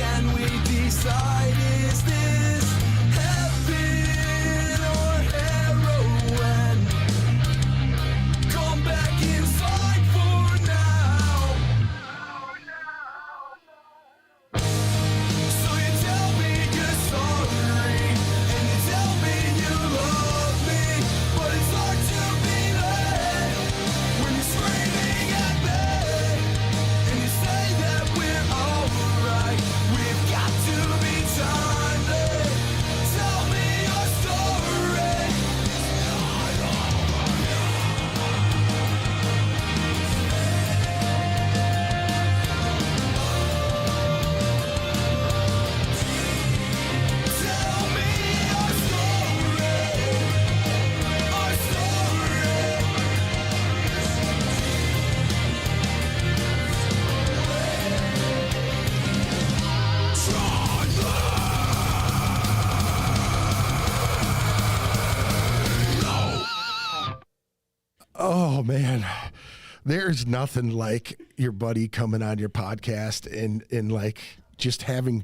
Can we decide, is this heaven or heroin? Come back inside for now. So you tell me you're sorry, and you tell me you love me, but it's hard to believe when you're screaming at me, and you say that we're alright. We've got to be timely. Tell me your story. Tell me your story. Our Oh man, there's nothing like your buddy coming on your podcast and like just having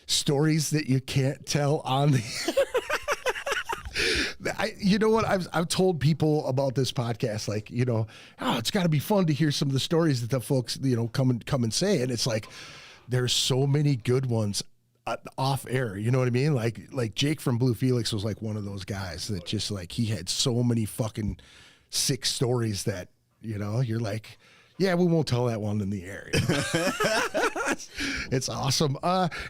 stories that you can't tell on the you know what, I've told people about this podcast, like, you know, oh, it's got to be fun to hear some of the stories that the folks, you know, come and say, and it's like there's so many good ones off air, you know what I mean? Like Jake from Blue Felix was like one of those guys that just like he had so many fucking sick stories that, you know, you're like, yeah, we won't tell that one in the air. You know? It's awesome.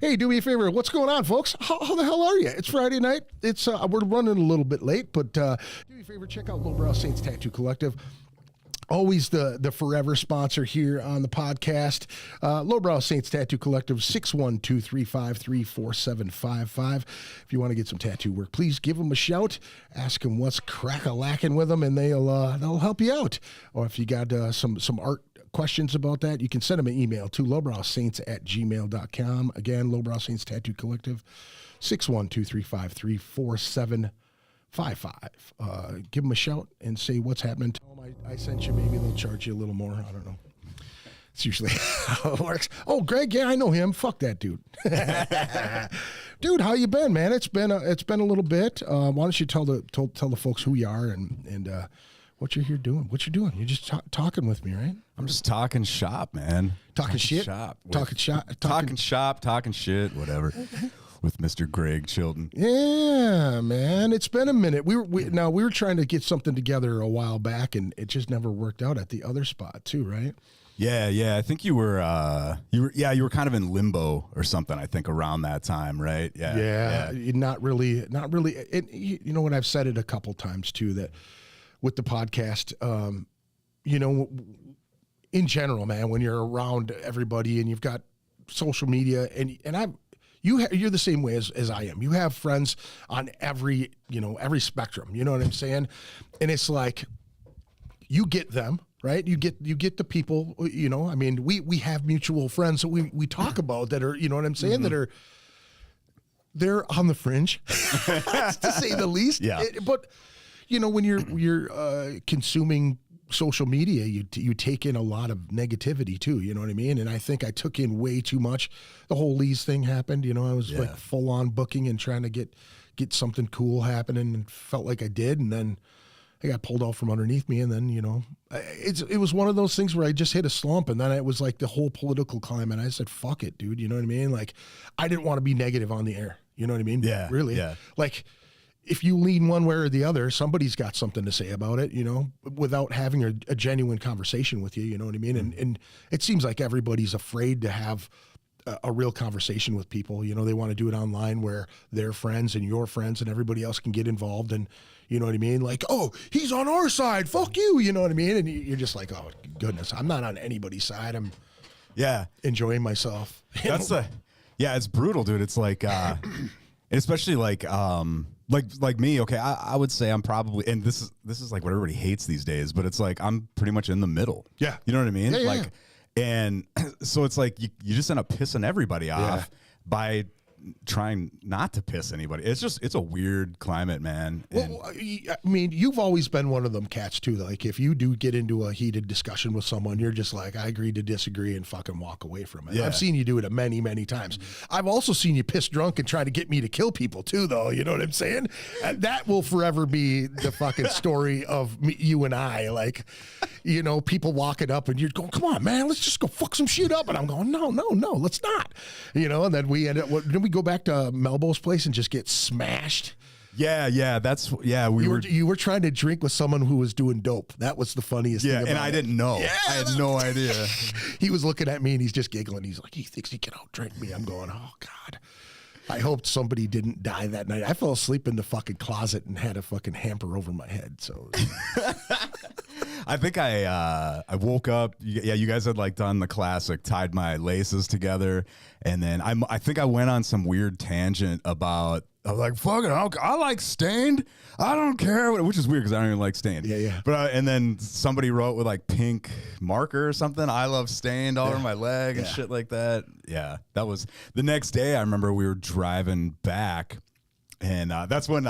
Hey, do me a favor. What's going on, folks? How the hell are you? It's Friday night. It's we're running a little bit late, but do me a favor. Check out Lowbrow Saints Tattoo Collective. Always the forever sponsor here on the podcast. Lowbrow Saints Tattoo Collective, 612-353-4755. If you want to get some tattoo work, please give them a shout. Ask them what's crack-a-lacking with them, and they'll help you out. Or if you got some art questions about that, you can send them an email to lowbrowsaints@gmail.com. Again, Lowbrow Saints Tattoo Collective, 612-353-4755. Give them a shout and say what's happening. Tell them I sent you. Maybe they'll charge you a little more. I don't know. It's usually how it works. Oh, Greg, yeah, I know him. Fuck that dude. Dude, how you been, man? It's been a little bit. Why don't you tell the folks who you are and what you're here doing? What you're doing? You're just talking with me, right? I'm just talking shop, man. Talking shit. Talking shop. Talking shit. Whatever. With Mr. Greg Chilton. Yeah, man, it's been a minute. We were trying to get something together a while back, and it just never worked out at the other spot too, right? Yeah. I think you were kind of in limbo or something. I think around that time, right? Yeah. Not really. You know what? I've said it a couple times too, that with the podcast, you know, in general, man, when you're around everybody and you've got social media and you're the same way as I am. You have friends on every spectrum. You know what I'm saying? And it's like you get them, right? You get the people, you know. I mean, we have mutual friends that we talk about that are, you know what I'm saying, that are they're on the fringe, to say the least. Yeah. But you know, when you're consuming social media, you take in a lot of negativity too, you know what I mean? And I think I took in way too much. The whole Lee's thing happened, you know, I was like full on booking and trying to get something cool happening, and felt like I did, and then I got pulled out from underneath me, and then, you know, it was one of those things where I just hit a slump, and then it was like the whole political climate. I said, fuck it, dude, you know what I mean? Like, I didn't want to be negative on the air, you know what I mean? Yeah. Really. Yeah. Like, if you lean one way or the other, somebody's got something to say about it, you know, without having a genuine conversation with you, you know what I mean? And it seems like everybody's afraid to have a real conversation with people. You know, they want to do it online where their friends and your friends and everybody else can get involved, and you know what I mean? Like, oh, he's on our side, fuck you, you know what I mean? And you're just like, oh, goodness, I'm not on anybody's side. I'm enjoying myself. It's brutal, dude. It's like, especially like me, okay, I would say I'm probably, and this is like what everybody hates these days, but it's like I'm pretty much in the middle. Yeah. You know what I mean? Yeah, like, and so it's like you just end up pissing everybody off by trying not to piss anybody. It's a weird climate, man. And Well, I mean, you've always been one of them cats too. Like, if you do get into a heated discussion with someone, you're just like, I agree to disagree and fucking walk away from it. Yeah. I've seen you do it many, many times. I've also seen you piss drunk and try to get me to kill people too, though. You know what I'm saying? And that will forever be the fucking story of you and I. Like, you know, people walking up and you're going, come on, man, let's just go fuck some shit up. And I'm going, no, let's not. You know, and then we end up, then we go back to Melbo's place and just get smashed. yeah, You were trying to drink with someone who was doing dope. That was the funniest thing about and I it. didn't know. Yeah, I had no idea. He was looking at me and he's just giggling. He's like, he thinks he can outdrink me. I'm going, oh God. I hoped somebody didn't die that night. I fell asleep in the fucking closet and had a fucking hamper over my head. So I think I woke up. Yeah, you guys had like done the classic, tied my laces together, and then I think I went on some weird tangent about. I was like, fuck it, I like Stained. I don't care, which is weird because I don't even like Stained. Yeah. But and then somebody wrote with like pink marker or something, I love Stained all over my leg and shit like that. Yeah, that was the next day. I remember we were driving back, and that's when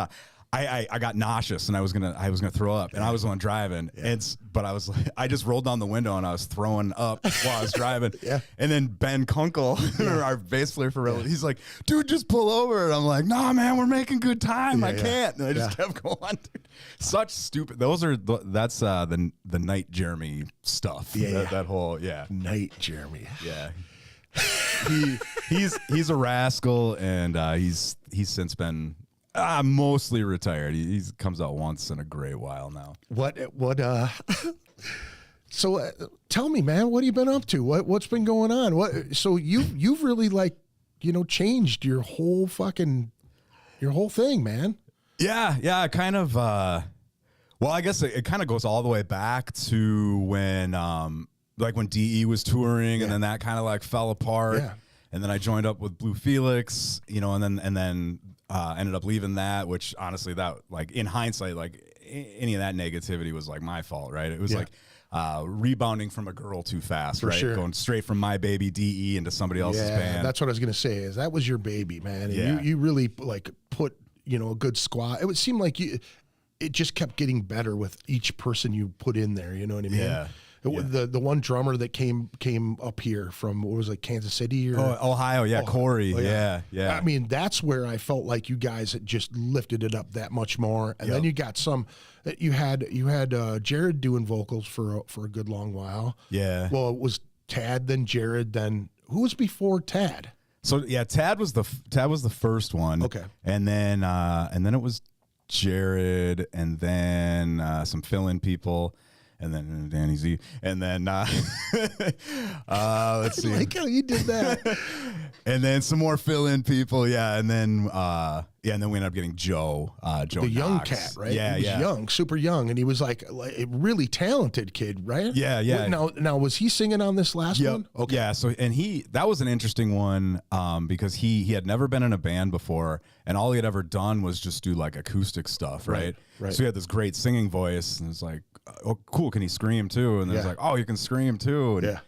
I got nauseous and I was gonna throw up, and I was the one driving. But I was like, I just rolled down the window and I was throwing up while I was driving. And then Ben Kunkel, our bass player for Revelence, he's like, dude, just pull over. And I'm like, nah, man, we're making good time. I can't. And I just kept going. Dude. Such stupid. That's the Night Jeremy stuff. That whole Night Jeremy. Yeah. he's a rascal, and he's since been mostly retired. He comes out once in a great while now. So tell me, man, what have you been up to? What's been going on? So you've really, like, you know, changed your whole thing, man. Yeah, kind of. Well, I guess it kind of goes all the way back to when like when DE was touring, and then that kind of like fell apart. And then I joined up with Blue Felix, you know, and then ended up leaving that, which honestly, that, like, in hindsight, like any of that negativity was like my fault, right? It was like rebounding from a girl too fast, right? Sure. Going straight from my baby DE into somebody else's band. That's what I was gonna say. Is that was your baby, man? And you really, like, put, you know, a good squad. It would seem like it just kept getting better with each person you put in there. You know what I mean? Yeah. The one drummer that came up here from, what was it, Kansas City or Ohio? Yeah, Corey. Oh, yeah. I mean, that's where I felt like you guys had just lifted it up that much more. And then you got you had Jared doing vocals for a good long while. Yeah. Well, it was Tad, then Jared, then who was before Tad? So yeah, Tad was the first one. Okay. And then it was Jared, and then some fill-in people. And then Danny Z, and then let's see. I like how you did that. And then some more fill-in people, and then we ended up getting Joe, the young Knox. cat, right? Yeah, he was young, super young, and he was like a really talented kid, right? Yeah. Now was he singing on this last one? Okay. Yeah. So that was an interesting one because he had never been in a band before, and all he had ever done was just do like acoustic stuff, right? So he had this great singing voice, and it's like, oh, cool, can he scream too? And then it's like, oh, you can scream too. And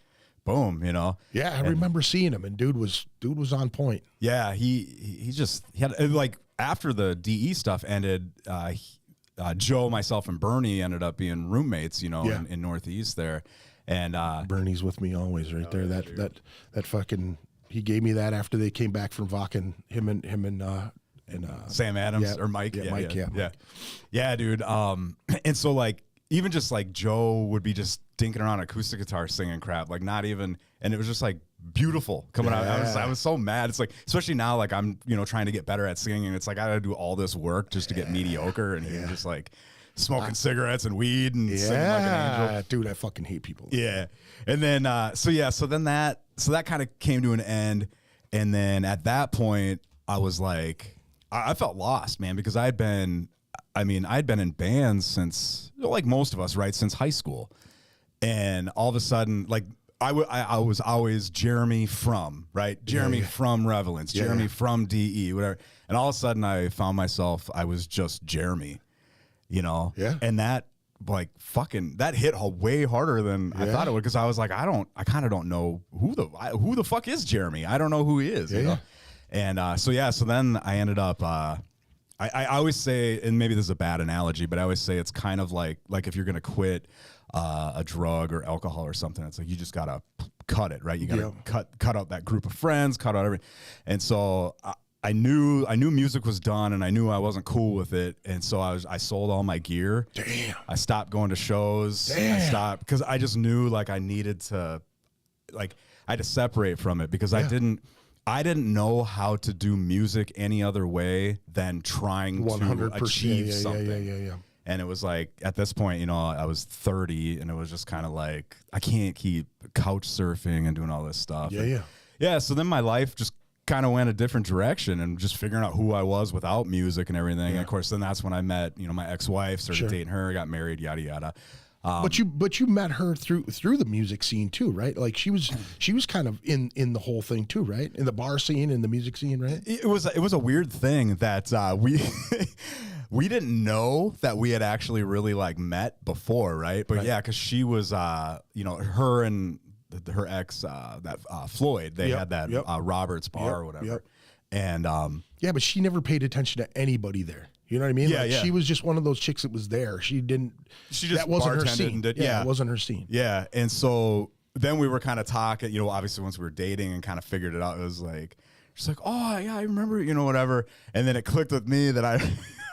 boom, you know. Yeah, I remember seeing him, and dude was on point. Yeah, he had, like, after the DE stuff ended, Joe, myself, and Bernie ended up being roommates, you know, in Northeast there. And Bernie's with me always, right there. That fucking, he gave me that after they came back from Vakken, him and Sam Adams or Mike. Mike. Yeah, dude. And so, like, even just like Joe would be just dinking around acoustic guitar singing crap, like not even, and it was just like beautiful coming out. I was so mad. It's like, especially now, like I'm, you know, trying to get better at singing, and it's like I gotta do all this work just to get mediocre, and you're just like smoking cigarettes and weed and singing like an angel. Dude, I fucking hate people. Yeah. And then so that kind of came to an end, and then at that point I was like, I felt lost, man, because I'd been in bands since, like most of us, right, since high school. And all of a sudden, like, I was always Jeremy from, right? Jeremy from Revelence, Jeremy from DE, whatever. And all of a sudden, I found myself, I was just Jeremy, you know? Yeah. And that, like, fucking, that hit way harder than I thought it would, because I was like, I kind of don't know who the fuck is Jeremy. I don't know who he is, you know? And so then I ended up. I always say, and maybe this is a bad analogy, but I always say it's kind of like if you're gonna quit a drug or alcohol or something, it's like you just gotta cut it, right? You gotta cut out that group of friends, cut out everything. And so I knew music was done, and I knew I wasn't cool with it, and so I sold all my gear. Damn. I stopped going to shows. Damn. I stopped because I just knew like I needed to, like I had to separate from it because I didn't know how to do music any other way than trying 100%. to achieve Yeah. something. And it was like, at this point, you know, I was 30, and it was just kind of like, I can't keep couch surfing and doing all this stuff. Yeah. So then my life just kind of went a different direction, and just figuring out who I was without music and everything. And of course, then that's when I met, you know, my ex-wife, started dating her, got married, yada, yada. But you met her through the music scene too, right? Like she was kind of in the whole thing too, right? In the bar scene and the music scene, right? It was a weird thing that we we didn't know that we had actually really like met before, right? But yeah, because she was you know, her and her ex Floyd, they had that Roberts bar or whatever. And yeah, but she never paid attention to anybody there. You know what I mean? Yeah, She was just one of those chicks that was there. She just that wasn't her bartended scene. and did- It wasn't her scene. Yeah, and so then we were kind of talking, you know, obviously once we were dating and kind of figured it out, it was like, she's like, oh yeah, I remember, you know, whatever. And then it clicked with me that I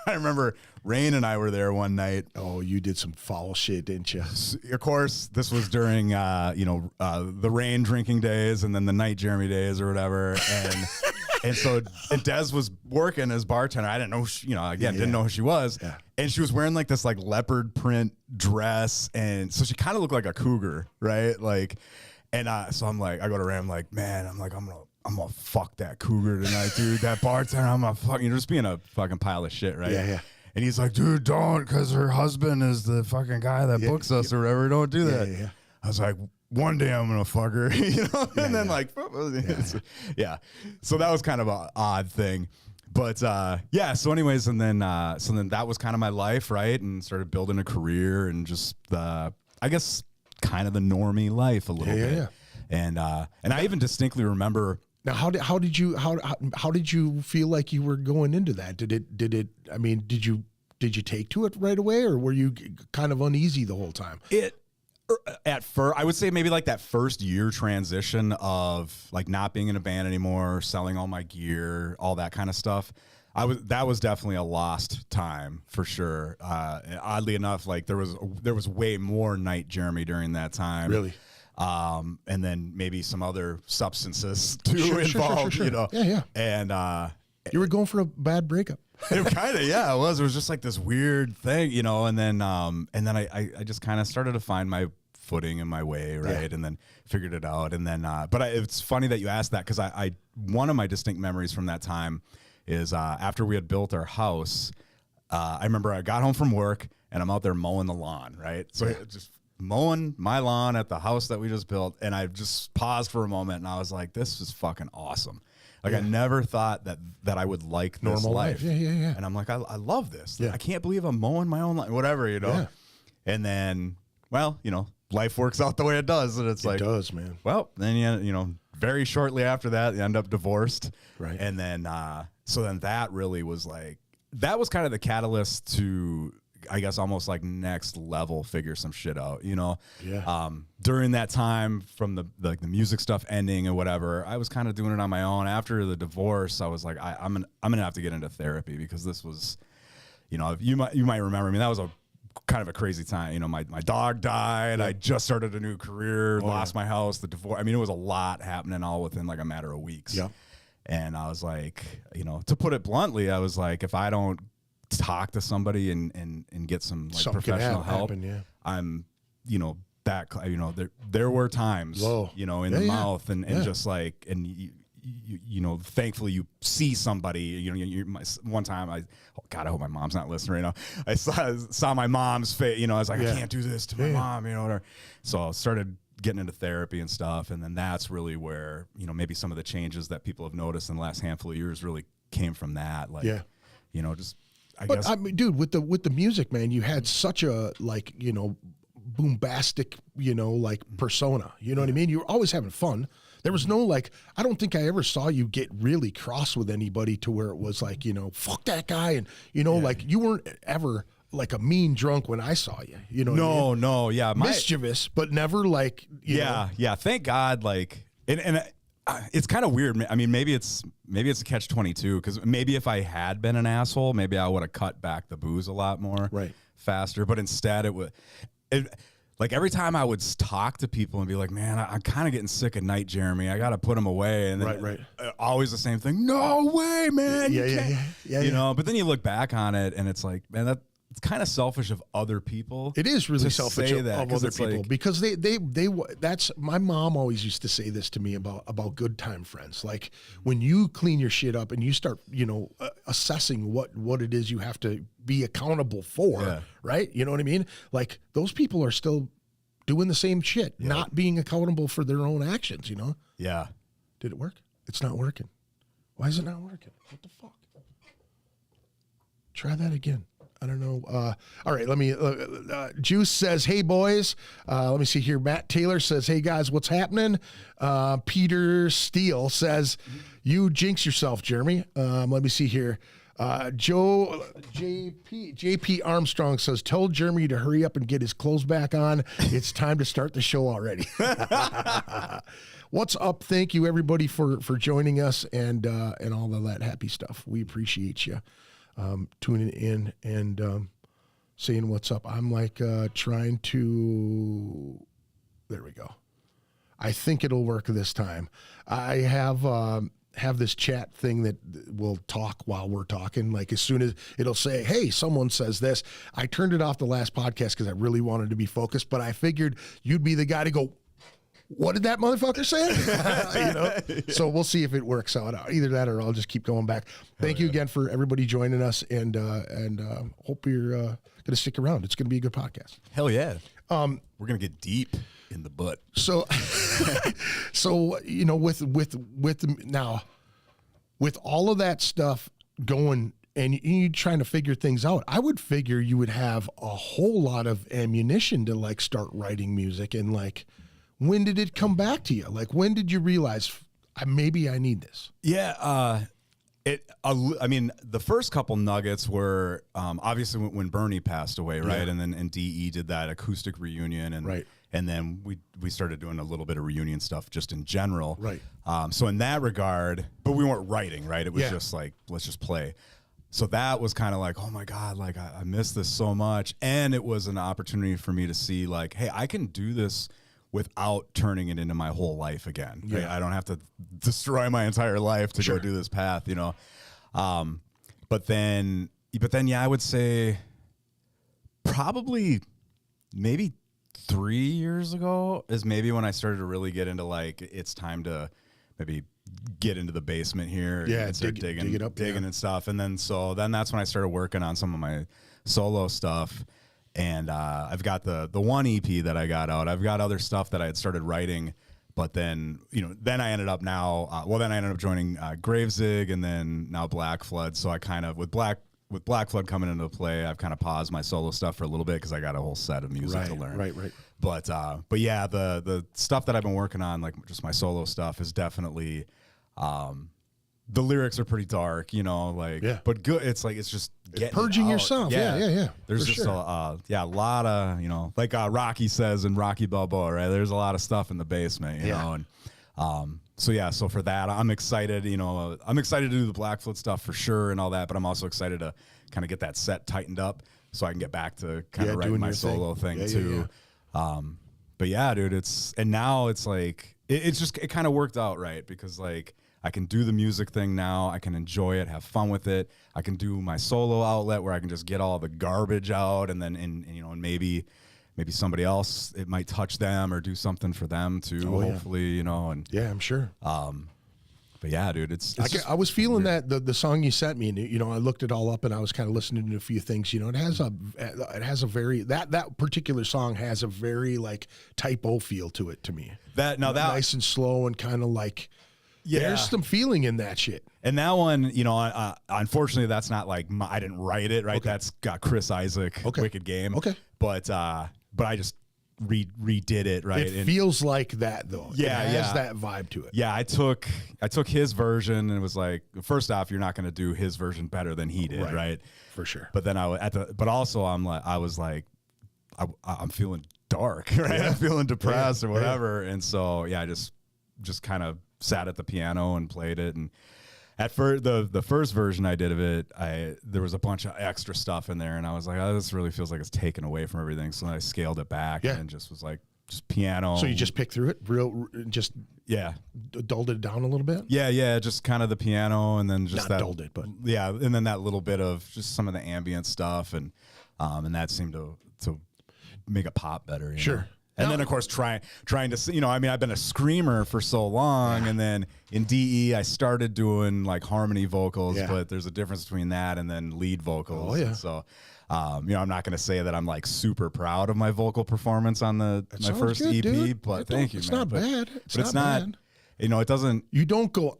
remember Rain and I were there one night. Oh, you did some foul shit, didn't you? Of course, this was during, you know, the Rain drinking days and then the Night Jeremy days or whatever. And so Des was working as bartender. I didn't know, you know, again, didn't know who she was. Yeah. And she was wearing like this like leopard print dress. And so she kind of looked like a cougar, right? Like, and so I'm like, I go to Ray, I'm like, man, I'm gonna fuck that cougar tonight, dude. That bartender, I'm gonna fuck, you know, just being a fucking pile of shit, right? Yeah. And he's like, dude, don't, because her husband is the fucking guy that books us or whatever. Don't do that. Yeah. I was like, one day I'm gonna fuck her, you know. And then like, So that was kind of an odd thing, but yeah. So anyways, and then that was kind of my life, right? And started building a career and just I guess kind of the normie life a little bit. And I even distinctly remember. Now, how did you feel like you were going into that? Did it? I mean, did you take to it right away, or were you kind of uneasy the whole time? At first, I would say maybe like that first year transition of like not being in a band anymore, selling all my gear, all that kind of stuff. That was definitely a lost time for sure. Oddly enough, like there was way more Night Jeremy during that time. Really? And then maybe some other substances too involved, you know. Yeah. And you were going for a bad breakup. it kind of, yeah, it was. It was just like this weird thing, you know. And then I just kind of started to find my footing in my way, right? And then figured it out. And then, but it's funny that you asked that, because I one of my distinct memories from that time is after we had built our house. I remember I got home from work and I'm out there mowing the lawn, right? So just mowing my lawn at the house that we just built, and I just paused for a moment and I was like, this is fucking awesome. Like I never thought that I would like this normal life. Yeah. And I'm like, I love this. I can't believe I'm mowing my own lawn, whatever, you know. Yeah. And then, well, you know, life works out the way it does, and it's like, it does, man. Well, then you know, very shortly after that, you end up divorced, right? And then, so then that really was like, that was kind of the catalyst to, I guess, almost like next level figure some shit out, you know? Yeah. During that time, from the music stuff ending and whatever, I was kind of doing it on my own. After the divorce, I was like, I'm gonna have to get into therapy, because this was, you know, you might remember, I mean, that was a kind of a crazy time. You know, my dog died. I just started a new career, lost my house, the divorce. I mean, it was a lot happening all within like a matter of weeks. Yeah. And I was like, you know, to put it bluntly, I was like, if I don't talk to somebody and get some like something professional help, I'm, you know, that, you know, there were times, you know, in the mouth and just like, and you know, thankfully you see somebody, you know, one time God, I hope my mom's not listening right now. I saw my mom's face, you know, I was like, I can't do this to my mom, you know, whatever. So I started getting into therapy and stuff. And then that's really where, you know, maybe some of the changes that people have noticed in the last handful of years really came from that. Like, you know, just, I guess. I mean, dude, with the music, man, you had such a, like, you know, bombastic, you know, like persona, you know what I mean? You were always having fun. There was no like, I don't think I ever saw you get really cross with anybody to where it was like, you know, fuck that guy. And, you know, like you weren't ever like a mean drunk when I saw you, you know what I mean? No, yeah. Mischievous, but never like, you know. Yeah. Thank God. Like, and it's kind of weird. I mean, maybe it's a catch-22 because maybe if I had been an asshole, maybe I would have cut back the booze a lot more faster. But instead like every time I would talk to people and be like, man, I'm kind of getting sick at night, Jeremy. I got to put him away. And then always the same thing. No way, man. Yeah. You know, but then you look back on it and it's like, man, it's kind of selfish of other people. It is really selfish of other people like, because they that's my mom always used to say this to me about good time friends. Like when you clean your shit up and you start, you know, assessing what it is you have to be accountable for, right? You know what I mean? Like those people are still doing the same shit, not being accountable for their own actions, you know? Yeah. Did it work? It's not working. Why is it not working? What the fuck? Try that again. I don't know. All right, let me. Juice says, "Hey boys." Let me see here. Matt Taylor says, "Hey guys, what's happening?" Peter Steele says, "You jinx yourself, Jeremy." Let me see here. JP Armstrong says, "Tell Jeremy to hurry up and get his clothes back on. It's time to start the show already." What's up? Thank you everybody for joining us and all of that happy stuff. We appreciate you. Tuning in and saying what's up. I'm like trying to. There we go. I think it'll work this time. I have this chat thing that will talk while we're talking. Like as soon as it'll say, "Hey, someone says this." I turned it off the last podcast because I really wanted to be focused, but I figured you'd be the guy to go, "What did that motherfucker say?" You know? So we'll see if it works out. Either that or I'll just keep going back. Thank you again for everybody joining us and hope you're going to stick around. It's going to be a good podcast. Hell yeah. We're going to get deep in the butt. So, you know, with all of that stuff going and you trying to figure things out, I would figure you would have a whole lot of ammunition to like start writing music. And like, when did it come back to you? Like, when did you realize maybe I need this? Yeah. I mean, the first couple nuggets were obviously when Bernie passed away, right? Yeah. And then DE did that acoustic reunion, and then we started doing a little bit of reunion stuff just in general, right? So in that regard, but we weren't writing, right? It was just like, let's just play. So that was kind of like, oh my God, like I miss this so much, and it was an opportunity for me to see like, hey, I can do this without turning it into my whole life again. Right? I don't have to destroy my entire life to go do this path, you know? But then, yeah, I would say probably maybe 3 years ago is maybe when I started to really get into like, it's time to maybe get into the basement here and start digging and stuff. And then, then that's when I started working on some of my solo stuff. And I've got the one EP that I got out. I've got other stuff that I had started writing, but then, you know, then I ended up joining Gravezig and then now Black Flood. So I kind of, with Black Flood coming into play, I've kind of paused my solo stuff for a little bit because I got a whole set of music to learn. Right. But yeah, the stuff that I've been working on, like just my solo stuff, is definitely, the lyrics are pretty dark, you know, like, but good. It's like, it's just getting purging out. yourself. Yeah. There's just a lot of, you know, like Rocky says in Rocky Balboa, right? There's a lot of stuff in the basement, you know, and so for that, I'm excited, you know, I'm excited to do the Black Flood stuff for sure and all that, but I'm also excited to kind of get that set tightened up so I can get back to kind of writing my solo thing too. But yeah, dude, now it's like, it kind of worked out, right? Because like, I can do the music thing now. I can enjoy it, have fun with it. I can do my solo outlet where I can just get all the garbage out, and then you know, and maybe somebody else, it might touch them or do something for them too. Hopefully, you know, and I'm sure. But yeah, dude, I was feeling that the song you sent me, and you know, I looked it all up and I was kind of listening to a few things. You know, it has a very that particular song has a very like Type O feel to it to me. That nice and slow and kind of like. Yeah, there's some feeling in that shit. And that one, you know, unfortunately, that's not like I didn't write it, right? Okay. That's got Chris Isaac, Wicked Game. Okay. But I just redid it, right? It feels like that though. Yeah, it has yeah. that vibe to it. Yeah, I took his version and it was like, first off, you're not going to do his version better than he did, right? For sure. But then but also I'm feeling dark, right? Yeah. I'm feeling depressed Yeah. or whatever, and so I just kind of sat at the piano and played it. And at first, the first version I did of it, there was a bunch of extra stuff in there, and I was like, oh, this really feels like it's taken away from everything. So then I scaled it back and just was like, just piano. So you just picked through it, just dulled it down a little bit. Yeah, just kind of the piano, and then just Not dulled it, but and then that little bit of just some of the ambient stuff, and that seemed to make it pop better. You know? And then, of course, trying to, I've been a screamer for so long, and then in DE, I started doing like harmony vocals, but there's a difference between that and then lead vocals. Oh, yeah. And so, I'm not going to say that I'm like super proud of my vocal performance on my first good, EP, dude. but thank you, It's man. not bad. It's not, bad. It doesn't. You don't go.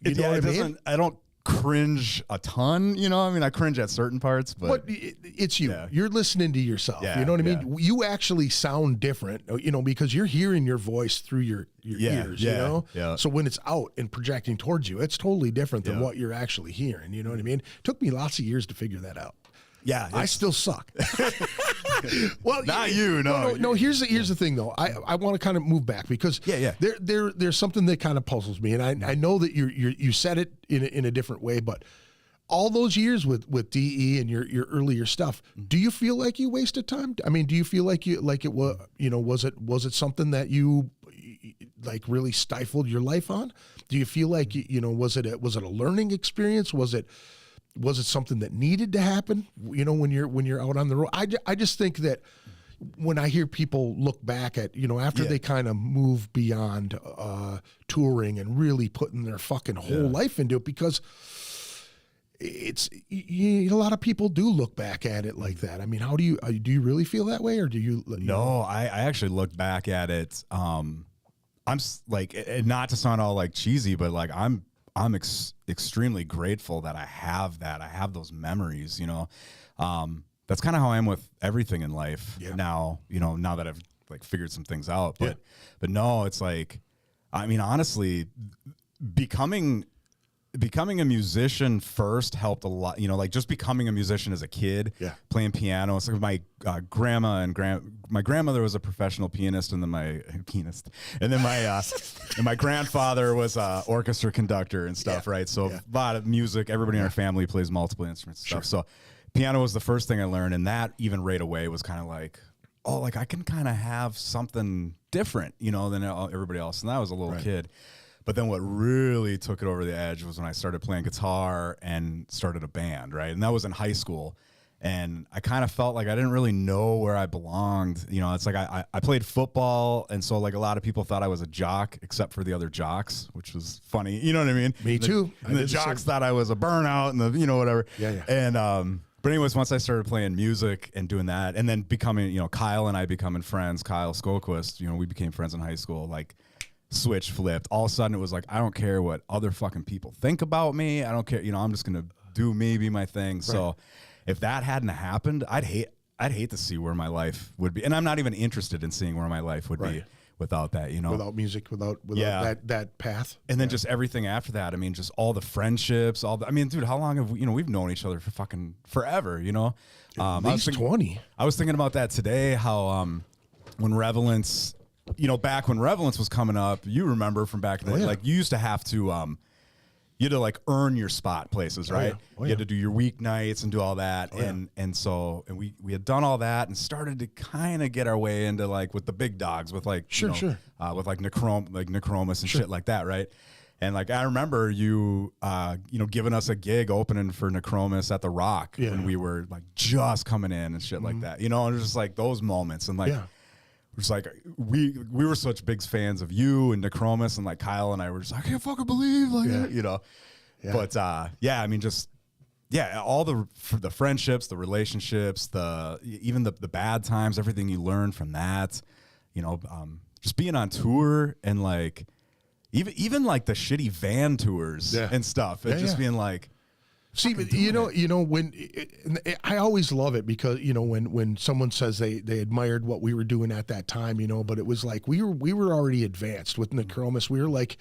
You know what I mean? I don't cringe a ton, I cringe at certain parts, but it's you. Yeah. You're listening to yourself. Yeah, You know what I yeah. mean? You actually sound different, because you're hearing your voice through your ears, Yeah. So when it's out and projecting towards you, it's totally different than Yeah. what you're actually hearing. You know what I mean? Took me lots of years to figure that out. Yeah, I still suck. Well, Not you, no. No. Here's the thing, though. I want to kind of move back because there's something that kind of puzzles me, and I know that you said it in a different way, but all those years with DE and your earlier stuff, do you feel like you wasted time? I mean, do you feel like it was was it something that you like really stifled your life on? Do you feel like was it a learning experience? Was it something that needed to happen? When you're out on the road, I just think that when I hear people look back at after they kind of move beyond touring and really putting their fucking whole life into it, because it's a lot of people do look back at it like that. I mean, how do you really feel that way, or do you? No, I actually look back at it. I'm like, and not to sound all like cheesy, but like I'm extremely grateful that I have that. I have those memories, that's kind of how I am with everything in life now, now that I've like figured some things out, but no, it's like, I mean, honestly, becoming a musician first helped a lot, like just becoming a musician as a kid, playing piano. So my grandma and my grandmother was a professional pianist, and then my grandfather was a orchestra conductor and stuff, right? So a lot of music. Everybody in our family plays multiple instruments and stuff. So piano was the first thing I learned, and that even right away was kind of like, oh, like I can kind of have something different, than everybody else. And I was a little kid. But then what really took it over the edge was when I started playing guitar and started a band, right? And that was in high school. And I kind of felt like I didn't really know where I belonged. It's like I played football, and so like a lot of people thought I was a jock, except for the other jocks, which was funny. You know what I mean? Me too. And the jocks thought I was a burnout, and whatever. Yeah. And but anyways, once I started playing music and doing that, and then becoming, Kyle and I becoming friends, Kyle Skolquist, we became friends in high school, like switch flipped. All of a sudden it was like, I don't care what other fucking people think about me. I don't care. I'm just going to do me, be my thing. Right. So if that hadn't happened, I'd hate to see where my life would be. And I'm not even interested in seeing where my life would be without that, Without music, without that path. And then just everything after that. I mean, just all the friendships, dude, how long have we've known each other for fucking forever, At least 20. I was thinking about that today, how when Revelence, back when Revelence was coming up, you remember from back then, like you used to have to, you had to like earn your spot places, right? You had to do your weeknights and do all that. And we had done all that and started to kind of get our way into like with the big dogs, with like, with like Necromus and shit like that. Right. And like, I remember you, giving us a gig opening for Necromus at the Rock when we were like just coming in and shit like that, and it was just like those moments. And like, it's like we were such big fans of you and Necromus, and like Kyle and I were just like, I can't fucking believe But I mean, just all the friendships, the relationships, even the bad times, everything you learn from that, just being on tour and like even like the shitty van tours and stuff, and just being like, See, but you know, when I always love it because when someone says they admired what we were doing at that time, but it was like we were already advanced with Necromus. We were like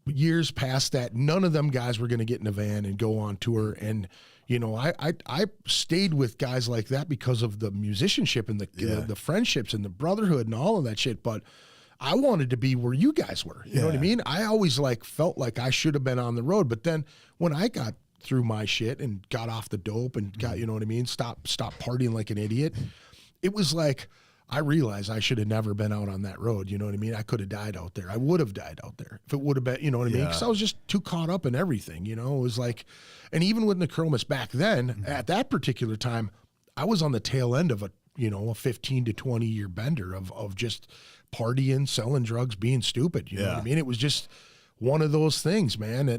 years past that. None of them guys were going to get in a van and go on tour, and I stayed with guys like that because of the musicianship and the friendships and the brotherhood and all of that shit. But I wanted to be where you guys were. You know what I mean? I always felt like I should have been on the road. But then when I got through my shit and got off the dope and got, stop partying like an idiot, it was like I realized I should have never been out on that road. You know what I mean? I could have died out there. I would have died out there if it would have been, you know what I mean? Because I was just too caught up in everything, It was like, and even with Necromus back then, at that particular time, I was on the tail end of a 15 to 20 year bender of just partying, selling drugs, being stupid. You know what I mean? It was just one of those things, man.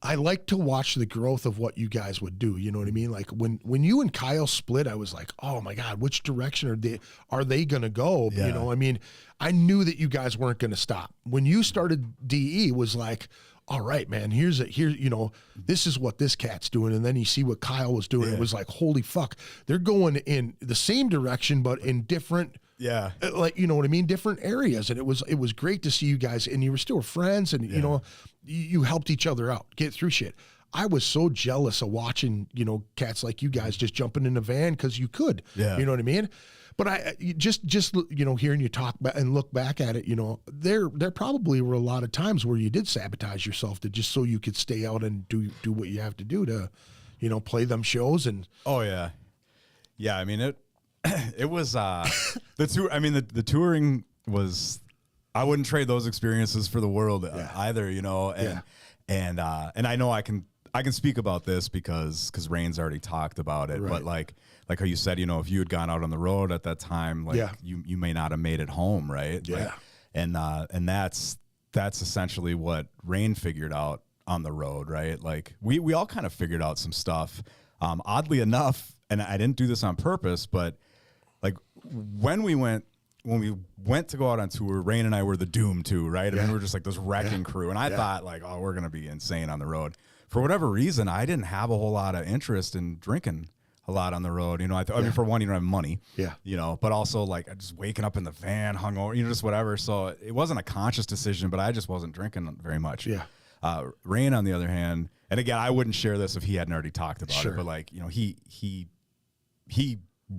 I like to watch the growth of what you guys would do. You know what I mean? Like when you and Kyle split, I was like, oh my God, which direction are they going to go? Yeah. I mean, I knew that you guys weren't going to stop. When you started DE, was like, all right, man, this is what this cat's doing. And then you see what Kyle was doing. It was like, holy fuck, they're going in the same direction, but in different, you know what I mean? Different areas. And it was great to see you guys, and you were still friends, and you helped each other out, get through shit. I was so jealous of watching, cats like you guys just jumping in a van because you could, you know what I mean? But I just hearing you talk and look back at it, there probably were a lot of times where you did sabotage yourself just so you could stay out and do what you have to do to, play them shows. And I mean it was the tour. I mean the touring was, I wouldn't trade those experiences for the world either, and I know I can speak about this because Rain's already talked about it, but like how you said, if you had gone out on the road at that time, you may not have made it home, right? Yeah. And that's essentially what Rain figured out on the road, right? Like we all kind of figured out some stuff. Oddly enough, and I didn't do this on purpose, but like when we went to go out on tour, Rain and I were the Doom 2, right? I mean, we were just like this wrecking crew. And I thought like, oh, we're going to be insane on the road. For whatever reason, I didn't have a whole lot of interest in drinking a lot on the road. I mean, for one, you don't have money, but also like just waking up in the van, hungover, just whatever. So it wasn't a conscious decision, but I just wasn't drinking very much. Yeah. Rain, on the other hand, and again, I wouldn't share this if he hadn't already talked about it, but like, he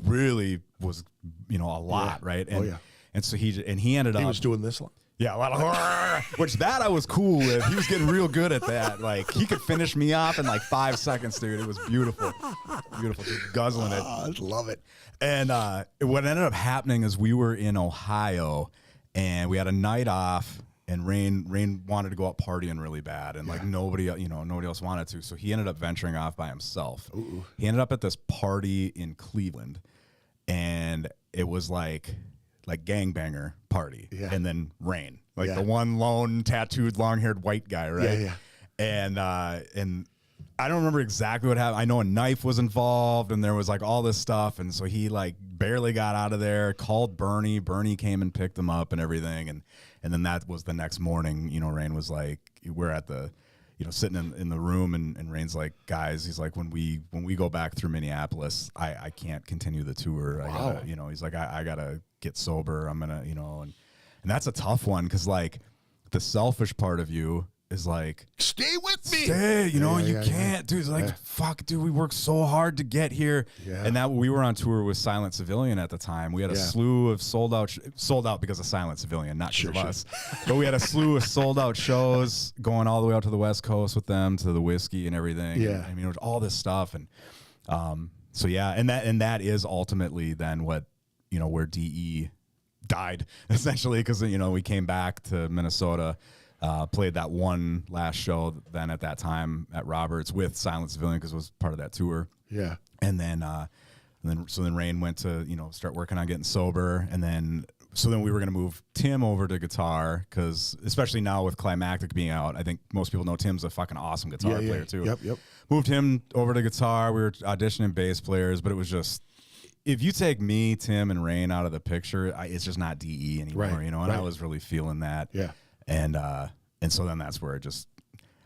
really was, a lot, right? And, and so he ended up. He was doing this one. Yeah, a lot of which that I was cool with. He was getting real good at that. Like he could finish me off in like 5 seconds, dude. It was beautiful, just guzzling it. I love it. And what ended up happening is we were in Ohio, and we had a night off. And Rain wanted to go out partying really bad, and like nobody else wanted to. So he ended up venturing off by himself. Ooh. He ended up at this party in Cleveland, and it was like gangbanger party, and then Rain, like the one lone tattooed, long-haired white guy, right? Yeah. And I don't remember exactly what happened. I know a knife was involved, and there was like all this stuff, and so he like barely got out of there. Called Bernie. Bernie came and picked him up and everything, and then that was the next morning. Rain was like, we're at the, sitting in the room, and Rain's like, guys, he's like, when we go back through Minneapolis, I can't continue the tour. I gotta, he's like, I gotta get sober. I'm gonna, and that's a tough one because like the selfish part of you is like, stay with me. Stay, you can't, dude. It's like, fuck, dude, we worked so hard to get here. Yeah. And that we were on tour with Silent Civilian at the time. We had a slew of sold out because of Silent Civilian, not because of us. But we had a slew of sold out shows going all the way out to the West Coast with them, to the whiskey and everything. Yeah. And, I mean, it was all this stuff. And so yeah, and that is ultimately then what, where DE died, essentially, because we came back to Minnesota. Played that one last show then at that time at Roberts with Silent Civilian because it was part of that tour. Yeah. And then Rain went to, start working on getting sober. And then we were going to move Tim over to guitar because especially now with Climactic being out, I think most people know Tim's a fucking awesome guitar player too. Yep. Moved him over to guitar. We were auditioning bass players, but it was just, if you take me, Tim, and Rain out of the picture, it's just not DE anymore, and I was really feeling that. Yeah. And And so then that's where it just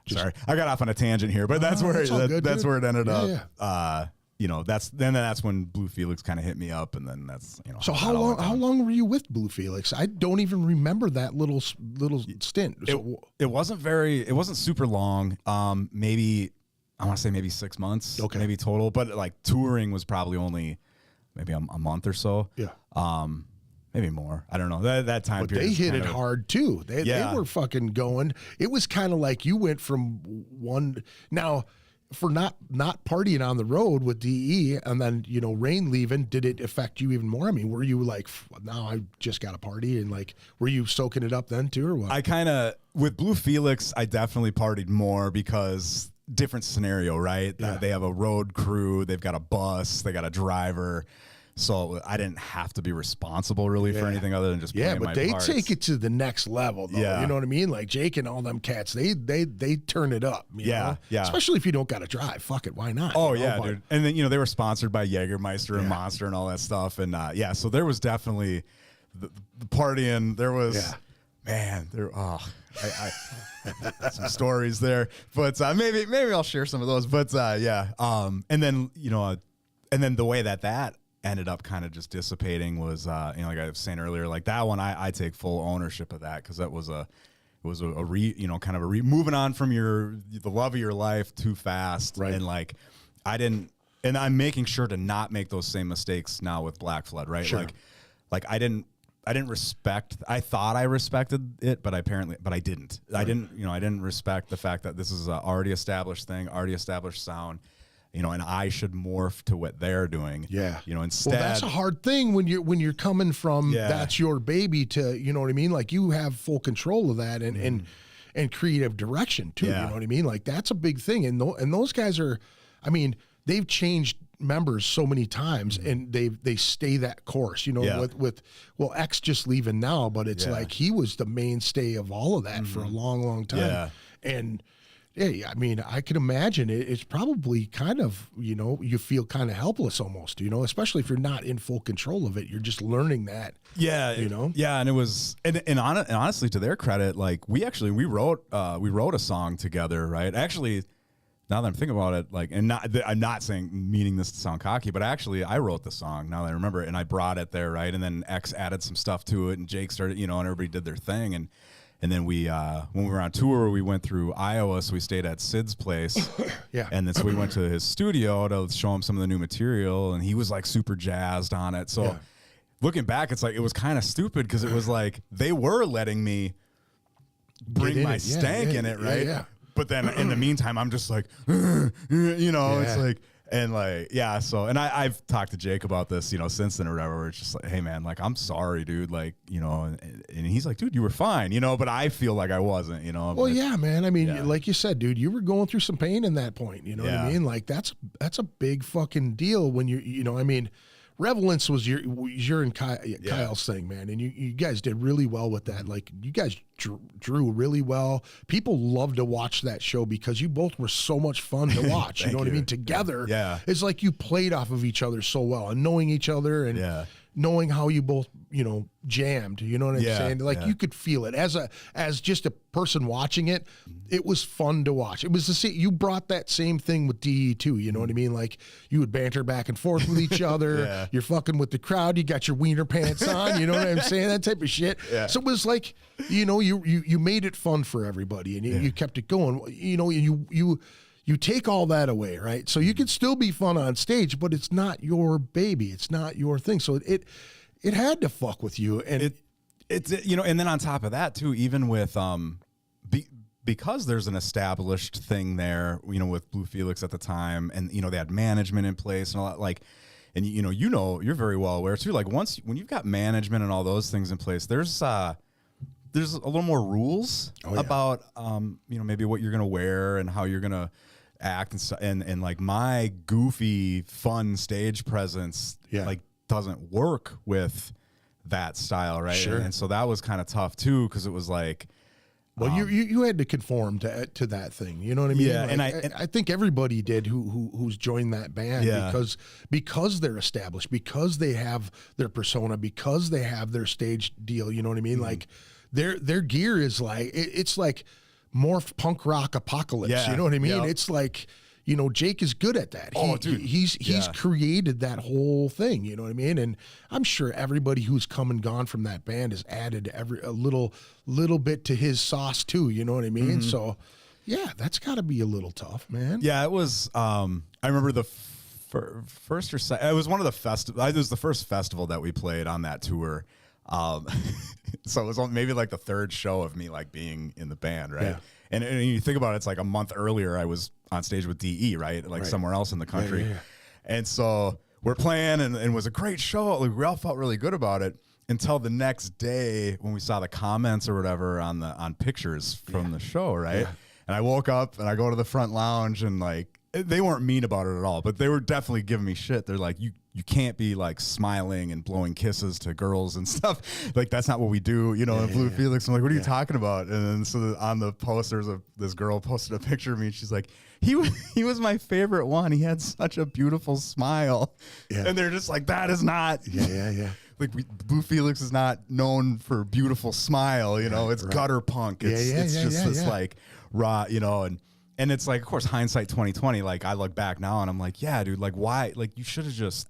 sorry, I got off on a tangent here, but that's where that's where it ended up. You know, that's when Blue Felix kind of hit me up, and then that's, you know. So how long were you with Blue Felix? I don't even remember that little stint. It wasn't super long. Maybe I want to say maybe 6 months, maybe total, but like touring was probably only maybe a month or so. Yeah. Maybe more. I don't know. That time but period. They hit it hard too. They were fucking going. It was kind of like you went from one now for not partying on the road with DE and then, you know, Rain leaving. Did it affect you even more? I mean, were you like, now I just got to party, and like, were you soaking it up then too, or what? I kind of with Blue Felix, I definitely partied more because different scenario, right? Yeah. They have a road crew, they've got a bus, they got a driver. So I didn't have to be responsible really for anything other than just playing my they parts. take it to the next level, though. Yeah. You know what I mean? Like Jake and all them cats, they turn it up. You know? Yeah. Especially if you don't got to drive. Fuck it, why not? Oh, you know? yeah, dude. And then, you know, they were sponsored by Jägermeister and Monster and all that stuff. And so there was definitely the partying. There was, man, I some stories there. But maybe I'll share some of those. But and then, you know, and then the way that ended up kind of just dissipating was, you know, like I was saying earlier, like that one, I take full ownership of that, because that was moving on from the love of your life too fast. Right. And like, and I'm making sure to not make those same mistakes now with Black Flood. Right. Sure. Like I didn't respect, I thought I respected it, but I didn't. Right. I didn't respect the fact that this is a already established thing, already established sound. You know, and I should morph to what they're doing. Yeah. You know, instead. Well, that's a hard thing when you're coming from that's your baby to, you know what I mean? Like, you have full control of that and creative direction too. Yeah. You know what I mean? Like, that's a big thing. And those guys are, I mean, they've changed members so many times, and they stay that course, you know, with X just leaving now, but it's like he was the mainstay of all of that for a long, long time. Yeah. And I mean, I can imagine it's probably kind of, you know, you feel kind of helpless almost, you know, especially if you're not in full control of it. You're just learning that. Yeah. You know? Yeah. And it was, and honestly, to their credit, like we wrote a song together, right? Actually, now that I'm thinking about it, like, and I'm not meaning this to sound cocky, but actually I wrote the song, now that I remember it, and I brought it there, right? And then X added some stuff to it, and Jake started, you know, and everybody did their thing. And then we, when we were on tour, we went through Iowa, so we stayed at Sid's place. Yeah. And then so we went to his studio to show him some of the new material, and he was like super jazzed on it. So looking back, it's like it was kind of stupid, because it was like they were letting me bring my stank in it, right? Yeah. But then in the meantime, I'm just like, you know, it's like, and like, so, and I've talked to Jake about this, you know, since then or whatever, where it's just like, hey man, like, I'm sorry, dude. Like, you know, and he's like, dude, you were fine, you know, but I feel like I wasn't, you know. Well, yeah, man. I mean, like you said, dude, you were going through some pain in that point, you know what I mean? Like, that's a big fucking deal when you know, I mean, Revelence was your and Kyle's thing, man, and you guys did really well with that. Like, you guys drew really well. People love to watch that show because you both were so much fun to watch. You know what I mean? Together, it's like you played off of each other so well, and knowing each other and knowing how you both, you know, jammed. You know what I'm saying? Like, you could feel it as just a person watching it. It was fun to watch. It was the same. You brought that same thing with DE too. You know what I mean? Like, you would banter back and forth with each other. You're fucking with the crowd. You got your wiener pants on. You know what I'm saying? That type of shit. So it was like, you know, you made it fun for everybody, and you kept it going. You know, you take all that away, right? So you can still be fun on stage, but it's not your baby. It's not your thing. So it had to fuck with you, and it's you know, and then on top of that too, even with because there's an established thing there, you know, with Blue Felix at the time, and you know, they had management in place and all that, like, and you know, you're very well aware too, like, when you've got management and all those things in place, there's a little more rules about you know, maybe what you're gonna wear and how you're gonna act and like my goofy fun stage presence like doesn't work with that style, right? And so that was kind of tough too, because it was like, well, you had to conform to that thing, you know what I mean? Yeah, like, and I think everybody did who's joined that band because they're established, because they have their persona, because they have their stage deal, you know what I mean? Like, their gear is like, it's like morph punk rock apocalypse. Yeah, You know what I mean? yep. It's like, you know, Jake is good at that. Oh, dude. He's Yeah. created that whole thing. You know what I mean? And I'm sure everybody who's come and gone from that band has added a little bit to his sauce too. You know what I mean? So, yeah, that's got to be a little tough, man. Yeah, it was. I remember the first or second. It was one of the festival. It was the first festival that we played on that tour. So it was maybe like the third show of me like being in the band, right? Yeah. And you think about it, it's like a month earlier I was on stage with DE, right? Like somewhere else in the country. Yeah. And so we're playing and it was a great show. Like, we all felt really good about it until the next day when we saw the comments or whatever on pictures from the show, right? Yeah. And I woke up and I go to the front lounge and like they weren't mean about it at all, but they were definitely giving me shit. They're like, you can't be like smiling and blowing kisses to girls and stuff. Like, that's not what we do, you know, in Blue Felix. I'm like, what are you talking about? And then so on the posters of this girl posted a picture of me and she's like, he was my favorite one. He had such a beautiful smile. Yeah. And they're just like, that is not. Yeah. Like, Blue Felix is not known for beautiful smile, you know, it's gutter punk. It's just this like raw, you know, and it's like, of course, hindsight 2020. Like, I look back now and I'm like, yeah, dude, like, why? Like, you should have just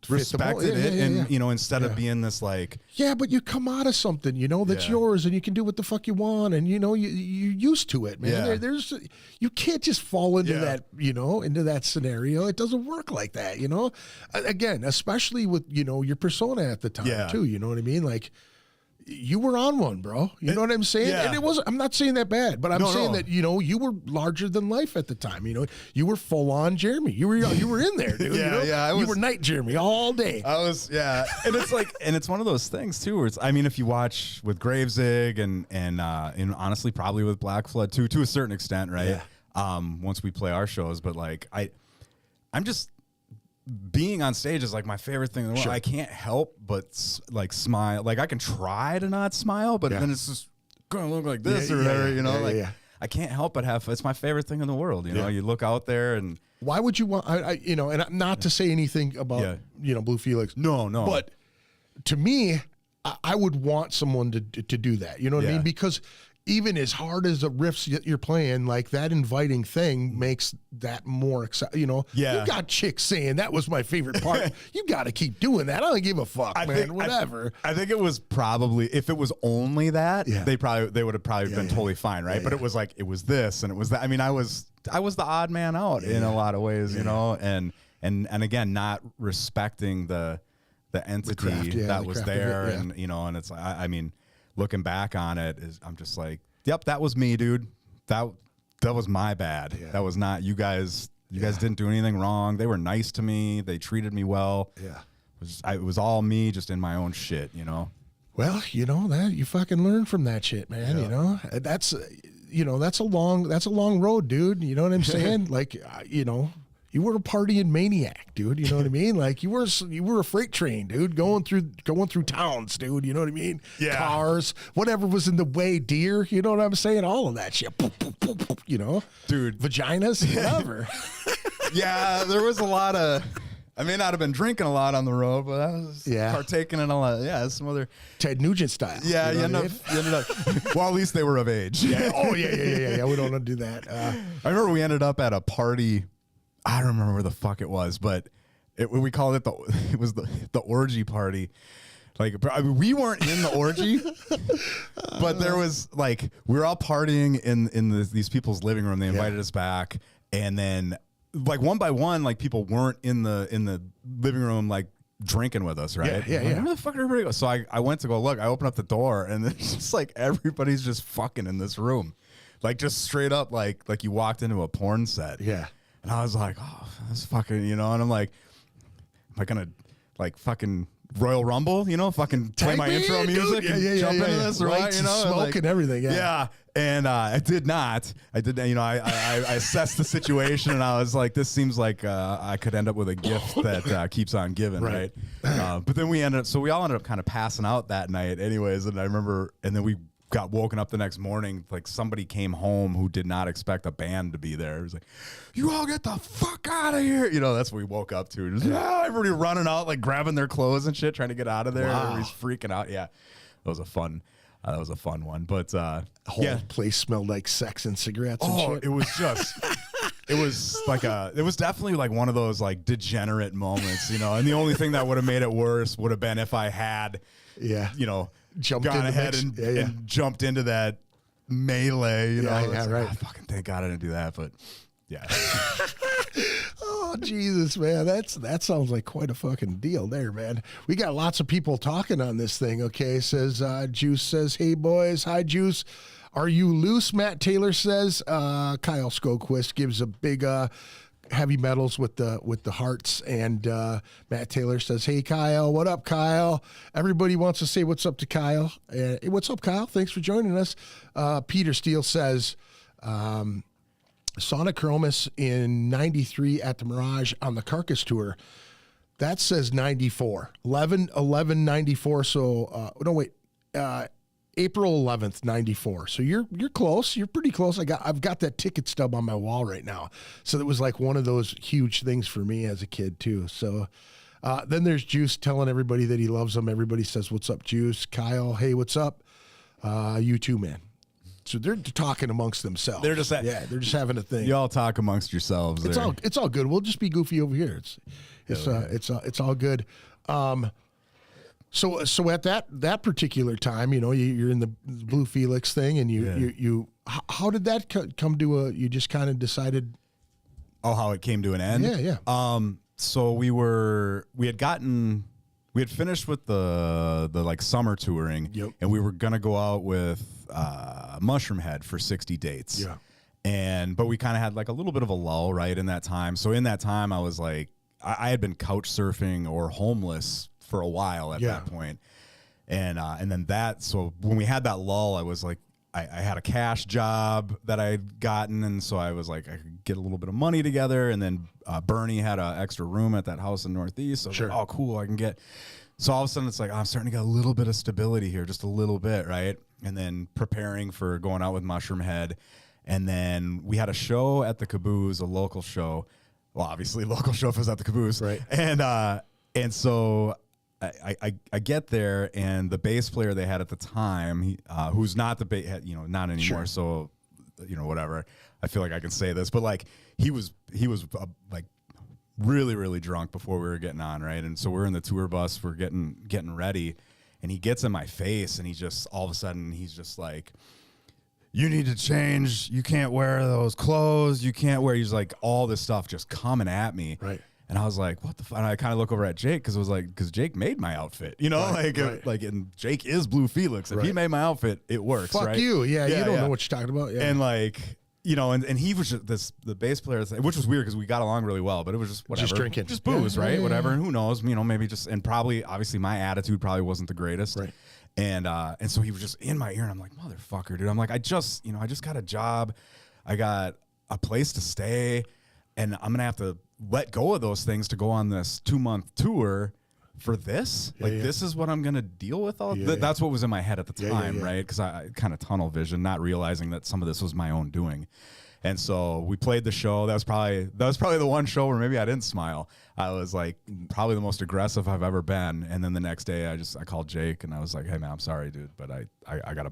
respected it, and you know, instead of being this like, yeah, but you come out of something, you know, that's yours, and you can do what the fuck you want, and you know, you're used to it, man. Yeah. There's you can't just fall into that, you know, into that scenario. It doesn't work like that, you know. Again, especially with, you know, your persona at the time too. You know what I mean? Like, you were on one, bro. You know what I'm saying? Yeah. And it wasn't, I'm not saying that bad, but I'm saying no. that, you know, you were larger than life at the time. You know, you were full on Jeremy. You were in there, dude. Yeah, you know? yeah, I you was- were night Jeremy all day. I was, yeah. And it's like, and it's one of those things too, where it's, I mean, if you watch with Gravezig and honestly, probably with Black Flood too, to a certain extent, right? Once we play our shows, but like, I'm just, being on stage is like my favorite thing in the world. Sure. I can't help but like smile. Like, I can try to not smile, but then it's just gonna look like this or whatever, you know. I can't help but have. It's my favorite thing in the world. You know, you look out there and Why would you want? You know, and not to say anything about you know, Blue Felix. no, But to me, I would want someone to do that. You know what I mean? Because even as hard as the riffs you're playing, like that inviting thing makes that more exciting. You know, you got chicks saying that was my favorite part. You got to keep doing that. I don't give a fuck, man. Whatever. I think it was probably, if it was only that, they would have probably been totally fine, right? But it was like, it was this and it was that. I mean, I was the odd man out in a lot of ways, you know, and again, not respecting the entity that was there, and you know, and it's like, I mean, looking back on it, I'm just like, yep, that was me, dude. That was my bad. That was not you guys. You guys didn't do anything wrong. They were nice to me. They treated me well. It was all me, just in my own shit, you know. Well, you know that you fucking learn from that shit, man. You know, that's you know, that's a long road, dude. You know what I'm saying? Like, you know, you were a partying maniac, dude. You know what I mean? Like, you were a freight train, dude, going through towns, dude. You know what I mean? Yeah. Cars, whatever was in the way, deer. You know what I'm saying? All of that shit. Boop, boop, boop, boop, you know, Dude. vaginas, whatever. Yeah, there was a lot of. I may not have been drinking a lot on the road, but I was partaking in a lot. Yeah, some other Ted Nugent style. Yeah, you ended up. Well, at least they were of age. Yeah. Oh yeah. We don't want to do that. I remember we ended up at a party. I don't remember where the fuck it was, but we called it it was the orgy party. Like, I mean, we weren't in the orgy, but there was like, we were all partying in these people's living room. They invited us back, and then like one by one, like people weren't in the living room like drinking with us, right? Yeah. Where the fuck did everybody go? So I went to go look. I opened up the door, and it's just like everybody's just fucking in this room, like just straight up like you walked into a porn set. Yeah. And I was like, oh, that's fucking, you know, and I'm like, am I gonna like fucking Royal Rumble, you know, fucking play my intro music and jump into this or what, you know? Smoke like, and everything, Yeah. And I did not. I did, you know, I assessed the situation and I was like, this seems like I could end up with a gift that keeps on giving, right? But then we all ended up kind of passing out that night anyways. And I remember, and then we got woken up the next morning, like somebody came home who did not expect a band to be there. It was like, you all get the fuck out of here. You know, that's what we woke up to. Just, everybody running out, like grabbing their clothes and shit, trying to get out of there. Wow. Everybody's freaking out. Yeah, it was a fun. That was a fun one, but Whole place smelled like sex and cigarettes and shit. it was just, it was definitely like one of those like degenerate moments, you know. And the only thing that would have made it worse would have been if I had, you know, Jumped gone in the ahead mix. and jumped into that melee, you know. Yeah, right. Oh, fucking thank God I didn't do that, but yeah. Oh, Jesus, man. That sounds like quite a fucking deal there, man. We got lots of people talking on this thing, okay? Says, Juice says, hey, boys. Hi, Juice. Are you loose? Matt Taylor says. Kyle Skoquist gives a big heavy metals with the hearts. And Matt Taylor says, hey, Kyle. What up, Kyle? Everybody wants to say what's up to Kyle. Hey, what's up, Kyle? Thanks for joining us. Peter Steele says, Sonic Chromis in 93 at the Mirage on the Carcass tour. That says 94. 11/11/94. So, no, wait. April 11th, 94. So you're close. You're pretty close. I've got that ticket stub on my wall right now. So that was like one of those huge things for me as a kid too. So then there's Juice telling everybody that he loves them. Everybody says, what's up, Juice? Kyle, hey, what's up? You too, man. So they're talking amongst themselves. They're just they're just having a thing. Y'all talk amongst yourselves. It's all good. We'll just be goofy over here. It's all good. So at that particular time, you know, you're in the Blue Felix thing, and you how did that come to you just kind of decided? Oh, how it came to an end? Yeah. So we had finished with the like summer touring, and we were gonna go out with Mushroom Head for 60 dates. Yeah. But we kind of had like a little bit of a lull right in that time. So in that time, I was like, I had been couch surfing or homeless for a while at that point. And then so when we had that lull, I was like, I had a cash job that I'd gotten. And so I was like, I could get a little bit of money together. And then Bernie had an extra room at that house in Northeast. So I was like, oh, cool, I can get. So all of a sudden it's like, I'm starting to get a little bit of stability here, just a little bit, right? And then preparing for going out with Mushroom Head. And then we had a show at the Caboose, a local show. Well, obviously local show was at the Caboose. Right. And so I get there, and the bass player they had at the time, who's not the not anymore. Sure. So, whatever. I feel like I can say this, but like he was like really, really drunk before we were getting on, right? And so we're in the tour bus, we're getting ready, and he gets in my face, and he just all of a sudden he's just like, you need to change. You can't wear those clothes. You can't wear. He's like all this stuff just coming at me. Right. And I was like, what the fuck? And I kind of look over at Jake because Jake made my outfit, and Jake is Blue Felix. If he made my outfit, it works. Fuck right? you. Yeah, you don't know what you're talking about. Yeah. And and he was just the bass player, which was weird because we got along really well, but it was just whatever. Just drinking. Just booze, Yeah, right? yeah, Whatever. yeah. And who knows, maybe just, and probably, obviously my attitude probably wasn't the greatest. Right. And so he was just in my ear, and I'm like, motherfucker, dude. I'm like, I just got a job. I got a place to stay, and I'm going to have to let go of those things to go on this 2-month tour for this. This is what I'm going to deal with. That's what was in my head at the time, right? Because I kind of tunnel vision, not realizing that some of this was my own doing. And so we played the show. That was probably the one show where maybe I didn't smile. I was like probably the most aggressive I've ever been. And then the next day I called Jake, and I was like, hey man, I'm sorry, dude, but I gotta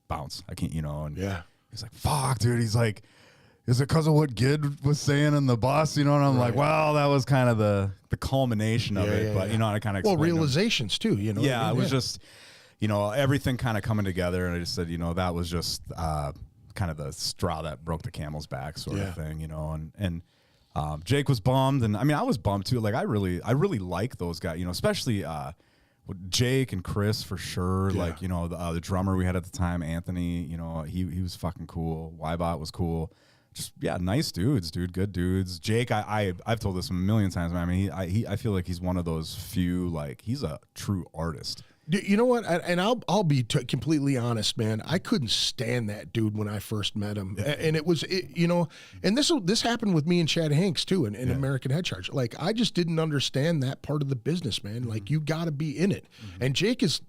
bounce. I can't, and he's like, fuck, dude. He's like, is it because of what Gid was saying in the bus? And I'm like, well, that was kind of the culmination of it. But and I kind of realizations too, Yeah, it was just, everything kind of coming together. And I just said, that was just kind of the straw that broke the camel's back sort of thing, and Jake was bummed, and I mean I was bummed too. Like I really like those guys, especially Jake and Chris for sure. Like the drummer we had at the time, Anthony, he was fucking cool. Wybot was cool. Just nice dudes, dude, good dudes. Jake, I've told this a million times. I mean, I feel like he's one of those few, like he's a true artist. You know what? And I'll be completely honest, man. I couldn't stand that dude when I first met him, and it was, and this happened with me and Chad Hanks too, in American Head Charge. Like I just didn't understand that part of the business, man. Like you got to be in it, and Jake's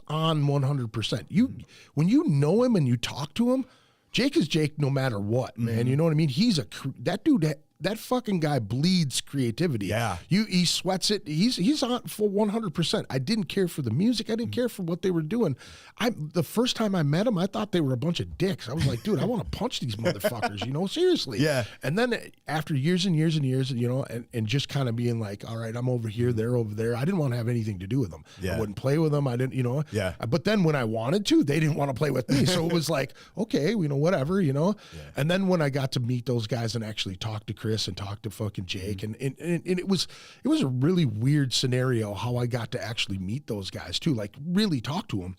on 100%. When you know him and you talk to him, Jake is Jake no matter what, man. You know what I mean? He's that dude that fucking guy bleeds creativity. Yeah. He sweats it. He's on for 100%. I didn't care for the music. I didn't care for what they were doing. The first time I met him, I thought they were a bunch of dicks. I was like, dude, I want to punch these motherfuckers, you know, seriously. Yeah. And then after years and years and years, you know, and just kind of being like, all right, I'm over here, they're over there. I didn't want to have anything to do with them. Yeah. I wouldn't play with them. I didn't, you know. Yeah. But then when I wanted to, they didn't want to play with me. So it was like, okay, you know, whatever, you know. Yeah. And then when I got to meet those guys and actually talk to Chris and talk to fucking Jake, and it was a really weird scenario how I got to actually meet those guys too, like really talk to them.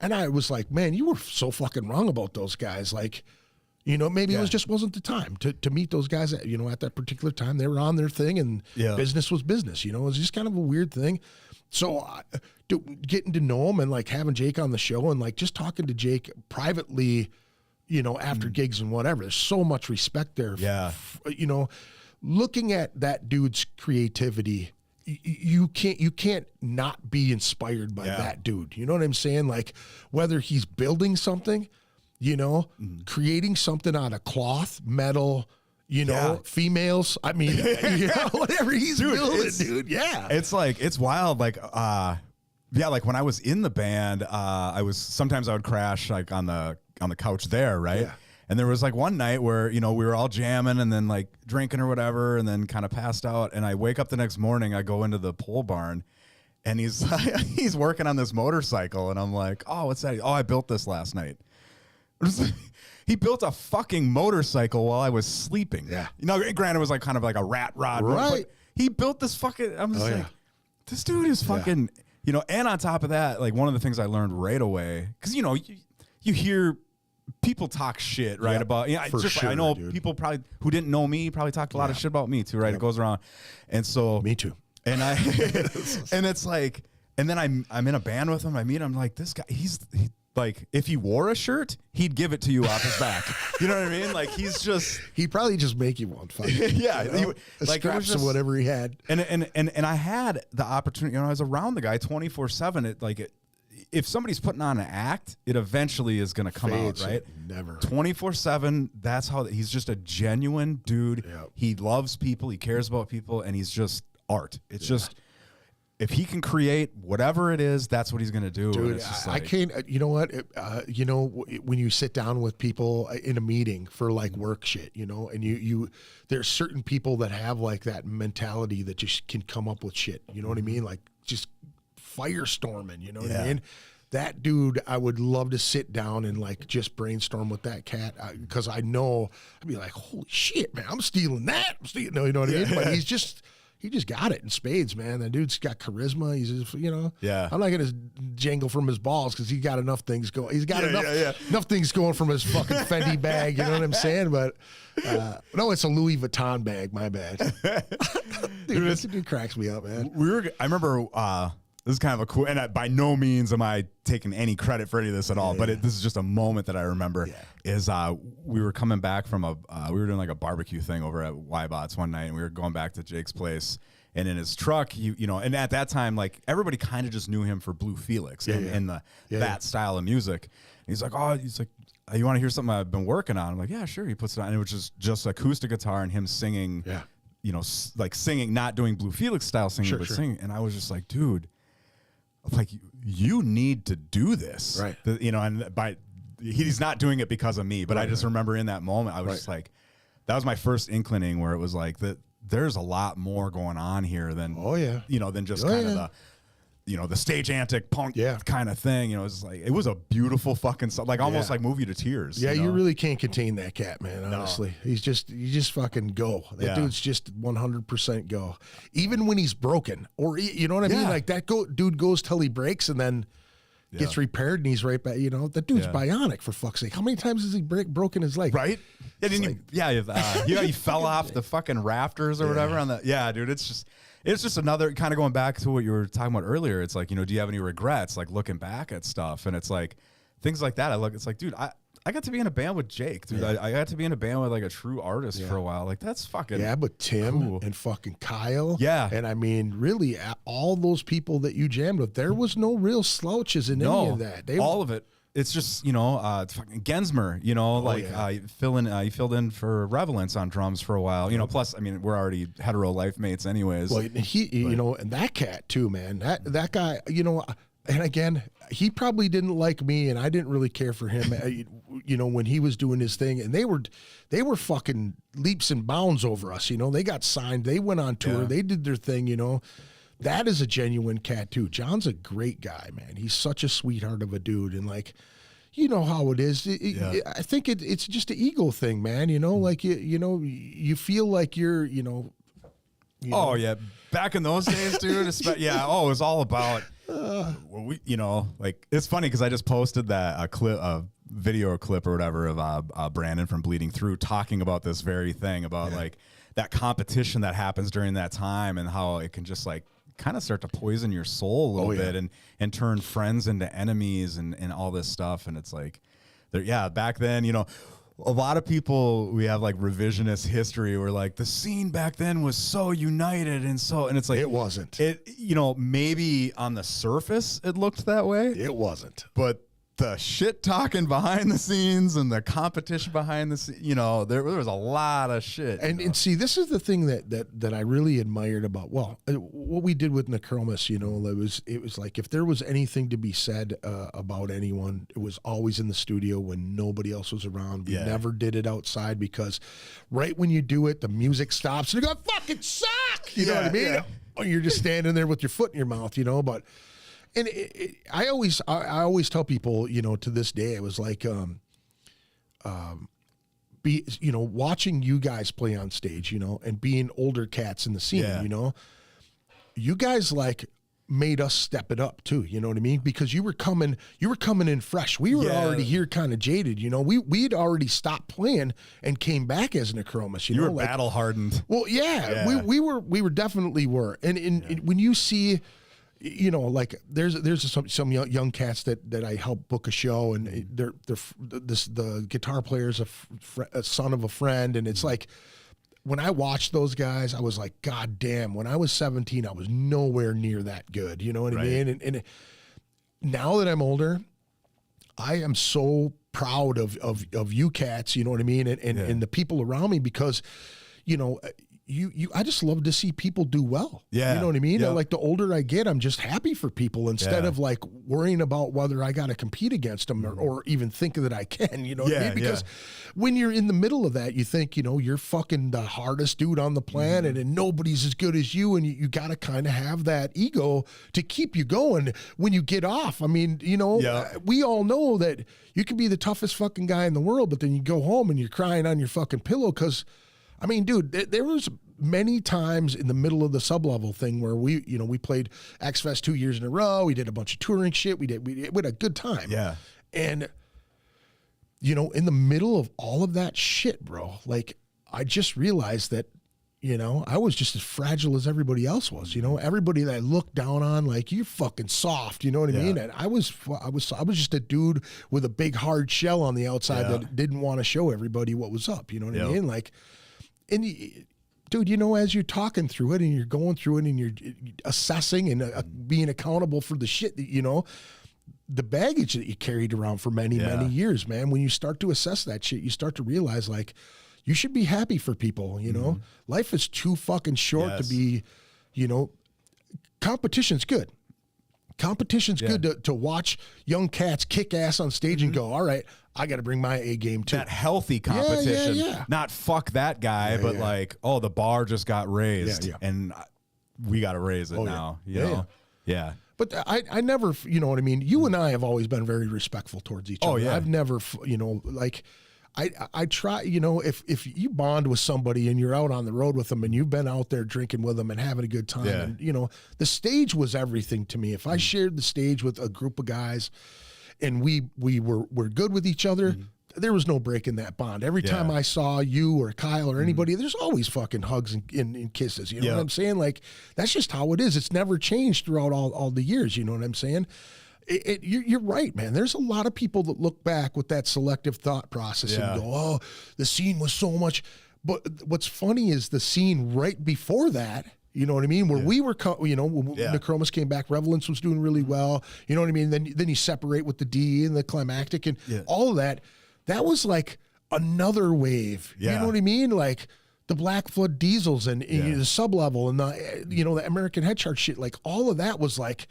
And I was like, man, you were so fucking wrong about those guys. Like, you know, maybe it was just wasn't the time to meet those guys at, you know, at that particular time. They were on their thing and business was business, you know. It was just kind of a weird thing. So getting to know him and like having Jake on the show and like just talking to Jake privately, you know, after gigs and whatever, there's so much respect there. Yeah. You know, looking at that dude's creativity, you can't not be inspired by that dude. You know what I'm saying? Like whether he's building something, you know, creating something out of cloth, metal, you know, females. I mean, you know, whatever he's building, dude. Yeah. It's like, it's wild. Like, like when I was in the band, sometimes I would crash like on the couch there. Right. Yeah. And there was like one night where, you know, we were all jamming and then like drinking or whatever, and then kind of passed out. And I wake up the next morning, I go into the pole barn and he's he's working on this motorcycle. And I'm like, oh, what's that? Oh, I built this last night. He built a fucking motorcycle while I was sleeping. Yeah. You know, granted, it was like kind of like a rat rod. Right. But he built this fucking, I'm just like, this dude is fucking, you know, and on top of that, like one of the things I learned right away, because, you know, you hear people talk shit, right? About, you know, I know dude. people probably who didn't know me probably talked a lot of shit about me too, right? It goes around. And so, Me too. and I, and it's like, and then I'm in a band with him. I meet him, like, this guy, he like, if he wore a shirt, he'd give it to you off his back. You know what I mean? Like, He'd probably just make you one. Yeah, you know? like Scraps of whatever he had. And I had the opportunity. You know, I was around the guy 24/7. If somebody's putting on an act, it eventually is going to come Fades, out, right? Never. 24/7. That's how he's just a genuine dude. Yep. He loves people. He cares about people, and he's just art. It's just. If he can create whatever it is, that's what he's going to do. Dude, it's just I like, can't, you know what? You know, when you sit down with people in a meeting for like work shit, you know, and there's certain people that have like that mentality that just can come up with shit. You know what I mean? Like just firestorming, you know what I mean? That dude, I would love to sit down and like just brainstorm with that cat because I know I'd be like, holy shit, man, I'm stealing that. You know what I mean? But he just got it in spades, man. That dude's got charisma. He's just, you know. Yeah. I'm not gonna jangle from his balls because he got enough things going. He's got enough things going from his fucking Fendi bag. You know what I'm saying? But no, it's a Louis Vuitton bag. My bad. Dude, this dude cracks me up, man. I remember. This is kind of a cool, and by no means am I taking any credit for any of this at all, but this is just a moment that I remember. Is we were coming back from we were doing like a barbecue thing over at Wybots one night, and we were going back to Jake's place, and in his truck, you know, and at that time, like everybody kind of just knew him for Blue Felix and that style of music. And he's like, you want to hear something I've been working on? I'm like, yeah, sure. He puts it on, and it was just acoustic guitar and him singing, you know, like singing, not doing Blue Felix style singing, but singing. And I was just like, dude. Like, you need to do this, right? You know, and he's not doing it because of me, but I just remember in that moment, I was just like, that was my first inclining where it was like that. There's a lot more going on here than you know, than just kind of the, you know, the stage antic punk kind of thing. You know, it's like it was a beautiful fucking like almost like move you to tears. Yeah, you know? you really can't contain that cat, man. Honestly, you just fucking go. That dude's just 100% go. Even when he's broken, or you know what I mean. Like that dude goes till he breaks and then gets repaired and he's right back. You know, that dude's bionic for fuck's sake. How many times has he broken his leg? Right. And he fell off the fucking rafters or whatever on the. Yeah, dude. It's just another kind of going back to what you were talking about earlier. It's like, you know, do you have any regrets, like looking back at stuff? And it's like things like that. It's like, dude, I got to be in a band with Jake, dude. I got to be in a band with like a true artist for a while. Like that's fucking but Tim cool. and fucking Kyle. Yeah. And I mean, really, all those people that you jammed with, there was no real slouches in any of that. All of it. it's just, you know, fucking Gensmer, you know, you filled in for Revelence on drums for a while, you know, plus, I mean, we're already hetero life mates anyways. Well, you know, and that cat too, man, that guy, you know, and again, he probably didn't like me and I didn't really care for him, you know, when he was doing his thing, and they were fucking leaps and bounds over us, you know, they got signed, they went on tour, they did their thing, you know. That is a genuine cat too. John's a great guy, man. He's such a sweetheart of a dude, and like, you know how it is. I think it's just an ego thing, man. You know, like you know, you feel like you're, you know. Oh yeah, back in those days, dude. Yeah. Oh, it was all about. You know, like it's funny because I just posted that video or clip or whatever of Brandon from Bleeding Through talking about this very thing about like that competition that happens during that time and how it can just like kind of start to poison your soul a little bit and turn friends into enemies and all this stuff. And it's like, back then, you know, a lot of people, we have like revisionist history where like the scene back then was so united and it's like, it wasn't. You know, maybe on the surface it looked that way. It wasn't. But the shit talking behind the scenes and the competition behind the scenes, you know, there was a lot of shit. And see, this is the thing that I really admired about, what we did with Necromus, you know, it was like, if there was anything to be said about anyone, it was always in the studio when nobody else was around. We never did it outside, because right when you do it, the music stops and you go, fucking suck! You know what I mean? Yeah. Or you're just standing there with your foot in your mouth, you know, but... And I always tell people, you know, to this day, it was like, you know, watching you guys play on stage, you know, and being older cats in the scene, you know, you guys like made us step it up too. You know what I mean? Because you were coming in fresh. We were already here kind of jaded, you know, we'd already stopped playing and came back as Necromus. You know, were like, battle hardened. Well, we were definitely were. And when you see, you know, like there's some young cats that I help book a show, and the guitar player's a son of a friend, and it's like, when I watched those guys, I was like, God damn, when I was 17, I was nowhere near that good. You know what I mean? And now that I'm older, I am so proud of you cats, you know what I mean? And the people around me, because, you know, I just love to see people do well. Yeah. You know what I mean? Yep. Like the older I get, I'm just happy for people instead of like worrying about whether I got to compete against them or even think that I can, you know what I mean? Because when you're in the middle of that, you think, you know, you're fucking the hardest dude on the planet and nobody's as good as you. And you got to kind of have that ego to keep you going when you get off. I mean, you know, we all know that you can be the toughest fucking guy in the world, but then you go home and you're crying on your fucking pillow because, I mean, dude, there was many times in the middle of the sub-level thing where we played X-Fest 2 years in a row. We did a bunch of touring shit. We had a good time. Yeah. And, you know, in the middle of all of that shit, bro, like, I just realized that, you know, I was just as fragile as everybody else was. You know, everybody that I looked down on, like, you're fucking soft. You know what I mean? And I was just a dude with a big hard shell on the outside that didn't want to show everybody what was up. You know what I mean? Like, and dude, you know, as you're talking through it and you're going through it and you're assessing and being accountable for the shit that, you know, the baggage that you carried around for many years, man, when you start to assess that shit, you start to realize, like, you should be happy for people, you know? Life is too fucking short to be, you know, competition's good. Competition's good to watch young cats kick ass on stage and go, all right, I got to bring my A game too. That healthy competition, not fuck that guy, but like, oh, the bar just got raised and we got to raise it now. You know? Yeah. But I never, you know what I mean? You and I have always been very respectful towards each other. Yeah. I've never, you know, like, I try, you know, if you bond with somebody and you're out on the road with them and you've been out there drinking with them and having a good time, and, you know, the stage was everything to me. If I shared the stage with a group of guys and we were good with each other, there was no break in that bond. Every time I saw you or Kyle or anybody, there's always fucking hugs and kisses. You know what I'm saying? Like, that's just how it is. It's never changed throughout all the years. You know what I'm saying? You're right, man. There's a lot of people that look back with that selective thought process and go, oh, the scene was so much. But what's funny is the scene right before that You know what I mean? Where we were, when Yeah. Necromus came back, Revelence was doing really well. You know what I mean? Then you separate with the D and the climactic and all of that. That was like another wave. Yeah. You know what I mean? Like the Black Flood Diesels and the sub-level and the American Head Chart shit. Like all of that was like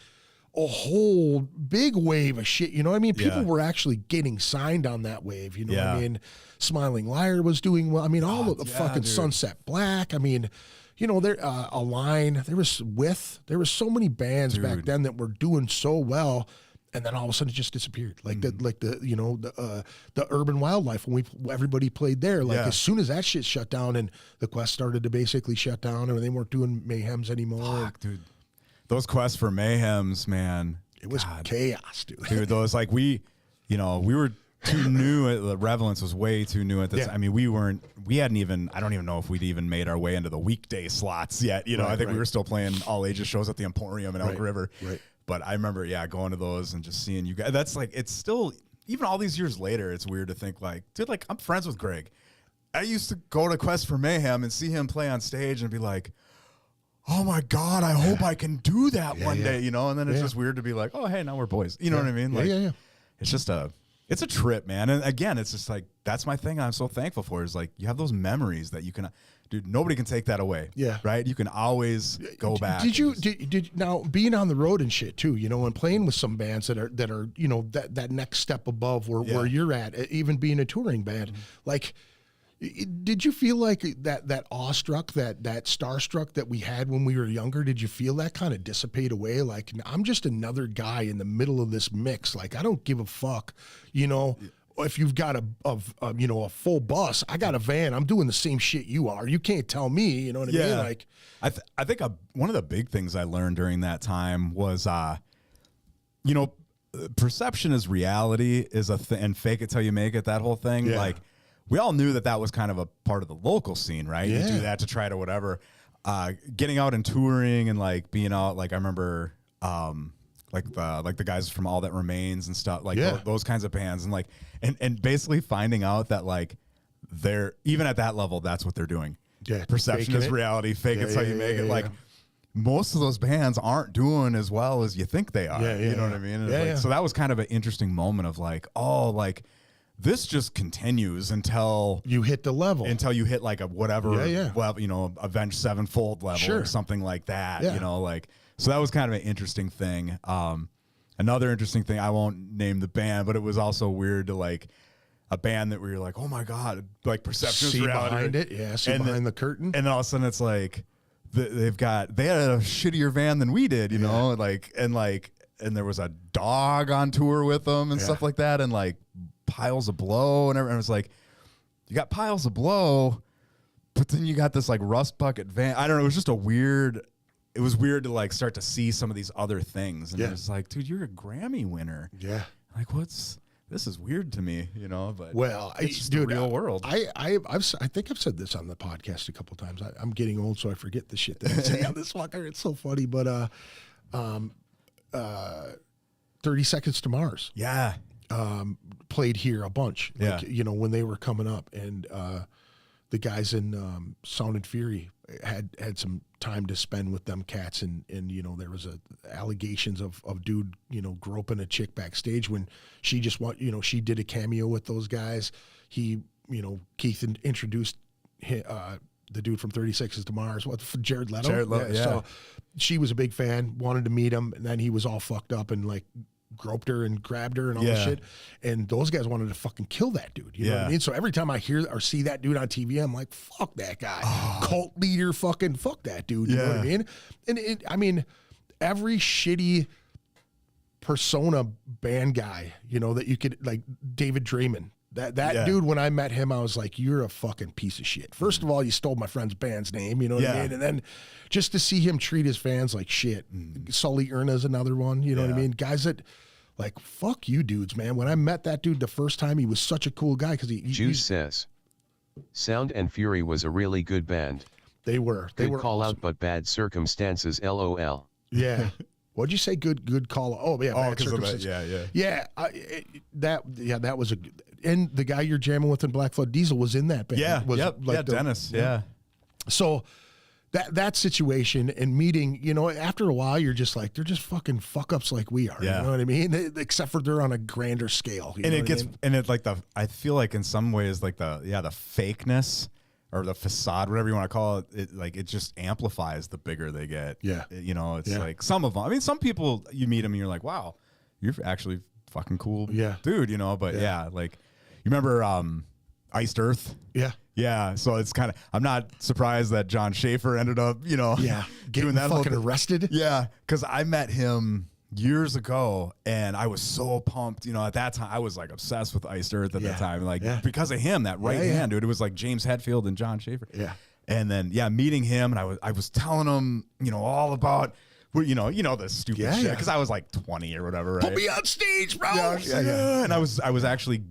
a whole big wave of shit. You know what I mean? People were actually getting signed on that wave. You know what I mean? Smiling Liar was doing well. I mean, all of the fucking Sunset Black. I mean, there Align. There was so many bands back then that were doing so well, and then all of a sudden it just disappeared. Like the Urban Wildlife when everybody played there. Like as soon as that shit shut down and the Quest started to basically shut down, and they weren't doing Mayhems anymore. Fuck, dude. Those quests for Mayhems, man. It was chaos, dude. Dude, those like we were too new. The Revelence was way too new at this. I mean, we hadn't even. I don't even know if we'd even made our way into the weekday slots yet. I think we were still playing all ages shows at the Emporium in Elk River. Right. But I remember, going to those and just seeing you guys. That's like, it's still, even all these years later, it's weird to think like, dude, like I'm friends with Greg. I used to go to Quest for Mayhem and see him play on stage and be like, oh my God, I hope I can do that one day, and then it's just weird to be like, oh, hey, now we're boys. You know what I mean? Like, it's just it's a trip, man. And again, it's just like, that's my thing I'm so thankful for is like, you have those memories that you can, dude, nobody can take that away. Yeah. Right? You can always go back. Did now being on the road and shit too, and playing with some bands that are, that next step above where you're at, even being a touring band, like, did you feel like that awestruck, that starstruck that we had when we were younger? Did you feel that kind of dissipate away? Like, I'm just another guy in the middle of this mix. Like, I don't give a fuck, if you've got a full bus. I got a van. I'm doing the same shit you are. You can't tell me. You know what I mean? Like, I think one of the big things I learned during that time was, perception is reality is a thing, and fake it till you make it. That whole thing, like. We all knew that was kind of a part of the local scene, right? You do that to try to whatever. Getting out and touring and like being out, like I remember like the guys from All That Remains and stuff, like those kinds of bands, and like and basically finding out that like they're even at that level, that's what they're doing. Yeah, perception is reality, fake it's how you make it. Like most of those bands aren't doing as well as you think they are. You know what I mean? So that was kind of an interesting moment of like, oh, like. This just continues until you hit the level, until you hit like a whatever, well, Avenged Sevenfold level or something like that, like, so that was kind of an interesting thing. Another interesting thing, I won't name the band, but it was also weird to like a band that we were like, oh my God, like perception is reality. Behind it. See behind the curtain. And then all of a sudden it's like, they had a shittier van than we did, and there was a dog on tour with them and stuff like that. And like, piles of blow and everything. It was like, you got piles of blow, but then you got this like rust bucket van. I don't know. It was just it was weird to like start to see some of these other things. And it was like, dude, you're a Grammy winner. Yeah. Like, this is weird to me, but it's just the real world. I think I've said this on the podcast a couple times. I'm getting old, so I forget the shit that I say on this fucker. It's so funny, but 30 Seconds to Mars. Yeah. Played here a bunch, like, when they were coming up, and the guys in Sound and Fury had some time to spend with them cats, and there was allegations of dude groping a chick backstage when she just she did a cameo with those guys. He Keith introduced the dude from 30 Seconds to Mars, Jared Leto. So she was a big fan, wanted to meet him, and then he was all fucked up and like groped her and grabbed her and all this shit, and those guys wanted to fucking kill that dude, you know what I mean? So every time I hear or see that dude on TV, I'm like, fuck that guy, cult leader, fucking fuck that dude, you know what I mean? And I mean, every shitty persona band guy, that you could, like David Draymond, that dude, when I met him, I was like, you're a fucking piece of shit. First of all, you stole my friend's band's name, you know what I mean? And then just to see him treat his fans like shit. Sully Erna's another one, you know what I mean? Guys that, like, fuck you dudes, man. When I met that dude the first time, he was such a cool guy because Juice says, Sound and Fury was a really good band. They were. They were call awesome. Out, but bad circumstances. LOL. Yeah. What'd you say? Good call. Oh yeah. Oh, because of that. Yeah. That was a. And the guy you're jamming with in Black Flood Diesel was in that band. Yeah. Was Dennis. Yeah. So, that situation and meeting, after a while, you're just like, they're just fucking fuck ups like we are. Yeah. You know what I mean? Except for they're on a grander scale. And it gets, and it like I feel like in some ways, like the fakeness or the facade, whatever you want to call it, it just amplifies the bigger they get. Yeah. It's like some of them. I mean, some people, you meet them and you're like, wow, you're actually fucking cool. Yeah. Dude, but like, you remember Iced Earth? Yeah. Yeah, so it's kind of, I'm not surprised that John Schaefer ended up, Getting doing that fucking arrested. Yeah, because I met him years ago, and I was so pumped. At that time, I was like obsessed with Iced Earth at that time, because of him, that right hand, dude. It was like James Hetfield and John Schaefer. Yeah, and then meeting him, and I was telling him, all about. The stupid shit, because I was like 20 or whatever, right? Put me on stage, bro. Yeah. And I was actually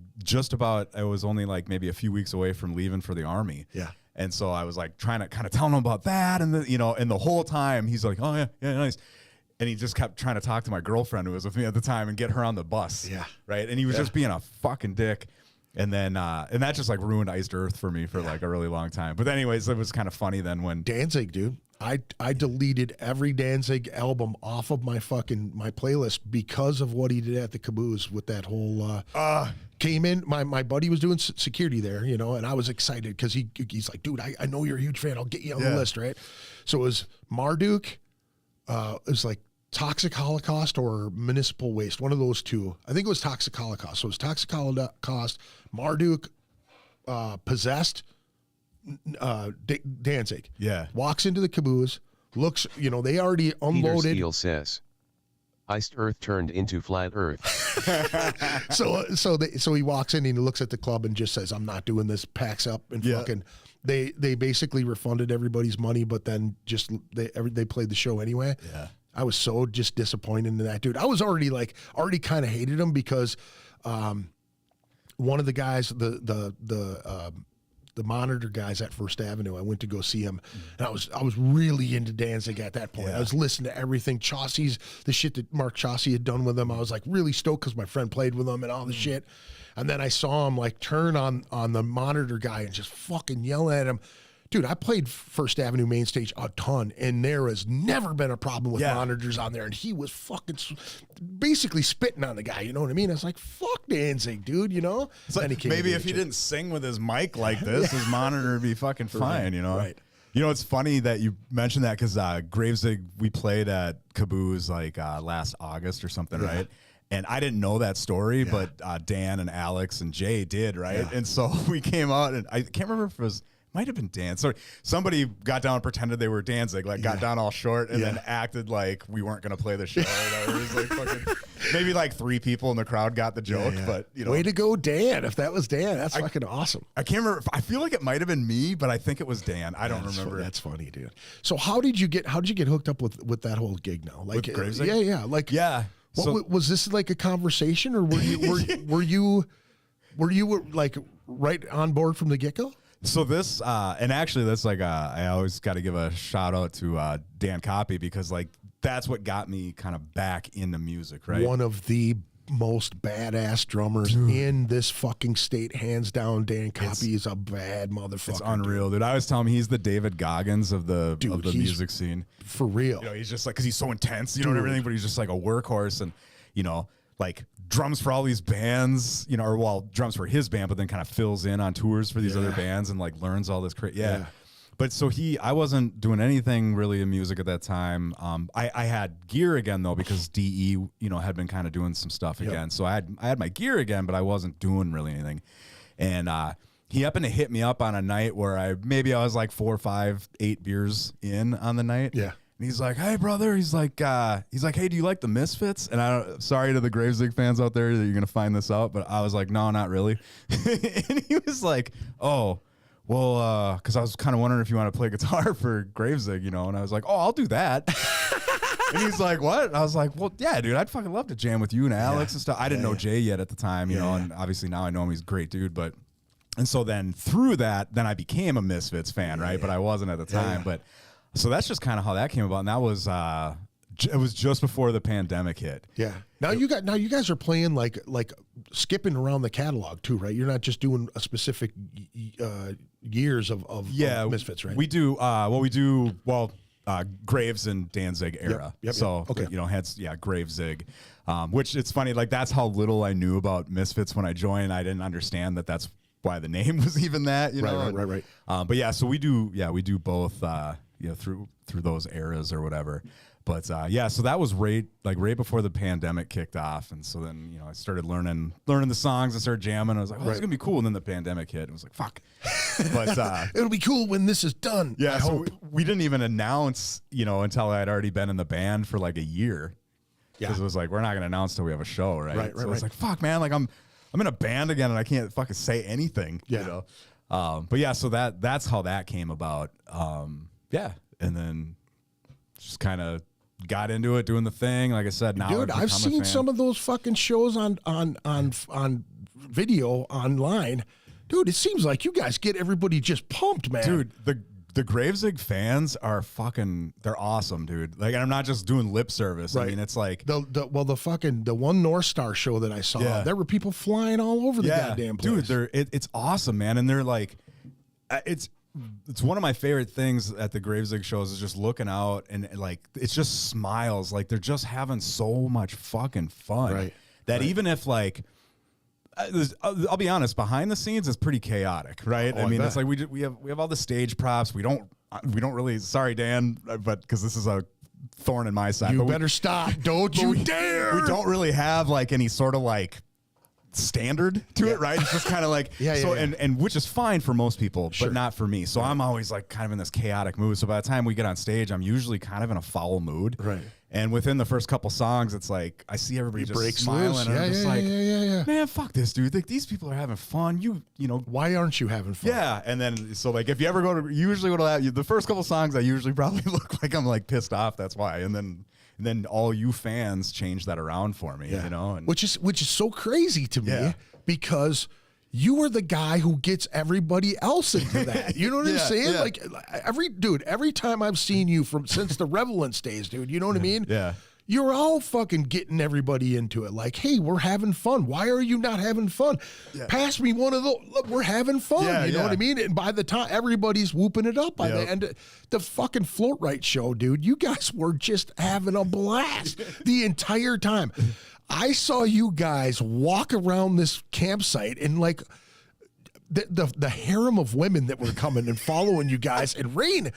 I was only like maybe a few weeks away from leaving for the Army. Yeah. And so I was like trying to kind of tell him about that, and and the whole time he's like, oh yeah, nice. And he just kept trying to talk to my girlfriend who was with me at the time and get her on the bus. Yeah. Right. And he was just being a fucking dick. And then and that just like ruined Iced Earth for me for like a really long time. But anyways, it was kind of funny then when Danzig, dude. I deleted every Danzig album off of my playlist because of what he did at the Caboose with that whole came in. My buddy was doing security there, and I was excited because he's like, dude, I know you're a huge fan. I'll get you on the list, right? So it was Marduk, it was like Toxic Holocaust or Municipal Waste, one of those two. I think it was Toxic Holocaust. So it was Toxic Holocaust, Marduk, Possessed, Danzig. Yeah. Walks into the Caboose, looks, they already Peter unloaded. Steele says, Iced Earth turned into Flat Earth. So he walks in and he looks at the club and just says, I'm not doing this, packs up and fucking, they basically refunded everybody's money, but then just, they played the show anyway. Yeah. I was so just disappointed in that dude. I was already kind of hated him because, one of the guys, the monitor guys at First Avenue, I went to go see him, and I was really into Danzig at that point. I was listening to everything, the shit that Mark Chaussee had done with him. I was like really stoked because my friend played with him and all the shit. And then I saw him like turn on the monitor guy and just fucking yell at him. Dude, I played First Avenue main stage a ton, and there has never been a problem with monitors on there. And he was fucking basically spitting on the guy. You know what I mean? I was like, fuck Danzig, dude, It's like, maybe if he didn't sing with his mic like this, his monitor would be fucking fine, Right. It's funny that you mentioned that because Gravezig, we played at Caboose like last August or something, right? And I didn't know that story, but Dan and Alex and Jay did, right? Yeah. And so we came out, and I can't remember if it was... Might have been Dan. Sorry, somebody got down and pretended they were Danzig, got down all short, and then acted like we weren't going to play the show. It was like fucking, maybe like 3 people in the crowd got the joke, but way to go, Dan! If that was Dan, that's fucking awesome. I can't remember. I feel like it might have been me, but I think it was Dan. I don't remember. That's funny, dude. So how did you get hooked up with that whole gig now? Like, with Gravezig? Yeah. What was this like a conversation, or were you like right on board from the get go? So this, and actually that's like, I always got to give a shout out to Dan Copy, because like that's what got me kind of back into music, right? One of the most badass drummers in this fucking state, hands down. Dan Copy is a bad motherfucker. It's unreal, dude. I always tell him he's the David Goggins of the music scene. For real. He's just like, because he's so intense, and everything, but he's just like a workhorse, and like drums for all these bands, or drums for his band, but then kind of fills in on tours for these other bands and like learns all this But so I wasn't doing anything really in music at that time. I had gear again though, because DE, had been kind of doing some stuff again. So I had my gear again, but I wasn't doing really anything. And he happened to hit me up on a night where I was like 4, 5, 8 beers in on the night. Yeah. And he's like, hey, brother. He's like, hey, do you like the Misfits? And sorry to the Gravezig fans out there that you're going to find this out, but I was like, no, not really. And he was like, oh, well, because I was kind of wondering if you want to play guitar for Gravezig, and I was like, oh, I'll do that. And he's like, what? And I was like, well, yeah, dude, I'd fucking love to jam with you and Alex and stuff. I didn't know Jay yet at the time, and obviously now I know him. He's a great dude, and so then through that, then I became a Misfits fan, right? But I wasn't at the time, but... So that's just kind of how that came about, and that was It was just before the pandemic hit. Yeah. Now you guys are playing like skipping around the catalog too, right? You're not just doing a specific years of Misfits, right? We do Graves and Danzig era. Yep. So Okay. Gravezig. Which it's funny, like that's how little I knew about Misfits when I joined. I didn't understand that that's why the name was even that, you know. Right. But yeah, so we do both through those eras or whatever. But so that was right before the pandemic kicked off, and so then I started learning the songs and started jamming. I was like, oh, this is gonna be cool. And then the pandemic hit, and I was like, fuck. But it'll be cool when this is done. yeah, I so hope. we didn't even announce, until I had already been in the band for like a year. Yeah. Because it was like, we're not gonna announce till we have a show, right? Right. So it's like, fuck, man, like I'm in a band again, and I can't fucking say anything. Yeah. But yeah, so that's how that came about. And then just kind of got into it, doing the thing. Like I said, now Dude, I've seen some of those fucking shows on video online. Dude, it seems like you guys get everybody just pumped, man. Dude, the Gravezig fans are they're awesome, dude. Like, and I'm not just doing lip service. Right. I mean, it's like the one North Star show that I saw, there were people flying all over the goddamn place. Dude, it's awesome, man. And they're like, it's one of my favorite things at the Gravezig shows is just looking out and like it's just smiles, like they're just having so much fucking fun. Right. That even if like, I'll be honest, behind the scenes it's pretty chaotic, right? Oh, I mean, bet. it's like we have all the stage props. We don't really. Sorry, Dan, but because this is a thorn in my side. You but better stop! Don't you dare! We don't really have like any sort of like standard to it, right? It's just kind of like and which is fine for most people, but not for me. So I'm always like kind of in this chaotic mood. So by the time we get on stage, I'm usually kind of in a foul mood. Right. And within the first couple songs, it's like I see everybody just smiling, loose. and I'm just like, yeah. man, fuck this, dude. Like, these people are having fun. You know, Why aren't you having fun? yeah. And then so like if you ever go to the first couple songs, I usually probably look like I'm like pissed off. That's why. And then all you fans change that around for me, you know, and which is so crazy to me Yeah. because you were the guy who gets everybody else into that. You know what I'm saying? yeah. Like every time I've seen you since the Revelence days, dude, you know what I mean? Yeah. You're all fucking getting everybody into it. Like, hey, we're having fun. Why are you not having fun? Pass me one of those. Look, we're having fun. Yeah, you know what I mean? And by the time everybody's whooping it up by the end, the fucking Float Right show, dude, you guys were just having a blast the entire time. I saw you guys walk around this campsite and like the harem of women that were coming and following you guys. And Rain,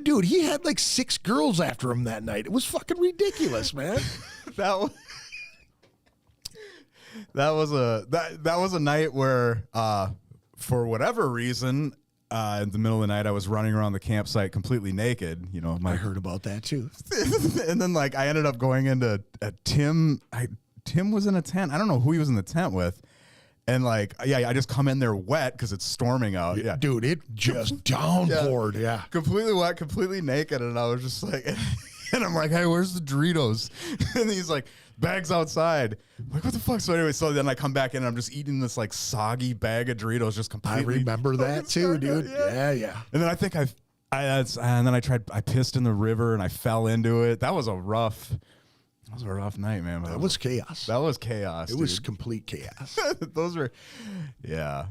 dude, he had like 6 girls after him that night. It was fucking ridiculous, man. that was a night where for whatever reason in the middle of the night I was running around the campsite completely naked, you know. I heard about that too. And then like I ended up going into Tim was in a tent. I don't know who he was in the tent with. And like, I just come in there wet because it's storming out. Yeah. Dude, it just downpoured. Yeah. Completely wet, completely naked. And I was just like, and I'm like, hey, where's the Doritos? And he's like, bags outside. I'm like, what the fuck? So anyway, so then I come back in and I'm just eating this like soggy bag of Doritos just completely. I remember that too, dude. Yeah. And then I think I pissed in the river and I fell into it. That was a rough night, man. That was chaos. That was chaos. It was complete chaos. Those were, yeah.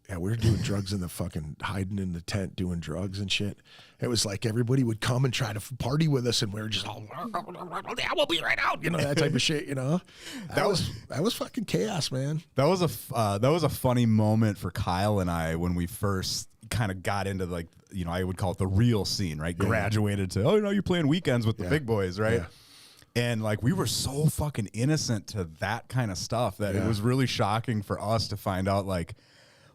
Yeah, we were doing drugs in the fucking, hiding in the tent doing drugs and shit. It was like everybody would come and try to party with us and we were just all, yeah, we'll be right out, you know, that type of shit, you know. That was fucking chaos, man. That was a funny moment for Kyle and I when we first kind of got into like, you know, I would call it the real scene, right? Graduated to, you're playing weekends with the big boys, right? Yeah. And like we were so fucking innocent to that kind of stuff that it was really shocking for us to find out like,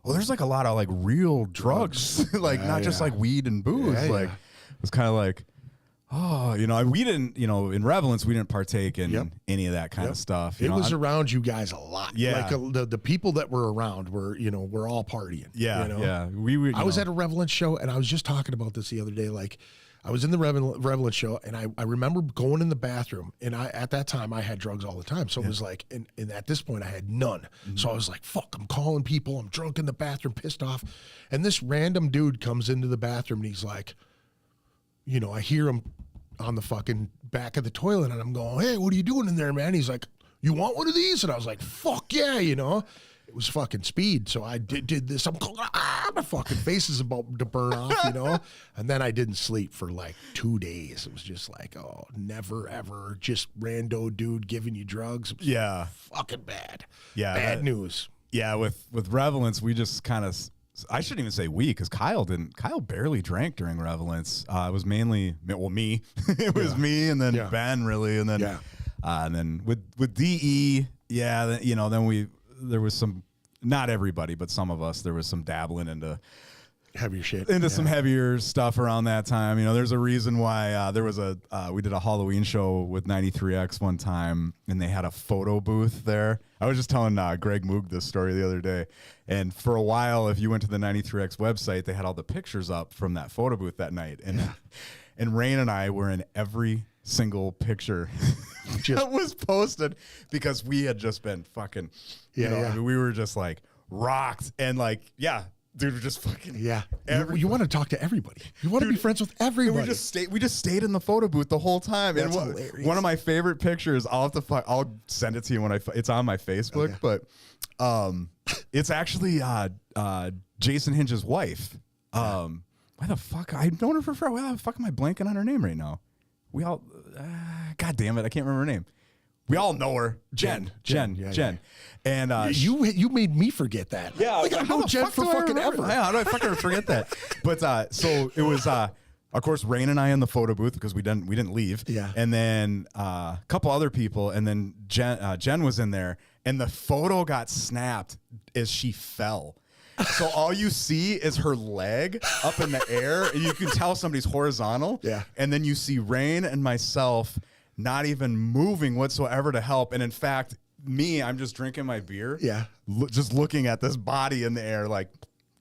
well, there's like a lot of like real drugs, like not just like weed and booze. Like it was kind of like, oh, you know, we didn't, you know, in Revelence we didn't partake in any of that kind of stuff. It was around you guys a lot. Yeah, like the people that were around were, you know, we're all partying. Yeah, you know? yeah. I was at a Revelance show and I was just talking about this the other day. Like, I was in the Revelance show, and I remember going in the bathroom, and at that time, I had drugs all the time. So it was like, and at this point, I had none. Mm-hmm. So I was like, fuck, I'm calling people. I'm drunk in the bathroom, pissed off. And this random dude comes into the bathroom, and he's like, you know, I hear him on the fucking back of the toilet, and I'm going, hey, what are you doing in there, man? He's like, you want one of these? And I was like, fuck yeah, you know. It was fucking speed, so I did this. I'm going, my fucking face is about to burn off, you know. And then I didn't sleep for like 2 days. It was just like, oh, never ever, just rando dude giving you drugs. It was Yeah. fucking bad. Yeah, bad news. Yeah, with Revelence, we just kind of, I shouldn't even say we, because Kyle barely drank during Revelence. It was mainly, well, me. It was me, and then Ben, really, and then with DE, then there was some, not everybody, but some of us, there was some dabbling into heavier shit, some heavier stuff around that time. You know, there's a reason why there was we did a Halloween show with 93X one time, and they had a photo booth there. I was just telling Greg Moog this story the other day, and for a while, if you went to the 93X website, they had all the pictures up from that photo booth that night, and Rain and I were in every single picture that was posted, because we had just been fucking, I mean, we were just like rocked, and like, dude, we're just fucking You want to talk to everybody. You want to be friends with everybody. We just stayed in the photo booth the whole time. That's and hilarious. One of my favorite pictures, I'll send it to you when it's on my Facebook, but it's actually Jason Hinge's wife. Why the fuck? I don't remember. Why the fuck am I blanking on her name right now? We all, God damn it, I can't remember her name. We all know her, Jen. And you made me forget that. Yeah, like, I know Jen for fucking ever. Yeah, how do I fucking forget that? But so it was, of course, Rain and I in the photo booth, because we didn't leave. Yeah, and then a couple other people, and then Jen was in there, and the photo got snapped as she fell. So all you see is her leg up in the air, and you can tell somebody's horizontal. Yeah. And then you see Rain and myself not even moving whatsoever to help. And in fact, I'm just drinking my beer. Yeah. Just looking at this body in the air, like,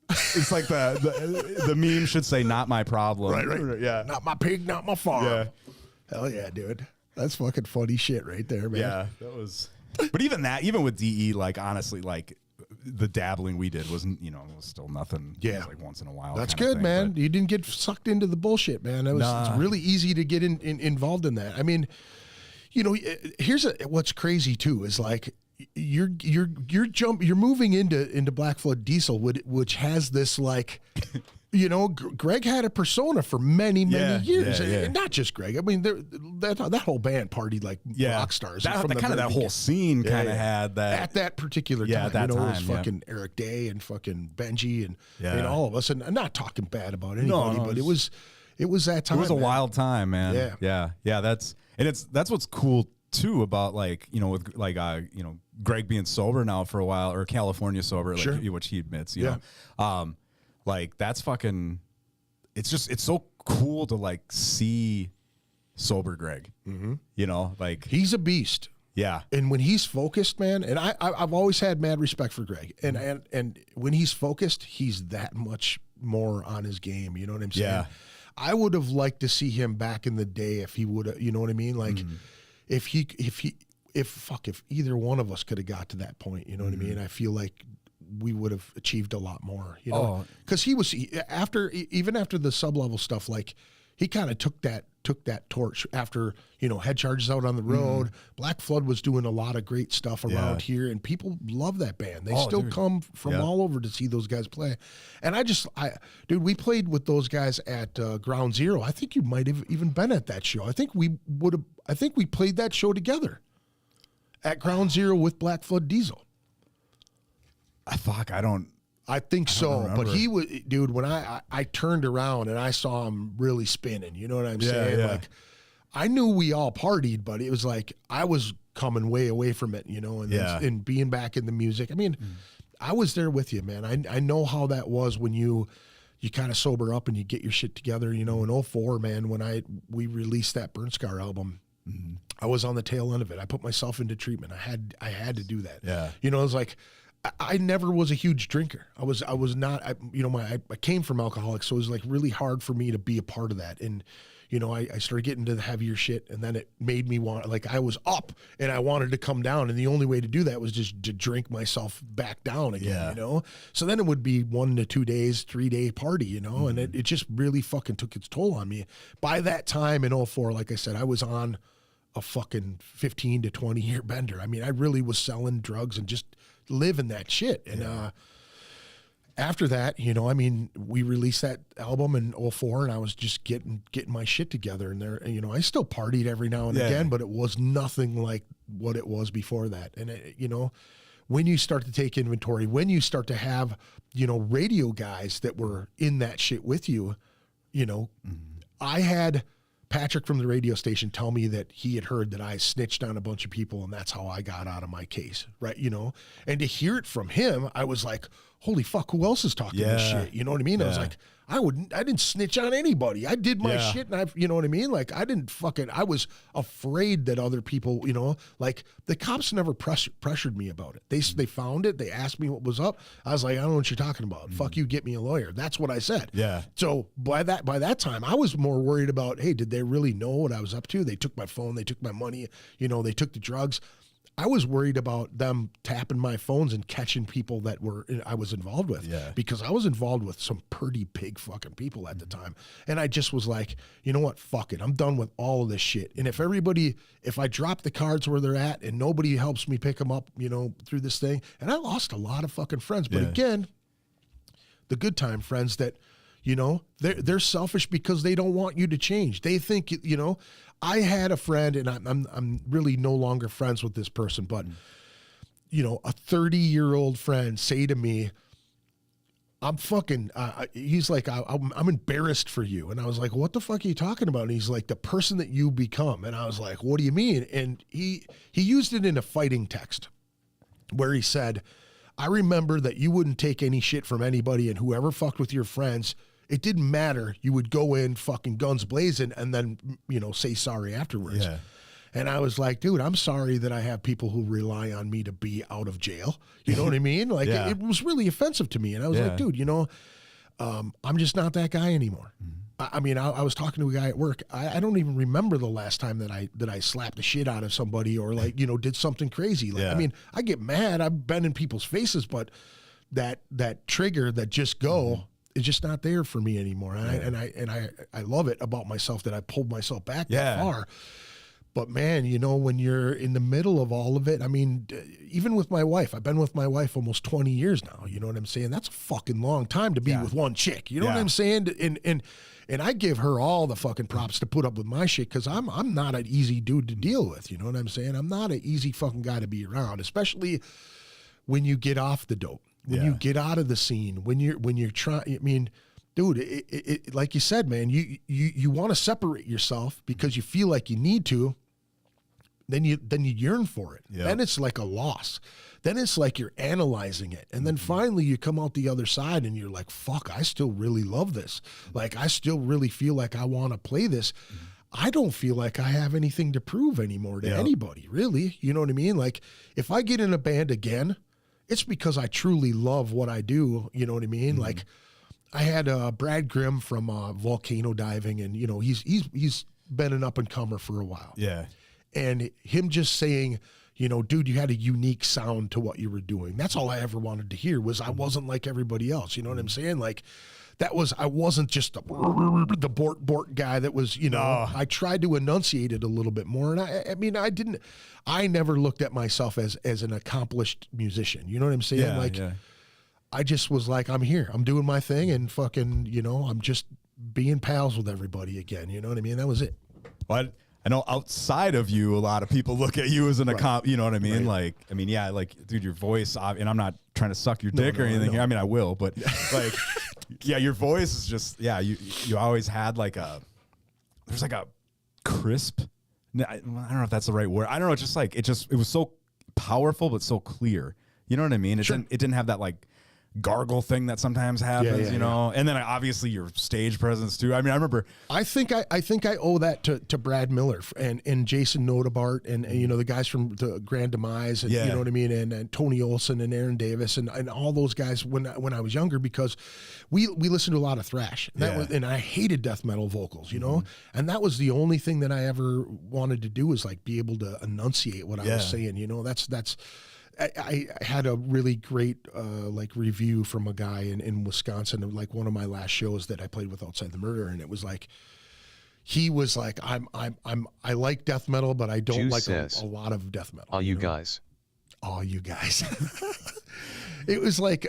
it's like the meme should say, not my problem. Right. Yeah. Not my pig, not my farm. Yeah. Hell yeah, dude. That's fucking funny shit right there, man. Yeah. That was, but even with DE, like, honestly, like, the dabbling we did wasn't, it was still nothing. Yeah. It was like once in a while. That's kind of good, thing, man. but You didn't get sucked into the bullshit, man. It's really easy to get involved in that. I mean, here's what's crazy too is like you're moving into Black Flood Diesel, which has this like. Greg had a persona for many years, and not just Greg. I mean, that whole band partied like rock stars. That whole scene kind of had that at that particular time. At that time, it was fucking Eric Day and fucking Benji and all of us. And I'm not talking bad about anybody, but it was that time. It was a wild time, man. Yeah. That's what's cool too about like with like Greg being sober now for a while, or California sober, like which he admits, you know. Like that's fucking, it's so cool to like see sober Greg, like he's a beast. Yeah. And when he's focused, man, and I've always had mad respect for Greg, and when he's focused, he's that much more on his game. You know what I'm saying? Yeah. I would have liked to see him back in the day if he would have, you know what I mean? Like if either one of us could have got to that point, you know what I mean? I feel like we would have achieved a lot more, because even after the sub-level stuff, like he kind of took that torch after, Head Charges Out on the Road. Black Flood was doing a lot of great stuff around here, and people love that band. They still come from all over to see those guys play. And dude, we played with those guys at Ground Zero. I think you might have even been at that show. I think we played that show together at Ground Zero with Black Flood Diesel. I think so, but he was, dude, when I turned around and I saw him really spinning, you know what I'm saying? Yeah. Like, I knew we all partied, but it was like I was coming way away from it, and being back in the music. I mean, I was there with you, man. I know how that was when you kind of sober up and you get your shit together, in 2004, man, when we released that Burn Scar album. I was on the tail end of it. I put myself into treatment. I had to do that. Yeah. It was like, I never was a huge drinker. I was not, I came from alcoholics, so it was like really hard for me to be a part of that. And, you know, I started getting to the heavier shit, and then it made me want, like, I was up and I wanted to come down, and the only way to do that was just to drink myself back down again, you know? So then it would be 1 to 2 days, 3-day party, you know, and it just really fucking took its toll on me. By that time in 04, like I said, I was on a fucking 15 to 20 year bender. I mean, I really was selling drugs and just living that shit. And, after that, you know, I mean, we released that album in 04, and I was just getting my shit together. And there, you know, I still partied every now and again, but it was nothing like what it was before that. And you know, when you start to take inventory, when you start to have, you know, radio guys that were in that shit with you, you know, I had Patrick from the radio station tell me that he had heard that I snitched on a bunch of people, and that's how I got out of my case, right? You know, and to hear it from him, I was like, holy fuck, who else is talking this shit? You know what I mean? I was like, I didn't snitch on anybody. I did my shit, and you know what I mean? Like, I was afraid that other people, you know, like, the cops never pressured me about it. They found it. They asked me what was up. I was like, I don't know what you're talking about. Fuck you, get me a lawyer. That's what I said. Yeah. So by that time, I was more worried about, hey, did they really know what I was up to? They took my phone. They took my money. You know, they took the drugs. I was worried about them tapping my phones and catching people that I was involved with, because I was involved with some pretty big fucking people at the time. And I just was like, you know what? Fuck it. I'm done with all of this shit. And if I drop the cards where they're at and nobody helps me pick them up, you know, through this thing, and I lost a lot of fucking friends, but again, the good time friends that, you know, they're selfish because they don't want you to change. They think, you know, I had a friend, and I'm really no longer friends with this person, but you know, a 30-year-old friend say to me, I'm fucking, he's like, I'm embarrassed for you. And I was like, what the fuck are you talking about? And he's like, the person that you become. And I was like, what do you mean? And he used it in a fighting text where he said, I remember that you wouldn't take any shit from anybody, and whoever fucked with your friends, it didn't matter. You would go in fucking guns blazing and then, you know, say sorry afterwards. Yeah. And I was like, dude, I'm sorry that I have people who rely on me to be out of jail. You know what I mean? Like, it was really offensive to me. And I was like, dude, you know, I'm just not that guy anymore. I mean, I was talking to a guy at work. I don't even remember the last time that I slapped the shit out of somebody or, like, you know, did something crazy. Like, I mean, I get mad. I've been in people's faces, but that trigger, that just go, it's just not there for me anymore. And I love it about myself that I pulled myself back that far. But man, you know, when you're in the middle of all of it, I mean, even with my wife, I've been with my wife almost 20 years now. You know what I'm saying? That's a fucking long time to be with one chick. You know what I'm saying? And I give her all the fucking props to put up with my shit, because I'm not an easy dude to deal with. You know what I'm saying? I'm not an easy fucking guy to be around, especially when you get off the dope, when you get out of the scene, when you're trying. I mean, dude, it like you said, man, you want to separate yourself because you feel like you need to. Then you yearn for it. Then it's like a loss. Then it's like you're analyzing it. And then finally you come out the other side and you're like, fuck, I still really love this. Like, I still really feel like I want to play this. I don't feel like I have anything to prove anymore to anybody, really. You know what I mean? Like, if I get in a band again, it's because I truly love what I do. You know what I mean? Like, I had Brad Grimm from Volcano Diving, and, you know, he's been an up-and-comer for a while. Yeah. And him just saying, you know, dude, you had a unique sound to what you were doing. That's all I ever wanted to hear, was I wasn't like everybody else. You know what I'm saying? Like, I wasn't just the Bort guy that was, you know, I tried to enunciate it a little bit more. And I mean, I never looked at myself as an accomplished musician. You know what I'm saying? I just was like, I'm here, I'm doing my thing, and fucking, you know, I'm just being pals with everybody again. You know what I mean? That was it. But I know outside of you, a lot of people look at you as an you know what I mean? Like, I mean, like, dude, your voice, and I'm not trying to suck your dick or anything here. I mean, I will, but like, your voice is just, you always had like there's like a crisp, I don't know if that's the right word. I don't know. It's just like, it was so powerful, but so clear. You know what I mean? It didn't have that like gargle thing that sometimes happens, you know, and then obviously your stage presence too. I mean, I remember. I think I owe that to Brad Miller and Jason Nodebart and you know the guys from the Grand Demise and you know what I mean and Tony Olson and Aaron Davis and all those guys when I was younger because we listened to a lot of thrash and I hated death metal vocals, you know, and that was the only thing that I ever wanted to do was like be able to enunciate what I was saying, you know. That's I had a really great like review from a guy in Wisconsin of like one of my last shows that I played with Outside the Murder, and it was like he was like I like death metal, but I don't Juice like says, a lot of death metal. All you guys. All you guys. It was like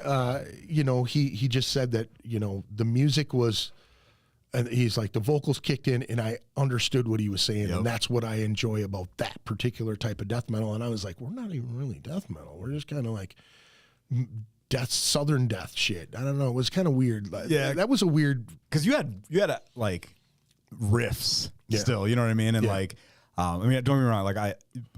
you know he just said that you know the music was. And he's like, the vocals kicked in and I understood what he was saying. And that's what I enjoy about that particular type of death metal. And I was like, we're not even really death metal. We're just kind of like Southern death shit. I don't know. It was kind of weird. Yeah. That was a weird. Because you had like riffs still, you know what I mean? And like, I mean, don't get me wrong. Like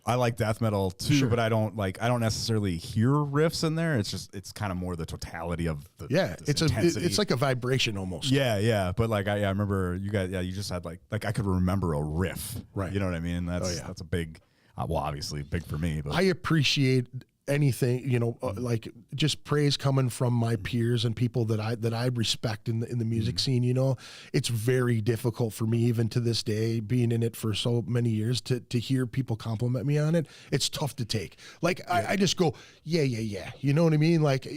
I like death metal too, but I don't necessarily hear riffs in there. It's just, it's kind of more the totality of the it's like a vibration almost. Yeah. But like, I remember you guys, you just had like I could remember a riff, right? You know what I mean? That's a big, well, obviously big for me, but I appreciate anything, you know, like just praise coming from my peers and people that I respect in the music scene. You know, it's very difficult for me even to this day, being in it for so many years, to hear people compliment me on it. It's tough to take. Like I just go, yeah. You know what I mean? Like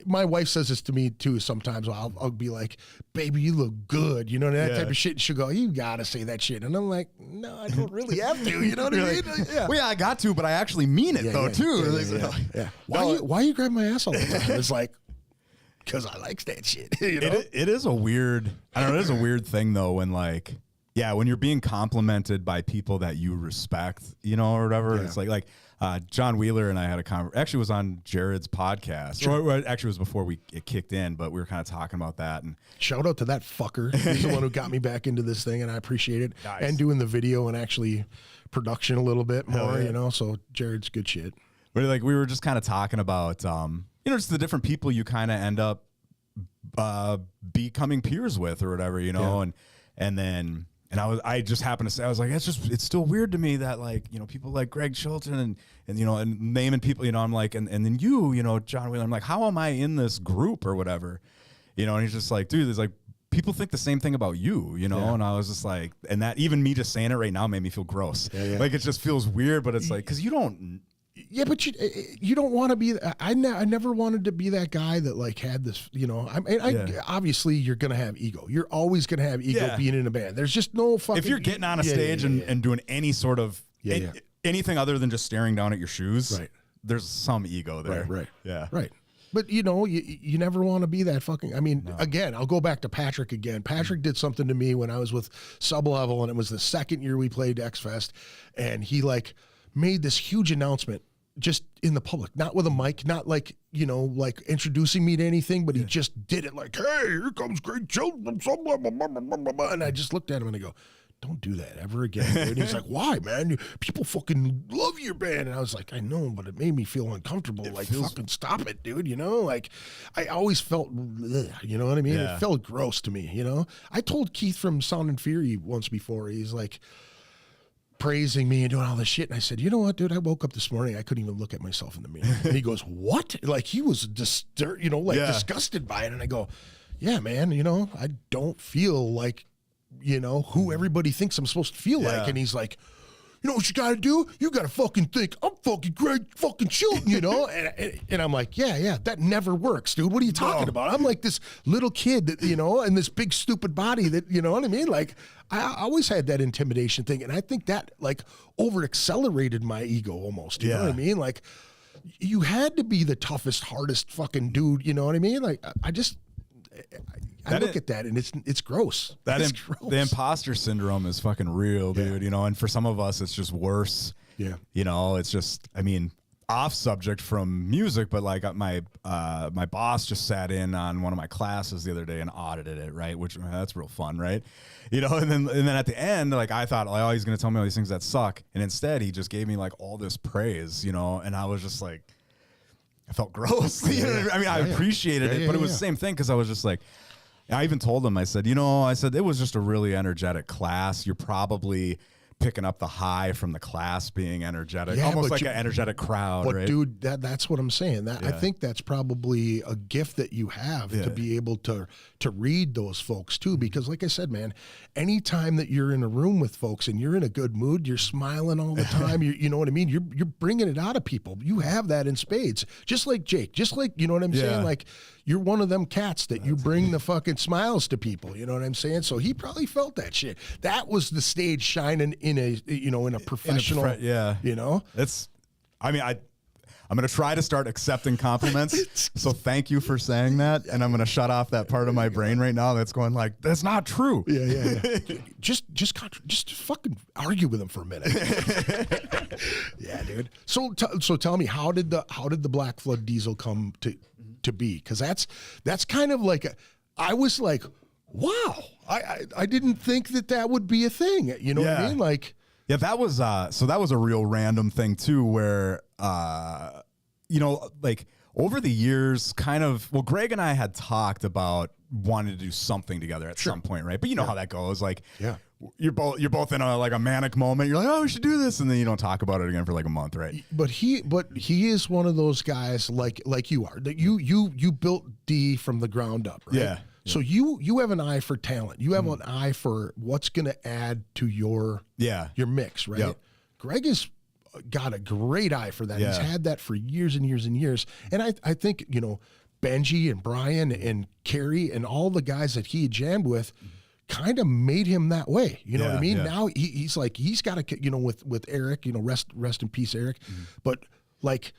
my wife says this to me too. Sometimes I'll be like, baby, you look good. You know, that type of shit. And she'll go, you gotta say that shit. And I'm like, no, I don't really have to. You know what I mean? Well, yeah, I got to, but I actually mean it though too. Yeah. Why you grab my ass all the time? It's like, because I like that shit. You know? It is a weird, I don't know, it is a weird thing though when like, when you're being complimented by people that you respect, you know, or whatever. It's like John Wheeler and I had a conversation. Actually, was on Jared's podcast. Sure. Or actually, it was before it kicked in, but we were kind of talking about that. And shout out to that fucker. He's the one who got me back into this thing, and I appreciate it. Nice. And doing the video and actually production a little bit more, you know. So Jared's good shit. But like we were just kind of talking about, you know, just the different people you kind of end up becoming peers with or whatever, you know, and I just happened to say, I was like, it's still weird to me that like, you know, people like Greg Chilton and you know, and naming people, you know, I'm like, and then you know, John Wheeler, I'm like, how am I in this group or whatever, you know? And he's just like, dude, there's like, people think the same thing about you, you know? And I was just like, and that even me just saying it right now made me feel gross. Like it just feels weird, but it's like, cause you don't. Yeah, but you don't want to be. I never wanted to be that guy that like had this. You know, obviously you're gonna have ego. You're always gonna have ego being in a band. There's just no fucking. If you're getting on a stage and doing any sort of anything other than just staring down at your shoes, there's some ego there. Right. But you know, you never want to be that fucking. I mean, again, I'll go back to Patrick again. Patrick did something to me when I was with Sublevel, and it was the second year we played X Fest, and he like made this huge announcement just in the public, not with a mic, not like, you know, like introducing me to anything, but he just did it like, hey, here comes Greg Chilton, and I just looked at him and I go, don't do that ever again, dude. And he's like, why, man? People fucking love your band. And I was like, I know, but it made me feel uncomfortable. Fucking stop it, dude. You know, like I always felt, you know what I mean? It felt gross to me, you know? I told Keith from Sound and Fury once before, he's like, praising me and doing all this shit. And I said, you know what, dude, I woke up this morning, I couldn't even look at myself in the mirror. And he goes, what? Like he was disgusted by it. And I go, yeah, man, you know, I don't feel like, you know, who everybody thinks I'm supposed to feel like. And he's like, you know what you got to do? You got to fucking think I'm fucking Greg fucking Chilton, you know? and I'm like, yeah, that never works, dude. What are you talking about? I'm like this little kid that, you know, and this big stupid body that, you know what I mean? Like I always had that intimidation thing. And I think that like over accelerated my ego almost, you know what I mean? Like you had to be the toughest, hardest fucking dude, you know what I mean? Like I look at that and it's gross. Gross. The imposter syndrome is fucking real, dude. You know, and for some of us, it's just worse. Yeah. You know, it's just, I mean, off subject from music, but like my boss just sat in on one of my classes the other day and audited it, right? Which that's real fun, right? You know, and then at the end, like I thought, oh, he's gonna tell me all these things that suck, and instead he just gave me like all this praise, you know, and I was just like. I felt gross. You know what I mean? I mean, I appreciated it, but it was the same thing because I was just like, I even told him, I said, it was just a really energetic class. You're probably picking up the high from the class being energetic, almost like an energetic crowd, but right? Dude, that's what I'm saying. I think that's probably a gift that you have to be able to read those folks too. Because like I said, man, anytime that you're in a room with folks and you're in a good mood, you're smiling all the time. You know what I mean? You're bringing it out of people. You have that in spades. Just like Jake, just like, you know what I'm saying? Like you're one of them cats that you bring the fucking smiles to people. You know what I'm saying? So he probably felt that shit. That was the stage shining in a professional, I'm going to try to start accepting compliments. So thank you for saying that. And I'm going to shut off that part of my brain right now that's going like, that's not true. Yeah. just fucking argue with him for a minute. Yeah, dude. So tell me, how did the Black Flood Diesel come to be? Because that's kind of like I was like, wow, I didn't think that would be a thing. You know what I mean? Like, yeah, that was that was a real random thing too, where like over the years, kind of. Well, Greg and I had talked about wanting to do something together at some point, right? But you know how that goes. Like, you're both in a manic moment. You're like, oh, we should do this, and then you don't talk about it again for like a month, right? But he is one of those guys like you are, that you built D from the ground up, right? Yeah. So you have an eye for talent. You have an eye for what's going to add to your mix, right? Yep. Greg has got a great eye for that. Yeah. He's had that for years and years and years. And I think, Benji and Brian and Kerry and all the guys that he had jammed with kind of made him that way. You know what I mean? Yeah. Now he's got to, with Eric, rest in peace, Eric. But like,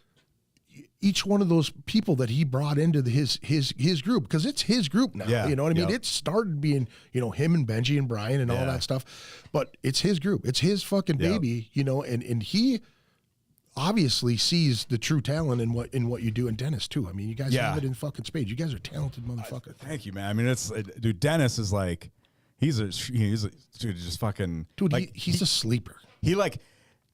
each one of those people that he brought into his group, because it's his group now. Yeah, you know what I mean? yeah. It started being, him and Benji and Brian and all that stuff, but it's his group. It's his fucking baby, and he obviously sees the true talent in what you do. And Dennis too. I mean, you guys have it in fucking spades. You guys are talented motherfuckers. Thank you, man. I mean, dude, Dennis is like, he's a dude, just fucking. Dude, like, he's a sleeper. He like,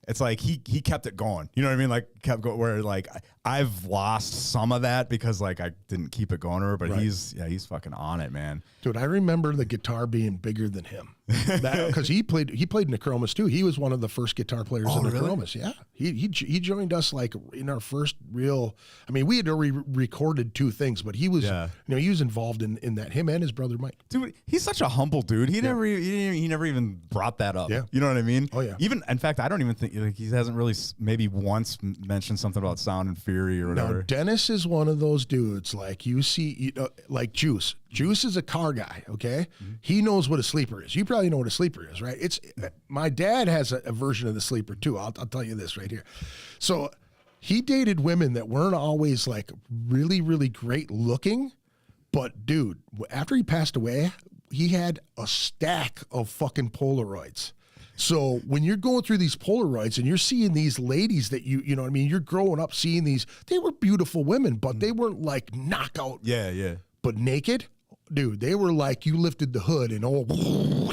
it's like he kept it going. You know what I mean? Like kept going. Where like I've lost some of that because like I didn't keep it going, but he's fucking on it, man. Dude, I remember the guitar being bigger than him. Because he played Necromus too. He was one of the first guitar players in Necromus. Yeah, he joined us like in our first real. I mean, we had already recorded 2 things, but he was he was involved in that. Him and his brother Mike. Dude, he's such a humble dude. He never even brought that up. Yeah. You know what I mean? Oh yeah. Even in fact, I don't even think he hasn't really maybe once mentioned something about Sound and Fury or whatever. Now, Dennis is one of those dudes like you see, like Juice. Juice is a car guy, okay? He knows what a sleeper is. You probably know what a sleeper is, right? My dad has a version of the sleeper too. I'll tell you this right here. So he dated women that weren't always like really, really great looking, but dude, after he passed away, he had a stack of fucking Polaroids. So when you're going through these Polaroids and you're seeing these ladies that you know what I mean, you're growing up seeing these, they were beautiful women, but they weren't like knockout. Yeah. But naked, dude, they were like, you lifted the hood and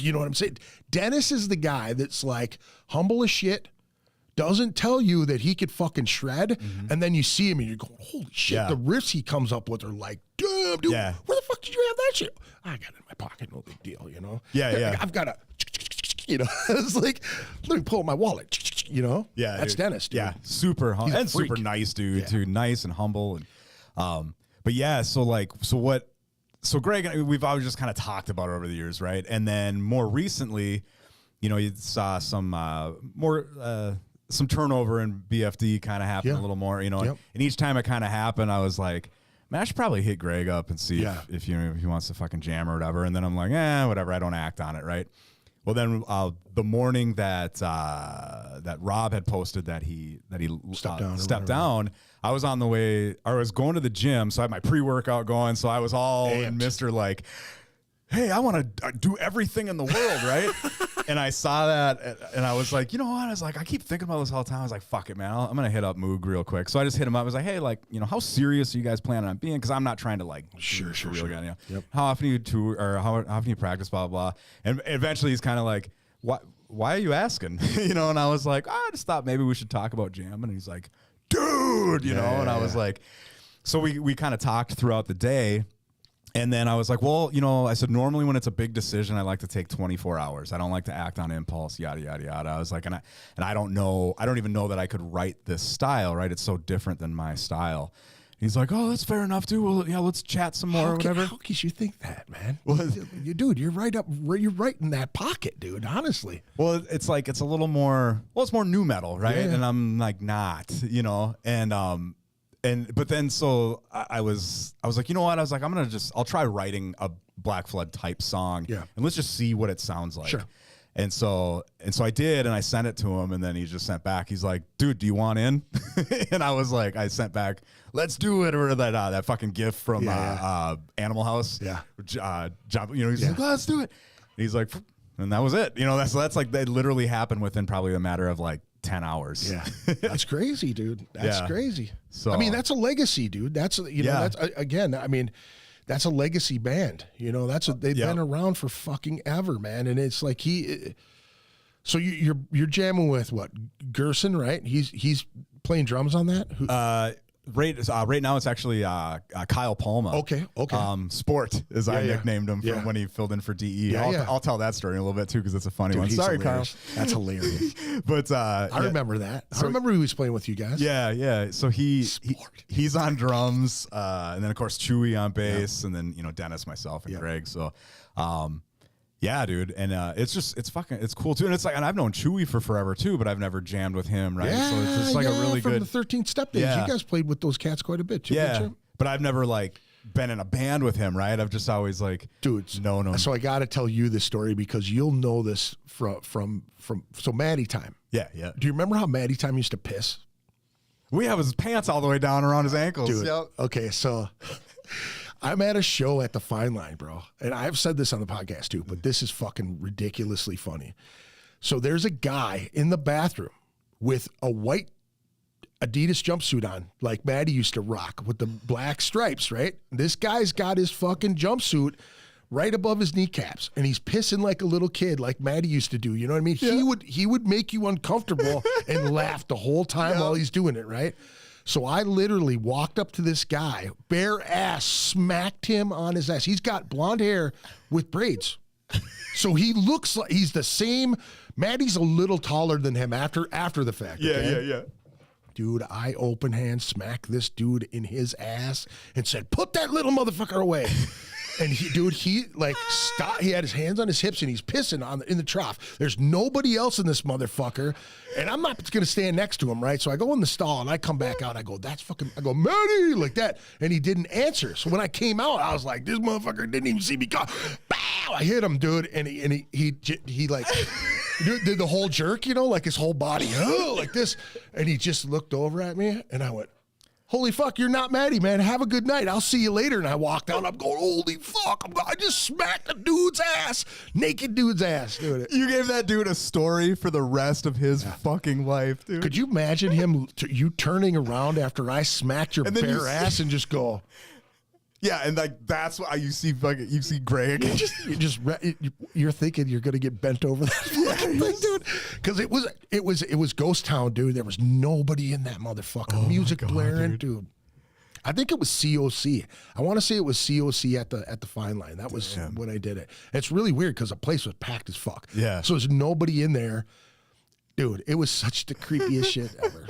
you know what I'm saying? Dennis is the guy that's like humble as shit, doesn't tell you that he could fucking shred, and then you see him and you're going, holy shit, the riffs he comes up with are like, damn, dude, where the fuck did you have that shit? I got it in my pocket, no big deal, Yeah. I've got a, it's like, let me pull out my wallet, Yeah, that's dude. Dennis, dude. Yeah, super humble and freak. super nice dude too, nice and humble, and but yeah, so Greg, we've always just kind of talked about it over the years, right? And then more recently, you saw some some turnover in BFD kind of happen a little more, and each time it kind of happened, I was like, man, I should probably hit Greg up and see if he wants to fucking jam or whatever. And then I'm like, whatever, I don't act on it, right? Well, then the morning that Rob had posted that he stepped down, I was on the way, or I was going to the gym, so I had my pre-workout going, so I was all in Mr. like, hey, I want to do everything in the world, right? And I saw that, and I was like, you know what? I was like, I keep thinking about this all the time. I was like, fuck it, man. I'm going to hit up Moog real quick. So I just hit him up. I was like, hey, like, how serious are you guys planning on being? Because I'm not trying to, like, Sure. guy, How often do you tour, or how often do you practice, blah, blah. And eventually he's kind of like, why are you asking? And I was like, I just thought maybe we should talk about jamming. And he's like, dude, and I was like, so we kind of talked throughout the day. And then I was like, well, I said, normally when it's a big decision, I like to take 24 hours. I don't like to act on impulse, yada, yada, yada. I was like, and I don't even know that I could write this style, right? It's so different than my style. He's like, oh, that's fair enough, dude. Well, yeah, let's chat some more or whatever. How could you think that, man? Well, dude, you're right in that pocket, dude, honestly. Well, it's like, it's a little more, it's more new metal, right? Yeah. And I'm like, not, but then so I was like, you know what? I was like, I'll try writing a Black Flood type song. Yeah. And let's just see what it sounds like. Sure. And so I did, and I sent it to him, and then he just sent back. He's like, dude, do you want in? And I was like, I sent back, let's do it, or that fucking gif from Animal House. Yeah. John, he's like, let's do it. And he's like, and that was it. That's like, that literally happened within probably a matter of like 10 hours. Yeah. That's crazy, dude. That's crazy. So, I mean, that's a legacy, dude. That's, that's again, I mean, that's a legacy band. They've been around for fucking ever, man. And it's like so you're jamming with what? Gerson, right? He's playing drums on that? Right now it's actually Kyle Palma. Okay. Sport, as I nicknamed him from when he filled in for DE. I'll tell that story in a little bit too, because it's a funny one. Sorry, hilarious. Kyle. That's hilarious. But I remember that. I remember he was playing with you guys. Yeah. So he's on drums, and then of course Chewy on bass, and then Dennis, myself, and Greg. So, yeah, dude, and it's cool too, and it's like, and I've known Chewy for forever too, but I've never jammed with him, right? Yeah, so it's just like a really from good. the 13th Step days. You guys played with those cats quite a bit too. Yeah, didn't you? but I've never like been in a band with him, right? I've just always like, known him. So I got to tell you this story because you'll know this from so Matty Time. Yeah. Do you remember how Matty Time used to piss? We have his pants all the way down around his ankles. Dude, Yep. okay, so I'm at a show at the Fine Line, bro. And I've said this on the podcast too, but this is fucking ridiculously funny. So there's a guy in the bathroom with a white Adidas jumpsuit on, like Maddie used to rock, with the black stripes, right? This guy's got his fucking jumpsuit right above his kneecaps, and he's pissing like a little kid, like Maddie used to do. You know what I mean? Yeah. He would make you uncomfortable and laugh the whole time while he's doing it, right? So I literally walked up to this guy, bare ass, smacked him on his ass. He's got blonde hair with braids. So he looks like he's the same. Maddie's a little taller than him after the fact. Yeah. Dude, I open hand smacked this dude in his ass and said, "Put that little motherfucker away." And he like stopped. He had his hands on his hips and he's pissing in the trough. There's nobody else in this motherfucker, and I'm not going to stand next to him, right? So I go in the stall and I come back out. I go, I go, Matty, like that, and he didn't answer. So when I came out, I was like, this motherfucker didn't even see me go. Bow! I hit him, dude, and he like did the whole jerk, like his whole body, like this, and he just looked over at me, and I went, "Holy fuck, you're not Maddie, man. Have a good night. I'll see you later." And I walked out. I'm going, holy fuck. I just smacked a dude's ass. Naked dude's ass, dude. You gave that dude a story for the rest of his fucking life, dude. Could you imagine you turning around after I smacked your bare ass and just go... Yeah, and like that's why you see Greg. You're thinking you're gonna get bent over that fucking thing, dude. Because it was Ghost Town, dude. There was nobody in that motherfucker. Oh Music blaring, dude. I think it was COC. I want to say it was COC at the Fine Line. That was when I did it. It's really weird because the place was packed as fuck. Yeah. So there's nobody in there, dude. It was such the creepiest shit ever.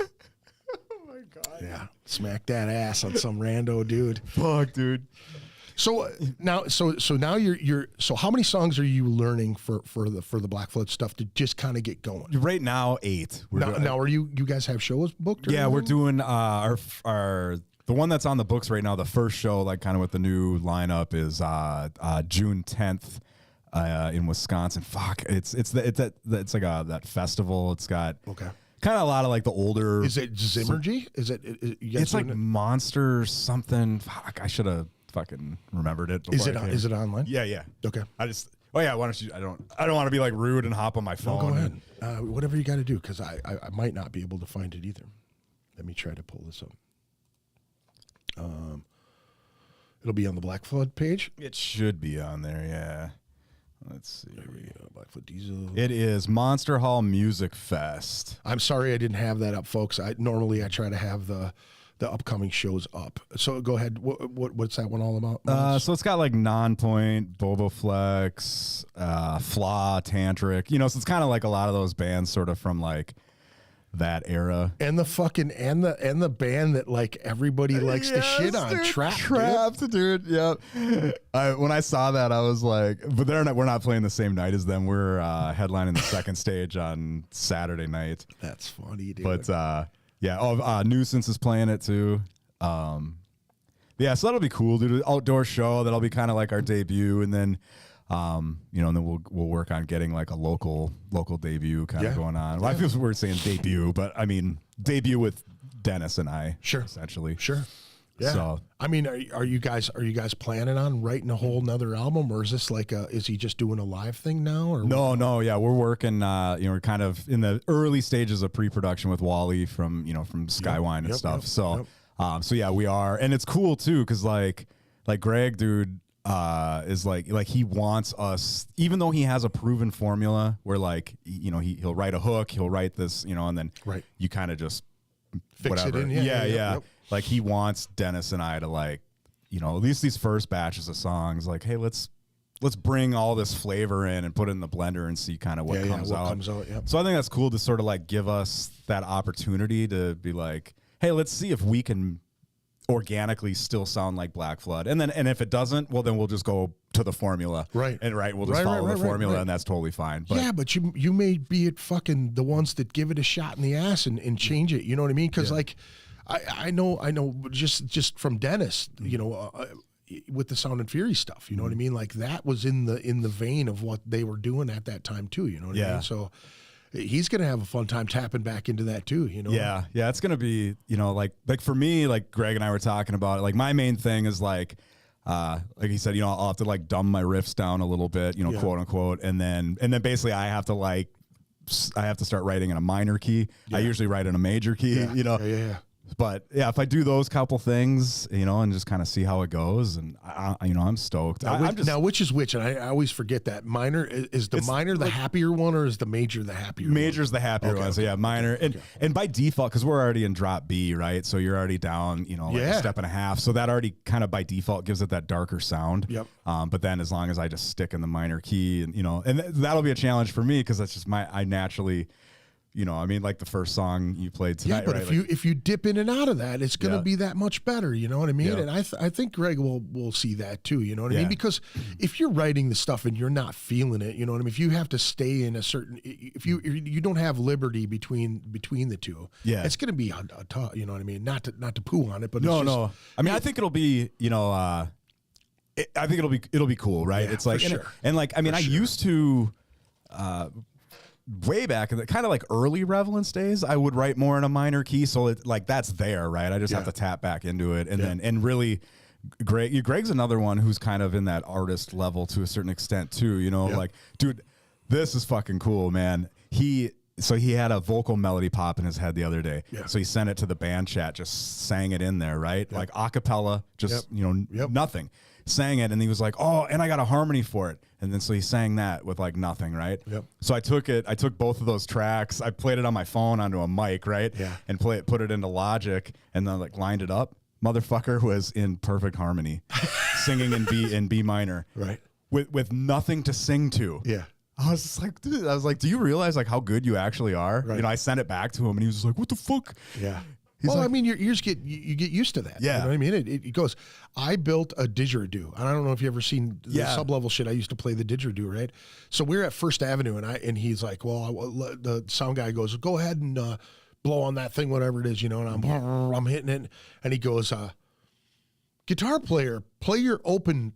Yeah, smack that ass on some rando dude. Fuck, dude. So now you're how many songs are you learning for the Black Flood stuff to just kind of get going? Right now, 8. Now are you guys have shows booked? Yeah, we're doing our the one that's on the books right now. The first show, like kind of with the new lineup, is June 10th in Wisconsin. Fuck, it's like that festival. It's got kind of a lot of like the older. Is it Zimmergy? It's like Monster something. Fuck, I should have fucking remembered it. Is it online? Yeah. Okay. Why don't you? I don't want to be like rude and hop on my phone. No, go ahead. Whatever you got to do, because I might not be able to find it either. Let me try to pull this up. It'll be on the Black Flood page. It should be on there. Yeah. Let's see. There we go. Blackfoot Diesel. It is Monster Hall Music Fest. I'm sorry I didn't have that up, folks. Normally I try to have the the upcoming shows up. So go ahead. What's that one all about? So it's got like Non-Point, Boboflex, Flaw, Tantric. You know, so it's kind of like a lot of those bands sort of from like that era. And the fucking and the band that like everybody likes to shit on, dude, Trapped, dude. Yep. When I saw that, I was like, but we're not playing the same night as them. We're headlining the second stage on Saturday night. That's funny, dude. But Nuisance is playing it too. Yeah, so that'll be cool, dude. Outdoor show that'll be kind of like our debut, and then and then we'll work on getting like a local debut kind of going on. Well, I feel weird saying debut, but I mean debut with Dennis and I. Sure, essentially. Sure. Yeah. So I mean, are you guys planning on writing a whole nother album, or is this like is he just doing a live thing now? Or no, yeah, we're working. We're kind of in the early stages of pre-production with Wally from Skywine and stuff. So yeah, we are, and it's cool too because like Greg, dude. Is like he wants us, even though he has a proven formula where like he'll write a hook, he'll write this, and then you kind of just fix whatever. it in. Yeah. Yep. Like he wants Dennis and I to like, at least these first batches of songs, like, hey, let's bring all this flavor in and put it in the blender and see kind of what comes out. Yep. So I think that's cool to sort of like give us that opportunity to be like, hey, let's see if we can organically still sound like Black Flood, and if it doesn't, well then we'll just go to the formula, we'll just follow the formula, and that's totally fine. But but you may be at fucking the ones that give it a shot in the ass and change it, you know what I mean? Because like I know just from Dennis, with the Sound and Fury stuff, you know what I mean, like that was in the vein of what they were doing at that time too, you know what I mean? So he's gonna have a fun time tapping back into that too, Yeah, it's gonna be, like for me, like Greg and I were talking about it. Like my main thing is like he said, I'll have to like dumb my riffs down a little bit, quote unquote, and then basically I have to start writing in a minor key. I usually write in a major key, But yeah, if I do those couple things, and just kind of see how it goes, and I'm stoked. Now, which is which? And I always forget that minor is the minor the happier one, or is the major the happier? Major's the happier one. So yeah, minor, and by default, because we're already in drop B, right? So you're already down, a step and a half. So that already kind of by default gives it that darker sound. Yep. But then as long as I just stick in the minor key, and that'll be a challenge for me because that's just I naturally. Like the first song you played tonight. Yeah, but if you dip in and out of that, it's going to be that much better. You know what I mean? And I think Greg will see that too. You know what I mean? Because if you're writing the stuff and you're not feeling it, you know what I mean? If you have to stay in a certain, if you don't have liberty between the two, it's going to be a tough. You know what I mean? Not to poo on it, but no. I mean, I think it'll be I think it'll be cool, right? Yeah, it's like for sure. and like I mean, I used to. Way back in the kind of like early Revelence days, I would write more in a minor key, so it, like that's there, right? I just have to tap back into it, and then and really, Greg's another one who's kind of in that artist level to a certain extent too. Like, dude, this is fucking cool, man. He had a vocal melody pop in his head the other day, so he sent it to the band chat, just sang it in there, right? Like a cappella, just nothing. Sang it, and he was like, "Oh, and I got a harmony for it." And then so he sang that with like nothing, right? Yep. So I took both of those tracks, I played it on my phone onto a mic, right? Yeah. And put it into Logic, and then like lined it up. Motherfucker was in perfect harmony, singing in B minor, right? With nothing to sing to. Yeah. I was just like, dude, do you realize like how good you actually are? Right. I sent it back to him, and he was just like, what the fuck? Yeah. He's I mean, your ears you get used to that. Yeah. You know what I mean? It goes, I built a didgeridoo. I don't know if you ever seen the sub-level shit. I used to play the didgeridoo, right? So we're at First Avenue, and he's like, well, the sound guy goes, go ahead and blow on that thing, whatever it is, and I'm hitting it. And he goes, guitar player, play your open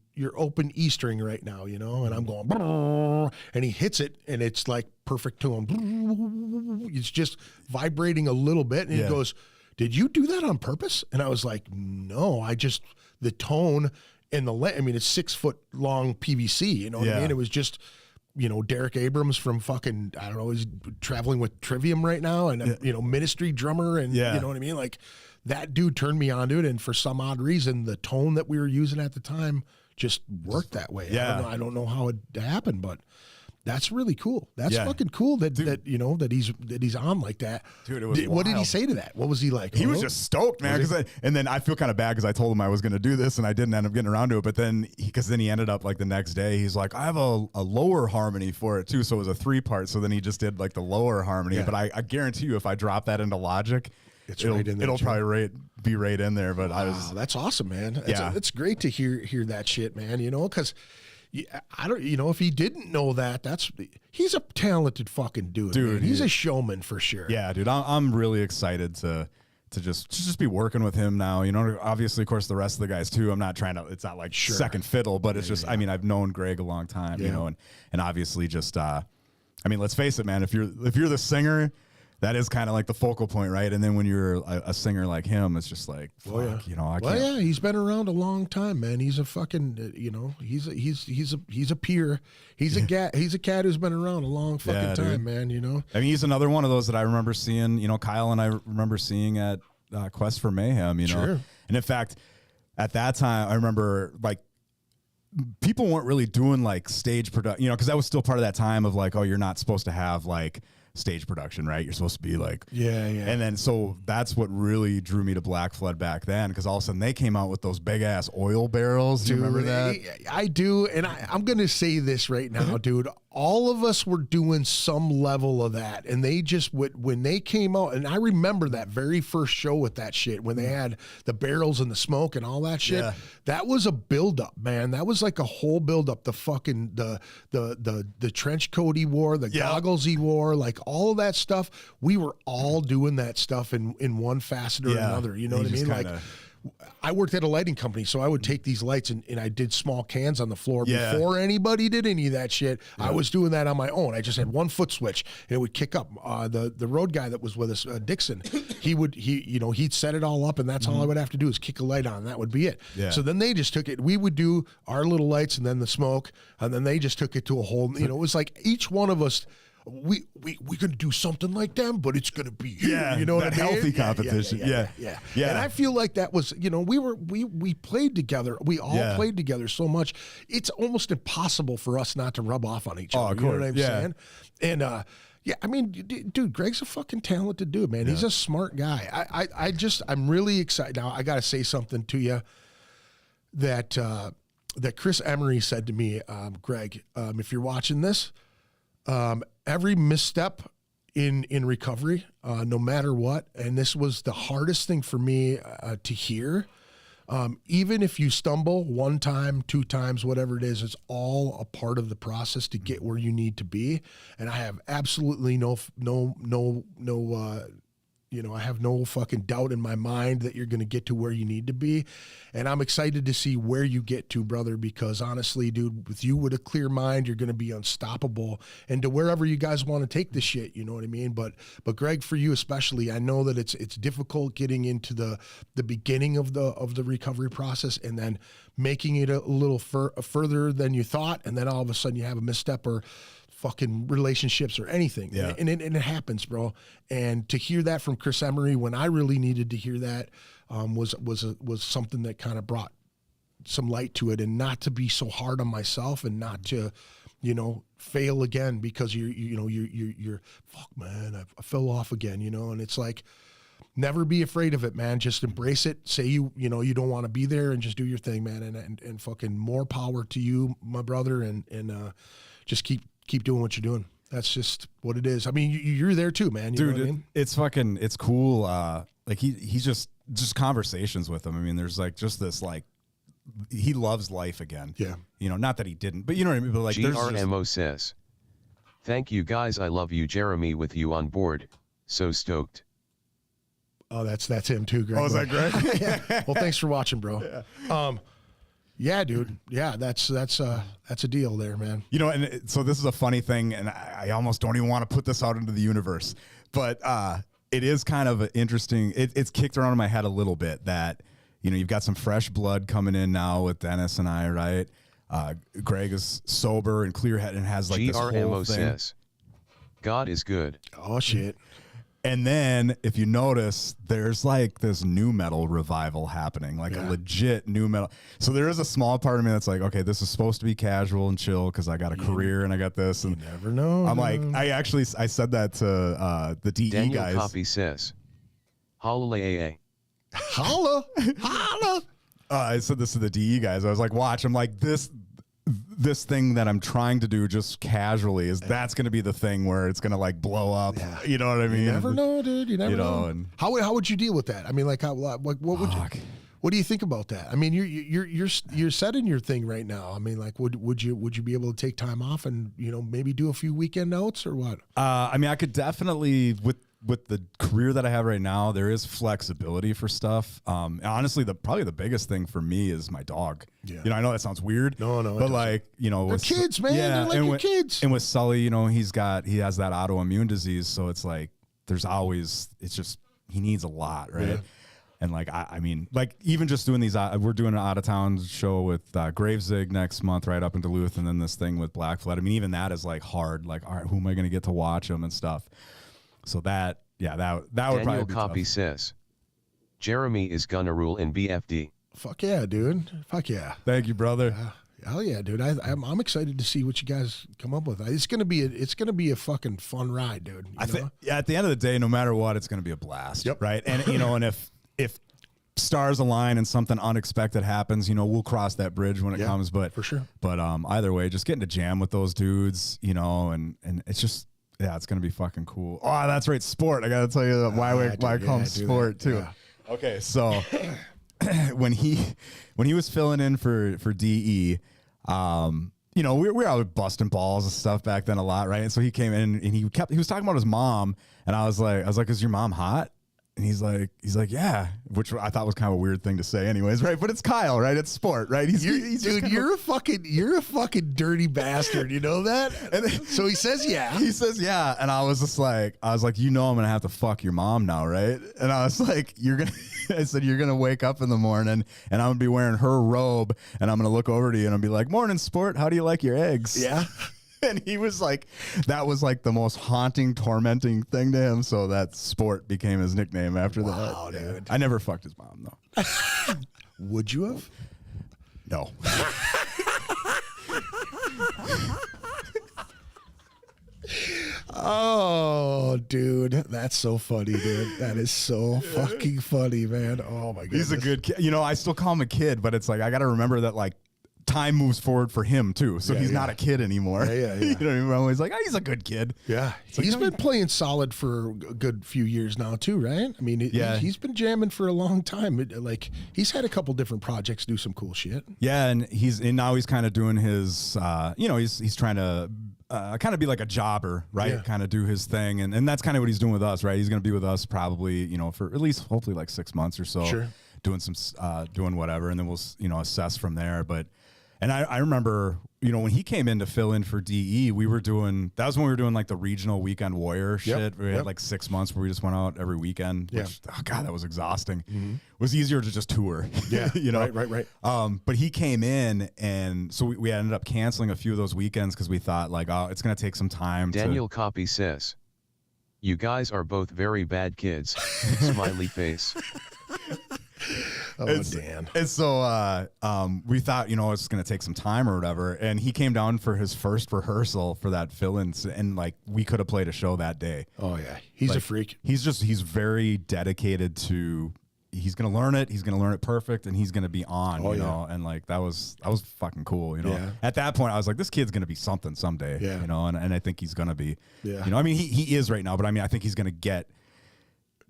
E string right now, and I'm going, and he hits it, and it's like perfect to him. It's just vibrating a little bit, and he goes, did you do that on purpose? And I was like, no, the tone and I mean, it's 6 foot long PVC, you know what I mean? It was just, Derek Abrams from fucking, I don't know, he's traveling with Trivium right now, and, Ministry drummer, and you know what I mean? Like, that dude turned me onto it, and for some odd reason, the tone that we were using at the time just worked that way. Yeah. I don't know how it happened, but That's really cool. That's Yeah. fucking cool that you know that he's on like that. Dude, it was What did he wild. say to that? What was he like? He was Oh? just stoked, man. Was he? And then I feel kind of bad because I told him I was going to do this and I didn't end up getting around to it. But then, because then he ended up like the next day, he's like, I have a lower harmony for it too. So it was a 3-part. So then he just did like the lower harmony. Yeah. But I guarantee you, if I drop that into Logic, It's right in there, it'll too. probably be right in there. But I Wow, was, that's awesome, man. Yeah. It's great to hear that shit, man. You know, because I don't, you know, if he didn't know that, he's a talented fucking dude. Dude, man. He's he- a showman for sure. yeah, dude, I'm really excited to just be working with him now. You know, obviously, of course, the rest of the guys too. I'm not trying to. It's not like second fiddle, but it's just. I mean, I've known Greg a long time. You Yeah. know, and obviously just. I mean, let's face it, man. If you're the singer, that is kind of like the focal point, right? And then when you're a singer like him, it's just like, fuck, you know, I Well, can't. yeah, he's been around a long time, man. He's a fucking, you know, he's a peer. He's a cat who's been around a long fucking Yeah, time, dude. man. You know. I mean, he's another one of those that I remember seeing. You know, Kyle and I remember seeing at Quest for Mayhem. You know, Sure. and in fact, at that time, I remember like. People weren't really doing like stage production, you know, because that was still part of that time of like, oh, you're not supposed to have like stage production, right? You're supposed to be like, Yeah. And then so that's what really drew me to Black Flood back then, because all of a sudden they came out with those big ass oil barrels. Do you remember that? I do, and I'm going to say this right now, dude. All of us were doing some level of that, and they just when they came out, and I remember that very first show with that shit when they had the barrels and the smoke and all that shit. Yeah. That was a buildup, man. That was like a whole buildup. The fucking the trench coat he wore, the goggles he wore, like all of that stuff. We were all doing that stuff in one facet or another. You know He what I just mean? kinda- Like. I worked at a lighting company, so I would take these lights and I did small cans on the floor before anybody did any of that shit. I was doing that on my own. I just had one foot switch and it would kick up. The road guy that was with us, Dixon, he'd set it all up, and that's all I would have to do is kick a light on. And that would be it. Yeah. So then they just took it. We would do our little lights and then the smoke, and then they just took it to a whole. You know, it was like each one of us. We gonna do something like them, but it's gonna be here. Yeah, You know what I that mean? healthy competition. Yeah. And I feel like that was, you know, we played together. We all played together so much. It's almost impossible for us not to rub off on each other. of You know course. what I'm Yeah. saying? And I mean, dude, Greg's a fucking talented dude, man. He's a smart guy. I'm really excited. Now I got to say something to you that Chris Emery said to me, Greg, if you're watching this, every misstep in recovery, no matter what, and this was the hardest thing for me to hear. Even if you stumble one time, 2 times, whatever it is, it's all a part of the process to get where you need to be. And I have absolutely I have no fucking doubt in my mind that you're going to get to where you need to be. And I'm excited to see where you get to, brother, because honestly, dude, with you with a clear mind, you're going to be unstoppable and to wherever you guys want to take this shit, you know what I mean? But Greg, for you especially, I know that it's difficult getting into the beginning of the recovery process and then making it a little further than you thought. And then all of a sudden you have a misstep or fucking relationships or anything. Yeah. And it happens, bro. And to hear that from Chris Emery when I really needed to hear that was something that kind of brought some light to it, and not to be so hard on myself and not to, you know, fail again because you're fuck, man, I fell off again, you know. And it's like, never be afraid of it, man. Just embrace it. Say you don't want to be there and just do your thing, man. And fucking more power to you, my brother. And just keep doing what you're doing. That's just what it is. I mean, you're there too, man. You Dude, know what I mean? it's cool. Like he's just conversations with him. I mean, there's like just this, like, he loves life again. Yeah. You know, not that he didn't, but you know what I mean? But like, there's just, GRMO says, "Thank you guys, I love you, Jeremy, with you on board. So stoked." Oh, that's him too, Greg. oh, is that great? Yeah. Well, thanks for watching, bro. Yeah, dude. Yeah, that's a deal there, man. You know, so this is a funny thing, and I almost don't even want to put this out into the universe, but it is kind of interesting. It's kicked around in my head a little bit that, you know, you've got some fresh blood coming in now with Dennis and I, right? Greg is sober and clear-headed and has like this whole GRMO thing. says, "God is good." Oh shit. And then if you notice, there's like this new metal revival happening, like a legit new metal. So there is a small part of me that's like, okay, this is supposed to be casual and chill because I got a career and I got this. And never know. I'm like, I said that to the DE Daniel guys. Copy says, Hallelujah. Holla, holla. I said this to the DE guys. I was like, watch. I'm like, this thing that I'm trying to do just casually that's going to be the thing where it's going to like blow up. Yeah. You know what I mean? You never know, dude. You never know. And how would you deal with that? I mean, like, what would you? What do you think about that? I mean, you're set in your thing right now. I mean, like, would you be able to take time off and maybe do a few weekend notes or what? I mean, I could definitely with the career that I have right now, there is flexibility for stuff. Honestly, probably the biggest thing for me is my dog. Yeah. I know that sounds weird. No, but like, they're kids, man. Yeah, they're like your kids. And with Sully, he has that autoimmune disease, so it's like it's just he needs a lot, right? Yeah. And like I mean, like even just doing these, we're doing an out of town show with Gravezig next month, right up in Duluth, and then this thing with Black Flag. I mean, even that is like hard. Like, all right, who am I going to get to watch them and stuff? So that would Daniel probably be Copy tough. says, Jeremy is gonna rule in BFD. Fuck yeah, dude. Fuck yeah. Thank you, brother. Hell yeah, dude. I'm excited to see what you guys come up with. It's gonna be a fucking fun ride, dude. I think at the end of the day, no matter what, it's gonna be a blast. Yep. Right. And and if stars align and something unexpected happens, we'll cross that bridge when it comes. But for sure. But either way, just getting to jam with those dudes, and it's just. Yeah, it's gonna be fucking cool. Oh, that's right, sport. I gotta tell you why I call him sport too. Yeah. Okay, so when he was filling in for DE, we were out busting balls and stuff back then a lot, right? And so he came in and he was talking about his mom, and I was like, is your mom hot? And he's like, yeah, which I thought was kind of a weird thing to say, anyways, right? But it's Kyle, right? It's sport, right? You're a fucking dirty bastard. You know that? And so he says, yeah. He says, yeah, and I was like, I'm gonna have to fuck your mom now, right? And I was like, I said, you're gonna wake up in the morning, and I'm gonna be wearing her robe, and I'm gonna look over to you, and I'll be like, morning, sport. How do you like your eggs? Yeah. And he was like, that was like the most haunting, tormenting thing to him. So that sport became his nickname after that. Wow, dude. I never fucked his mom, though. Would you have? No. Oh, dude. That's so funny, dude. That is so fucking funny, man. Oh, my goodness. He's a good kid. I still call him a kid, but it's like, I got to remember that, like, time moves forward for him too, so he's not a kid anymore. Yeah. I'm always like, he's a good kid. Yeah, he's been playing solid for a good few years now too, right? I mean, he's been jamming for a long time. Like he's had a couple different projects do some cool shit. Yeah, and now he's kind of doing his, he's trying to kind of be like a jobber, right? Yeah. Kind of do his thing, and that's kind of what he's doing with us, right? He's going to be with us probably, for at least hopefully like 6 months or so. Sure. Doing whatever, and then we'll assess from there. But. And I remember, when he came in to fill in for DE, that was when we were doing like the regional weekend warrior shit. We had like 6 months where we just went out every weekend. Which, oh God, that was exhausting. Mm-hmm. It was easier to just tour. Yeah. Right. But he came in, and so we ended up canceling a few of those weekends because we thought like, oh, it's going to take some time. Daniel Copy says, you guys are both very bad kids. Smiley face. Dan. And so we thought, it's going to take some time or whatever. And he came down for his first rehearsal for that fill-in, and like we could have played a show that day. Oh yeah, he's a freak. He's very dedicated to. He's going to learn it. He's going to learn it perfect, and he's going to be on. You know, and like that was fucking cool. Yeah. At that point, I was like, this kid's going to be something someday. Yeah. And I think he's going to be. Yeah. I mean, he is right now, but I mean, I think he's going to get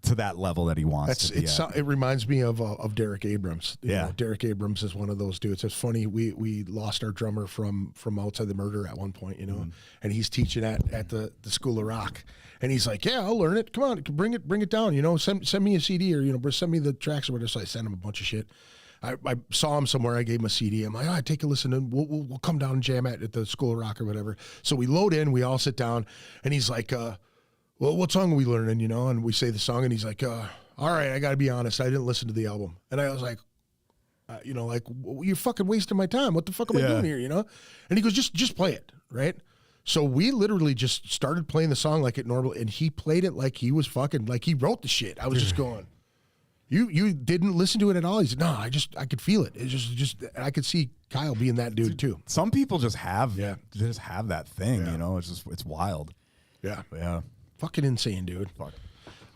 to that level that he wants to be at. It reminds me of Derek Abrams. You know, Derek Abrams is one of those dudes. It's funny, we lost our drummer from Outside the Murder at one point, and he's teaching at the School of Rock, and he's like, yeah, I'll learn it. Come on, bring it down. Send me a CD or send me the tracks or whatever. So I sent him a bunch of shit. I saw him somewhere. I gave him a CD. I'm like, take a listen, and we'll come down and jam at the School of Rock or whatever. So we load in, we all sit down, and he's like, well, what song are we learning, and we say the song, and he's like, all right, I got to be honest, I didn't listen to the album. And I was like, you're fucking wasting my time. What the fuck am I doing here, And he goes, just play it, right? So we literally just started playing the song like it normal, and he played it like he was fucking, like he wrote the shit. I was just going, you didn't listen to it at all? He said, no, I could feel it. It's just I could see Kyle being that dude too. Some people just have that thing, you know. It's wild. Yeah. Yeah. Fucking insane, dude. Fuck.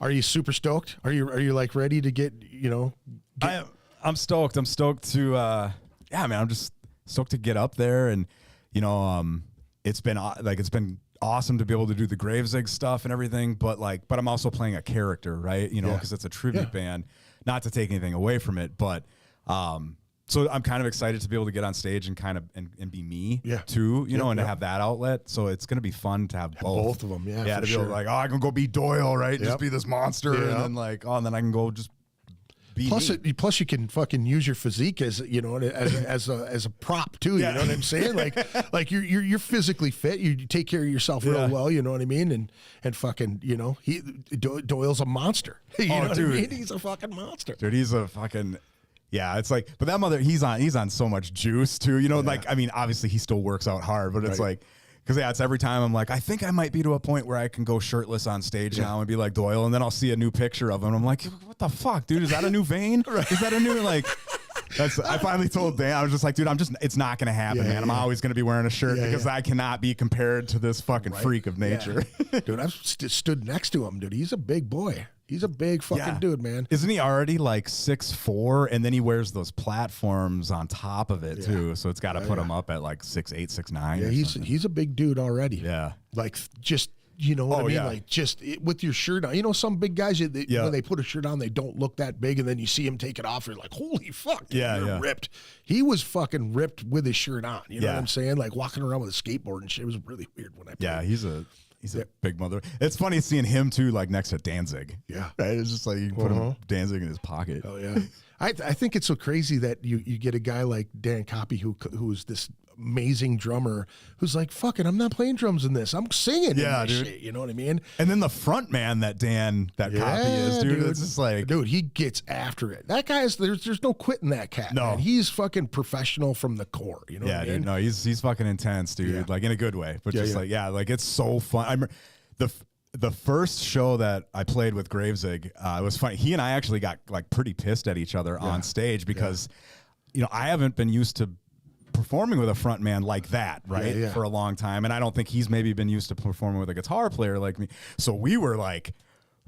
Are you super stoked? Are you like ready to get, you know? I'm stoked. I'm stoked to, man, I'm just stoked to get up there. And, you know, it's been awesome to be able to do the Gravezig stuff and everything. But I'm also playing a character, right? You know, because it's a tribute band, not to take anything away from it. But, so I'm kind of excited to be able to get on stage and kind of and be me too, you know, and to have that outlet. So it's going to be fun to have both of them. Yeah. Yeah. To be able to I can go be Doyle, right? Just be this monster. And then and then I can go just be me. Plus you can fucking use your physique as, you know, as a prop too. You know what I'm saying? Like you're physically fit. You take care of yourself real well. You know what I mean? And fucking, you know, Doyle's a monster. You know what I mean? He's a fucking monster. Dude, he's a fucking... Yeah, it's like, but that mother, he's on so much juice too, you know, like, I mean, obviously he still works out hard, but it's like, because it's every time I'm like, I think I might be to a point where I can go shirtless on stage now and be like Doyle, and then I'll see a new picture of him. I'm like, what the fuck, dude? Is that a new vein? Is that a new, like, I finally told Dan, I was just like, dude, it's not going to happen, man. I'm always going to be wearing a shirt because I cannot be compared to this fucking freak of nature. Dude, I've stood next to him, dude. He's a big boy. He's a big fucking dude, man. Isn't he already like 6'4", and then he wears those platforms on top of it too? So it's got to put him up at like 6'8", 6'9". Yeah, he's a big dude already. Yeah, like just, you know what I mean? Like just with your shirt on. You know, some big guys when they put a shirt on, they don't look that big, and then you see him take it off, you're like, holy fuck, dude, you're ripped. He was fucking ripped with his shirt on. You know what I'm saying? Like walking around with a skateboard and shit. It was really weird when I played. Yeah, he's a big mother. It's funny seeing him too, like next to Danzig. Yeah, right. It's just like you can put him Danzig in his pocket. Oh yeah. I think it's so crazy that you get a guy like Dan Copy who's this amazing drummer who's like, fuck it, I'm not playing drums in this. I'm singing. Yeah, dude. Shit, you know what I mean? And then the front man that Copy is, dude. It's just like, dude, he gets after it. That guy's there's no quitting that cat. No, man. He's fucking professional from the core. You know what I mean? Dude. No, he's fucking intense, dude. Like in a good way, but like it's so fun. I remember the first show that I played with Gravezig, it was funny. He and I actually got like pretty pissed at each other on stage because, you know, I haven't been used to performing with a front man like that, right? For a long time. And I don't think he's maybe been used to performing with a guitar player like me. So we were like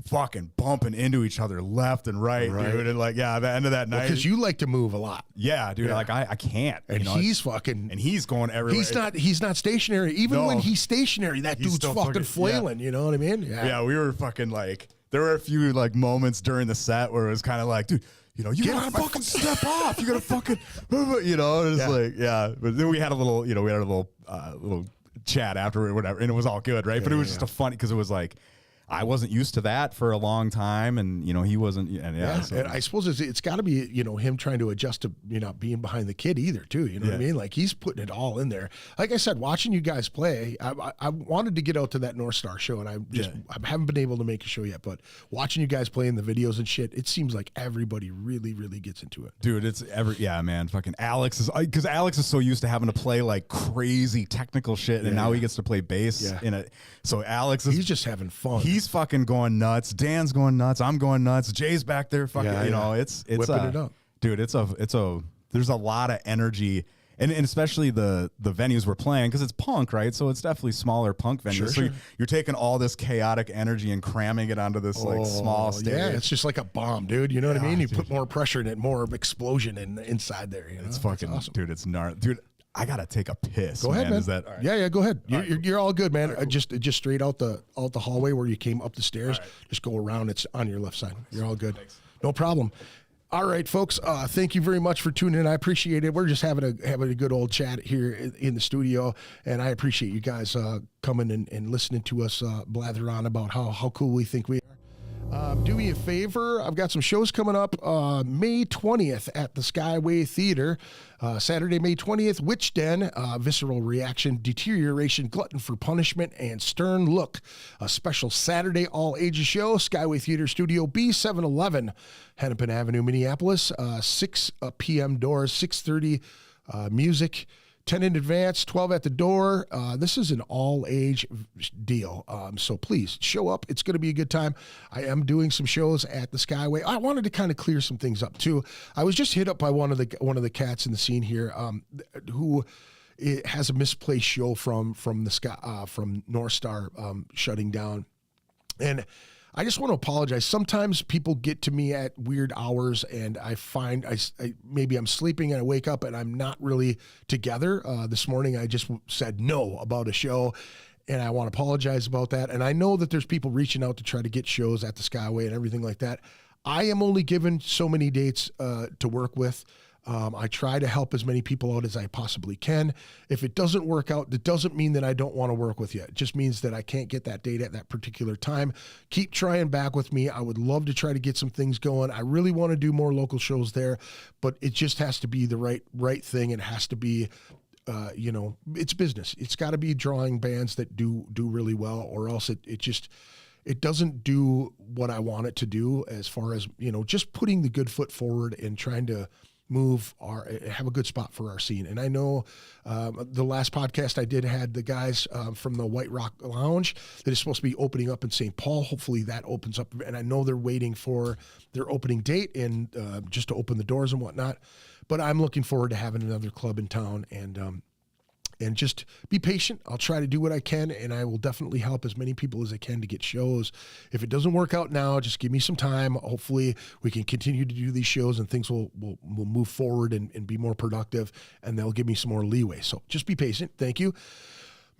fucking bumping into each other left and right, dude. And like, the end of that night. Because you like to move a lot. Yeah, dude. Like I can't. And he's fucking. And he's going everywhere. He's not stationary. Even when he's stationary, that dude's fucking flailing. You know what I mean? Yeah, we were fucking like, there were a few like moments during the set where it was kind of like, dude, you know, you gotta fucking step off. You gotta fucking, you know, it's like, But then we had a little, you know, little chat after or whatever, and it was all good, right? But it was just a funny, because it was like, I wasn't used to that for a long time, and you know he wasn't. And and I suppose it's got to be, you know, him trying to adjust to, you know, being behind the kid either too. You know what I mean? Like he's putting it all in there. Like I said, watching you guys play, I wanted to get out to that North Star show, and I haven't been able to make a show yet. But watching you guys play in the videos and shit, it seems like everybody really, really gets into it, dude. It's man. Fucking Alex is, because Alex is so used to having to play like crazy technical shit, and now he gets to play bass in it. So Alex is, he's just having fun. He's fucking going nuts. Dan's going nuts. I'm going nuts. Jay's back there fucking, you know, it's whipping it up. Dude, there's a lot of energy, and especially the venues we're playing, because it's punk, right? So it's definitely smaller punk venues. So you're taking all this chaotic energy and cramming it onto this like small stage. Yeah, it's just like a bomb, dude. You know what I mean? You put more pressure in it, more explosion inside there. You know? It's fucking awesome. Dude, it's gnarly. Dude, I gotta take a piss. Go ahead, man. Is that right? Yeah, go ahead. You're all good, man. Cool. Just straight out the hallway where you came up the stairs. Just go around. It's on your left side. You're all good. Thanks. No problem. All right, folks. Thank you very much for tuning in. I appreciate it. We're just having a good old chat here in the studio, and I appreciate you guys coming and listening to us blather on about how cool we think we are. Do me a favor. I've got some shows coming up May 20th at the Skyway Theater. Saturday, May 20th, Witch Den, Visceral Reaction, Deterioration, Glutton for Punishment, and Stern Look. A special Saturday all-ages show, Skyway Theater Studio B, 711, Hennepin Avenue, Minneapolis. 6 p.m. doors, 6:30 music. 10 in advance, 12 at the door. This is an all-age deal, so please show up. It's going to be a good time. I am doing some shows at the Skyway. I wanted to kind of clear some things up too. I was just hit up by one of the cats in the scene here, who it has a misplaced show from the sky, from North Star shutting down, and I just want to apologize. Sometimes people get to me at weird hours, and I find maybe I'm sleeping and I wake up and I'm not really together. This morning I just said no about a show, and I want to apologize about that. And I know that there's people reaching out to try to get shows at the Skyway and everything like that. I am only given so many dates to work with. I try to help as many people out as I possibly can. If it doesn't work out, that doesn't mean that I don't want to work with you. It just means that I can't get that date at that particular time. Keep trying back with me. I would love to try to get some things going. I really want to do more local shows there, but it just has to be the right thing. It has to be, it's business. It's got to be drawing bands that do really well, or else it doesn't do what I want it to do as far as, just putting the good foot forward and trying to have a good spot for our scene. And I know the last podcast I did had the guys from the White Rock Lounge that is supposed to be opening up in St. Paul. Hopefully that opens up, and I know they're waiting for their opening date and just to open the doors and whatnot. But I'm looking forward to having another club in town, and just be patient. I'll try to do what I can, and I will definitely help as many people as I can to get shows. If it doesn't work out now, just give me some time. Hopefully we can continue to do these shows and things will move forward and be more productive, and they'll give me some more leeway. So just be patient. Thank you.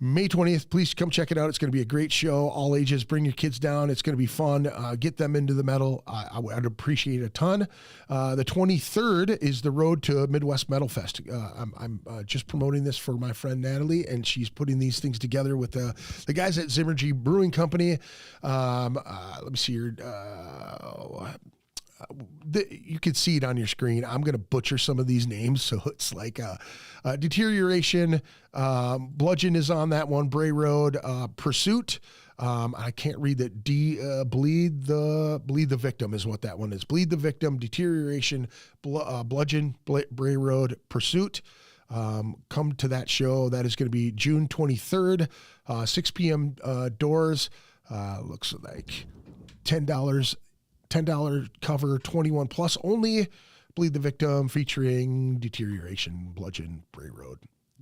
May 20th, please come check it out. It's going to be a great show. All ages, bring your kids down. It's going to be fun. Get them into the metal. I'd appreciate it a ton. The 23rd is the Road to Midwest Metal Fest. I'm just promoting this for my friend Natalie, and she's putting these things together with the guys at Zimmergy Brewing Company. Let me see here. You can see it on your screen. I'm going to butcher some of these names. So it's like Deterioration, Bludgeon is on that one, Bray Road, Pursuit. I can't read that. Bleed the Victim is what that one is. Bleed the Victim, Deterioration, Bludgeon, Bray Road, Pursuit. Come to that show. That is going to be June 23rd, 6 p.m. Doors. Looks like $10 cover, 21 plus only. Bleed the Victim featuring Deterioration, Bludgeon, Bray Road.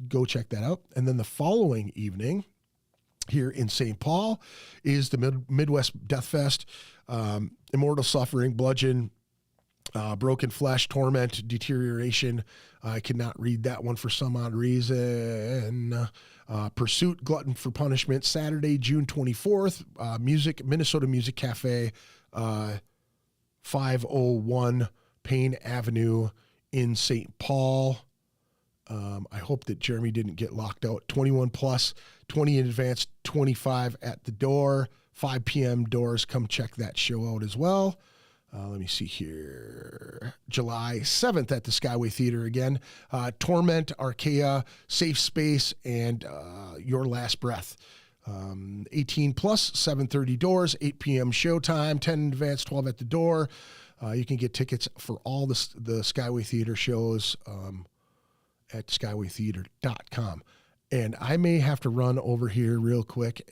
Go check that out. And then the following evening here in St. Paul is the Midwest Death Fest. Immortal Suffering, Bludgeon, Broken Flesh, Torment, Deterioration. I cannot read that one for some odd reason. Pursuit, Glutton for Punishment, Saturday, June 24th. Minnesota Music Cafe, 501 Payne Avenue in St. Paul. I hope that Jeremy didn't get locked out. 21 plus, 20 in advance, 25 at the door, 5 p.m. doors. Come check that show out as well. Let me see here. July 7th at the Skyway Theater again. Torment, Archaea, Safe Space, and Your Last Breath. 18 plus, 7:30 doors, 8 p.m. showtime, 10 in advance, 12 at the door. You can get tickets for all the Skyway Theater shows at skywaytheater.com. And I may have to run over here real quick.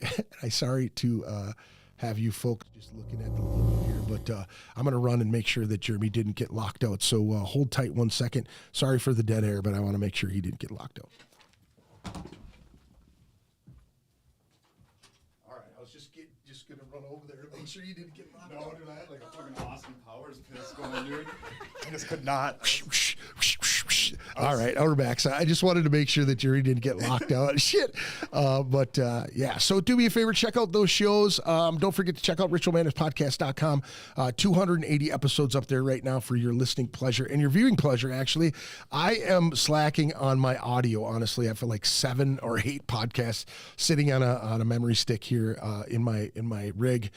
I'm sorry to have you folks just looking at the logo here, but I'm going to run and make sure that Jeremy didn't get locked out. So hold tight 1 second. Sorry for the dead air, but I want to make sure he didn't get locked out. All right, I was just going to run over there and make sure you didn't get locked out. No, dude, I had like a fucking Austin Powers piss going, dude. I just could not. All right, we're back. So I just wanted to make sure that Jerry didn't get locked out. Shit. Yeah, so do me a favor, check out those shows. Don't forget to check out ritualmanorspodcast.com. 280 episodes up there right now for your listening pleasure and your viewing pleasure, actually. I am slacking on my audio, honestly. I feel like 7 or 8 podcasts sitting on a memory stick here in my rig.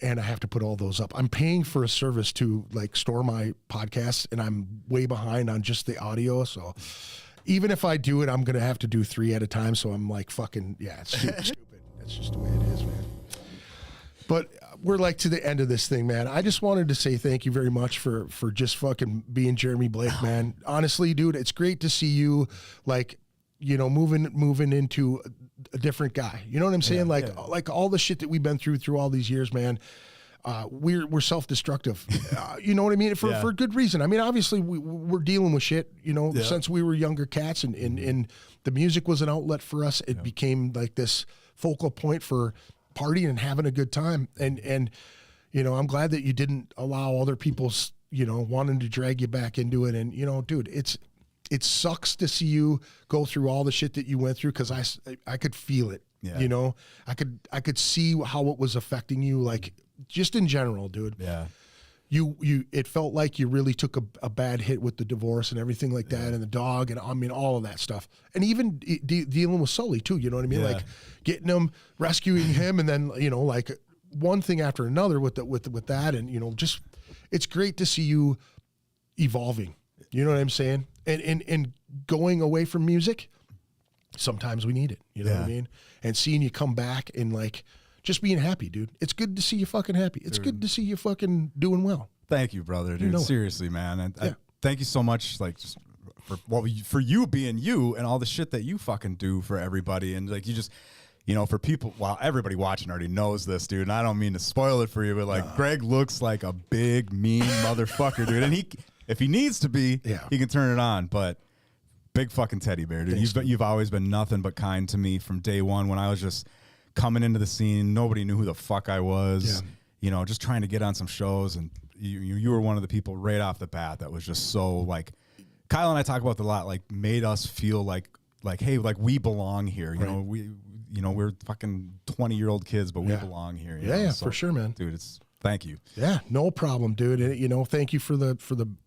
And I have to put all those up. I'm paying for a service to like store my podcasts, and I'm way behind on just the audio. So even if I do it, I'm going to have to do 3 at a time. So I'm like, fucking, yeah, it's stupid. That's just the way it is, man. But we're like to the end of this thing, man. I just wanted to say thank you very much for just fucking being Jeremy Blake, man. Honestly, dude, it's great to see you like, you know, moving into a different guy. You know what I'm saying? Like all the shit that we've been through all these years, man. We're self-destructive. You know what I mean? For good reason. I mean, obviously we're dealing with shit, you know, since we were younger cats, and the music was an outlet for us. It became like this focal point for partying and having a good time. And you know, I'm glad that you didn't allow other people's, you know, wanting to drag you back into it. And, you know, dude, it sucks to see you go through all the shit that you went through, because I could feel it. You know, I could see how it was affecting you, like, just in general, dude. Yeah. It felt like you really took a bad hit with the divorce and everything like that, and the dog, and I mean, all of that stuff. And even dealing with Sully too, you know what I mean? Like getting him, rescuing him, and then, you know, like one thing after another with that. And, you know, just, it's great to see you evolving, you know what I'm saying? And going away from music, sometimes we need it, you know what I mean? And seeing you come back and, like, just being happy, dude. It's good to see you fucking happy. It's good to see you fucking doing well. Thank you, brother, dude. You know Seriously, man. And I thank you so much, like, just for you being you and all the shit that you fucking do for everybody. And, like, you just, you know, for people, well, everybody watching already knows this, dude. And I don't mean to spoil it for you, but, like, Greg looks like a big, mean motherfucker, dude. And if he needs to be, he can turn it on. But big fucking teddy bear, dude. Thanks, You've always been nothing but kind to me from day one when I was just coming into the scene. Nobody knew who the fuck I was, you know, just trying to get on some shows. And you were one of the people right off the bat that was just so, like, Kyle and I talk about it a lot, like, made us feel like, hey, like, we belong here. You know, we're fucking 20-year-old kids, but we belong here. You know? So, for sure, man. Dude, thank you. Yeah, no problem, dude. And, you know, thank you for the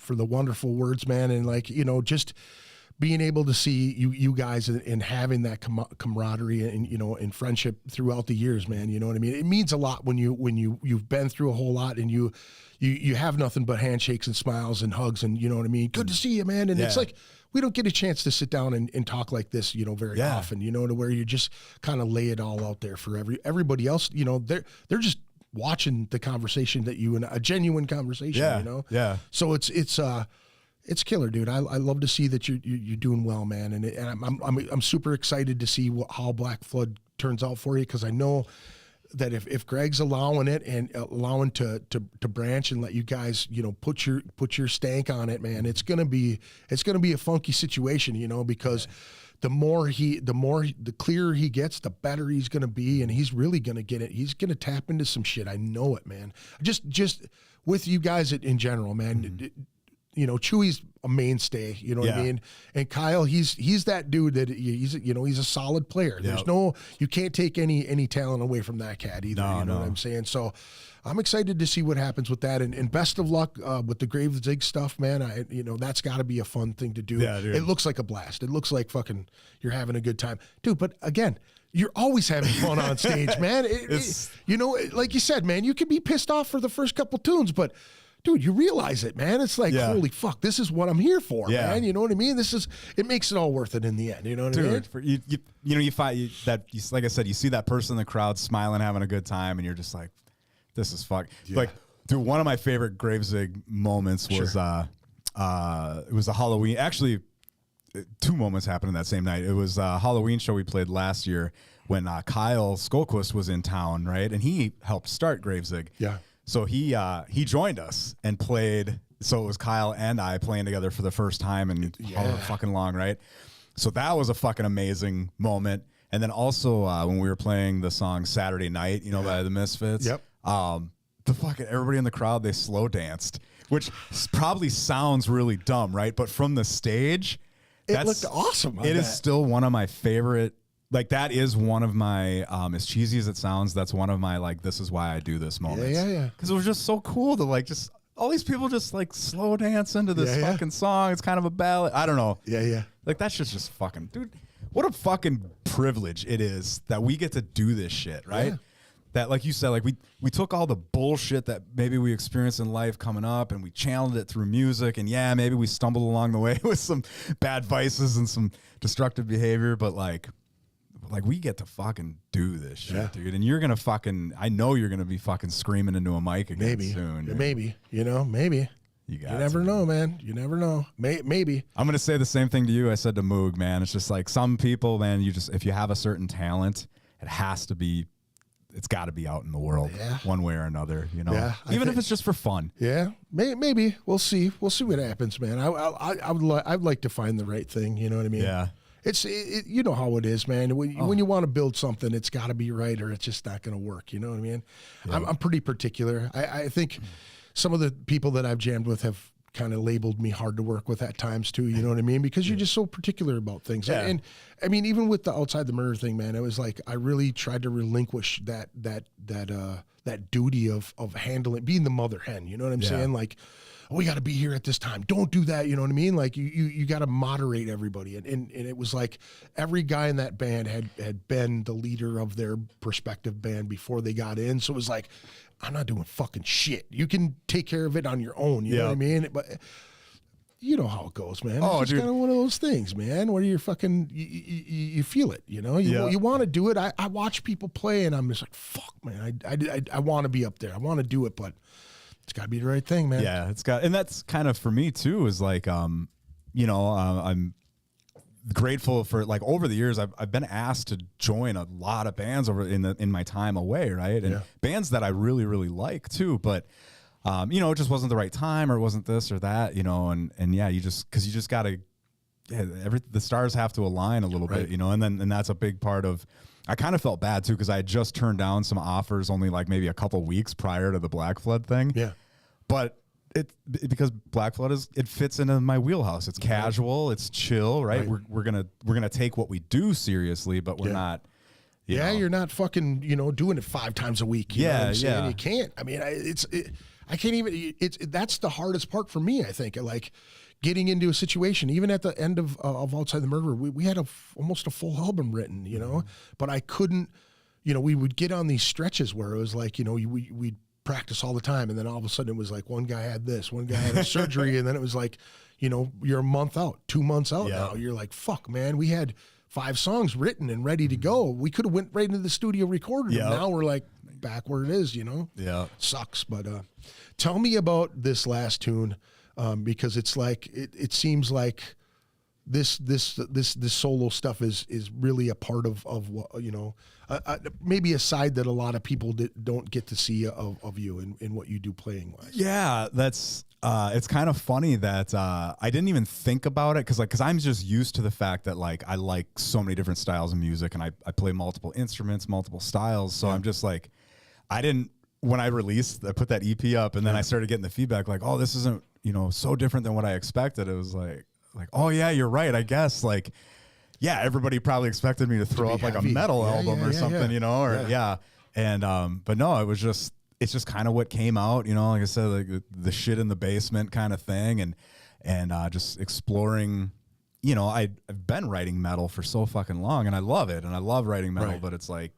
wonderful words, man. And, like, you know, just being able to see you guys and having that camaraderie and, you know, and friendship throughout the years, man. You know what I mean? It means a lot when you've been through a whole lot, and you have nothing but handshakes and smiles and hugs, and, you know what I mean? Good to see you, man. And it's like, we don't get a chance to sit down and talk like this, you know, very often, you know, to where you just kind of lay it all out there for everybody else. You know, they're just watching the conversation that you, and a genuine conversation, you know? Yeah. So it's killer, dude. I love to see that you're doing well, man. And I'm super excited to see how Black Flood turns out for you, because I know that if Greg's allowing it and allowing to branch and let you guys, you know, put your stank on it, man, it's gonna be a funky situation, you know, because the clearer he gets, the better he's gonna be, and he's really gonna get it. He's gonna tap into some shit. I know it, man. Just with you guys in general, man. You know, Chewy's a mainstay, you know what I mean? And Kyle, he's that dude that he's a solid player. There's you can't take any talent away from that cat either. You know what I'm saying? So I'm excited to see what happens with that, and best of luck with the Gravezig stuff, man. You know, that's got to be a fun thing to do. Yeah, dude. It looks like a blast. It looks like fucking you're having a good time, dude. But again, you're always having fun on stage, man. You know, like you said, man, you can be pissed off for the first couple tunes, but dude, you realize it, man. It's like, holy fuck, this is what I'm here for, man. You know what I mean? It makes it all worth it in the end. You know what I mean? Like I said, you see that person in the crowd smiling, having a good time, and you're just like, this is fuck. Like, dude, one of my favorite Gravezig moments was, it was a Halloween. Actually, two moments happened in that same night. It was a Halloween show we played last year when Kyle Skolquist was in town, right? And he helped start Gravezig. Yeah. So he joined us and played. So it was Kyle and I playing together for the first time in however fucking long, right? So that was a fucking amazing moment. And then also when we were playing the song Saturday Night, you know, by the Misfits. Yep. The fucking everybody in the crowd, they slow danced, which probably sounds really dumb, right? But from the stage, it looked awesome. It is still one of my favorite. Like, that is one of my, as cheesy as it sounds, that's one of my, like, this is why I do this moments. Yeah. Because it was just so cool to, like, just, all these people just, like, slow dance into this fucking song. It's kind of a ballad. I don't know. Yeah. Like, that's just fucking, dude, what a fucking privilege it is that we get to do this shit, right? Yeah. That, like you said, like, we took all the bullshit that maybe we experienced in life coming up, and we channeled it through music, and maybe we stumbled along the way with some bad vices and some destructive behavior, but, like, we get to fucking do this shit, dude. And you're going to I know you're going to be fucking screaming into a mic again soon. Dude. Maybe, you know, maybe. You never know, man. You never know. Maybe. I'm gonna say the same thing to you. I said to Moog, man. It's just like some people, man. If you have a certain talent, it has to be. It's got to be out in the world, one way or another. You know, even if it's just for fun. Yeah, maybe we'll see. We'll see what happens, man. I'd like to find the right thing. You know what I mean? Yeah. You know how it is, man. When you want to build something, it's got to be right, or it's just not going to work. You know what I mean? Yeah. I'm pretty particular. I think some of the people that I've jammed with have kind of labeled me hard to work with at times too. You know what I mean? Because you're just so particular about things. Yeah. And I mean, even with the Outside the Murder thing, man, it was like I really tried to relinquish that duty of handling, being the mother hen. You know what I'm saying? Like, we got to be here at this time. Don't do that. You know what I mean? Like you got to moderate everybody. And it was like every guy in that band had been the leader of their prospective band before they got in. So it was like, I'm not doing fucking shit. You can take care of it on your own. You know what I mean? But you know how it goes, man. It's kind of one of those things, man, where you're fucking, you feel it, you know? You want to do it. I watch people play and I'm just like, fuck, man. I want to be up there. I want to do it, but it's got to be the right thing, man. Yeah, and that's kind of for me too, is like, I'm grateful for, like, over the years I've been asked to join a lot of bands over in my time away, right? And bands that I really, really like too, but it just wasn't the right time, or it wasn't this or that, and you just gotta, the stars have to align a little bit, and that's a big part of. I kind of felt bad too, because I had just turned down some offers only like maybe a couple weeks prior to the Black Flood thing. Yeah, but because Black Flood it fits into my wheelhouse. It's casual, it's chill, right? We're gonna take what we do seriously, but we're not. You're not fucking doing it 5 times a week. You know what I'm saying? You can't. I mean, I can't even. That's the hardest part for me. I think like getting into a situation, even at the end of Outside the Murderer, we had almost a full album written, but I couldn't. We would get on these stretches where it was like we'd practice all the time, and then all of a sudden it was like one guy had this, one guy had a surgery, and then it was like you're a month out, 2 months out now. You're like, fuck, man, we had 5 songs written and ready to go. We could have went right into the studio, recorded them. Now we're like back where it is. Sucks. But tell me about this last tune, because it's like it seems like this solo stuff is really a part of what maybe a side that a lot of people don't get to see of you in what you do playing wise. Yeah, that's it's kind of funny that I didn't even think about it because I'm just used to the fact that like I like so many different styles of music, and I play multiple instruments, multiple styles. So I'm just like, when I put that EP up, and then I started getting the feedback like, oh, this isn't so different than what I expected. It was like, oh yeah, you're right. I guess like, yeah, everybody probably expected me to throw up like a metal album or something, And but no, it's just kind of what came out, like I said, like the shit in the basement kind of thing, and just exploring. I've been writing metal for so fucking long, and I love it, and I love writing metal, but it's like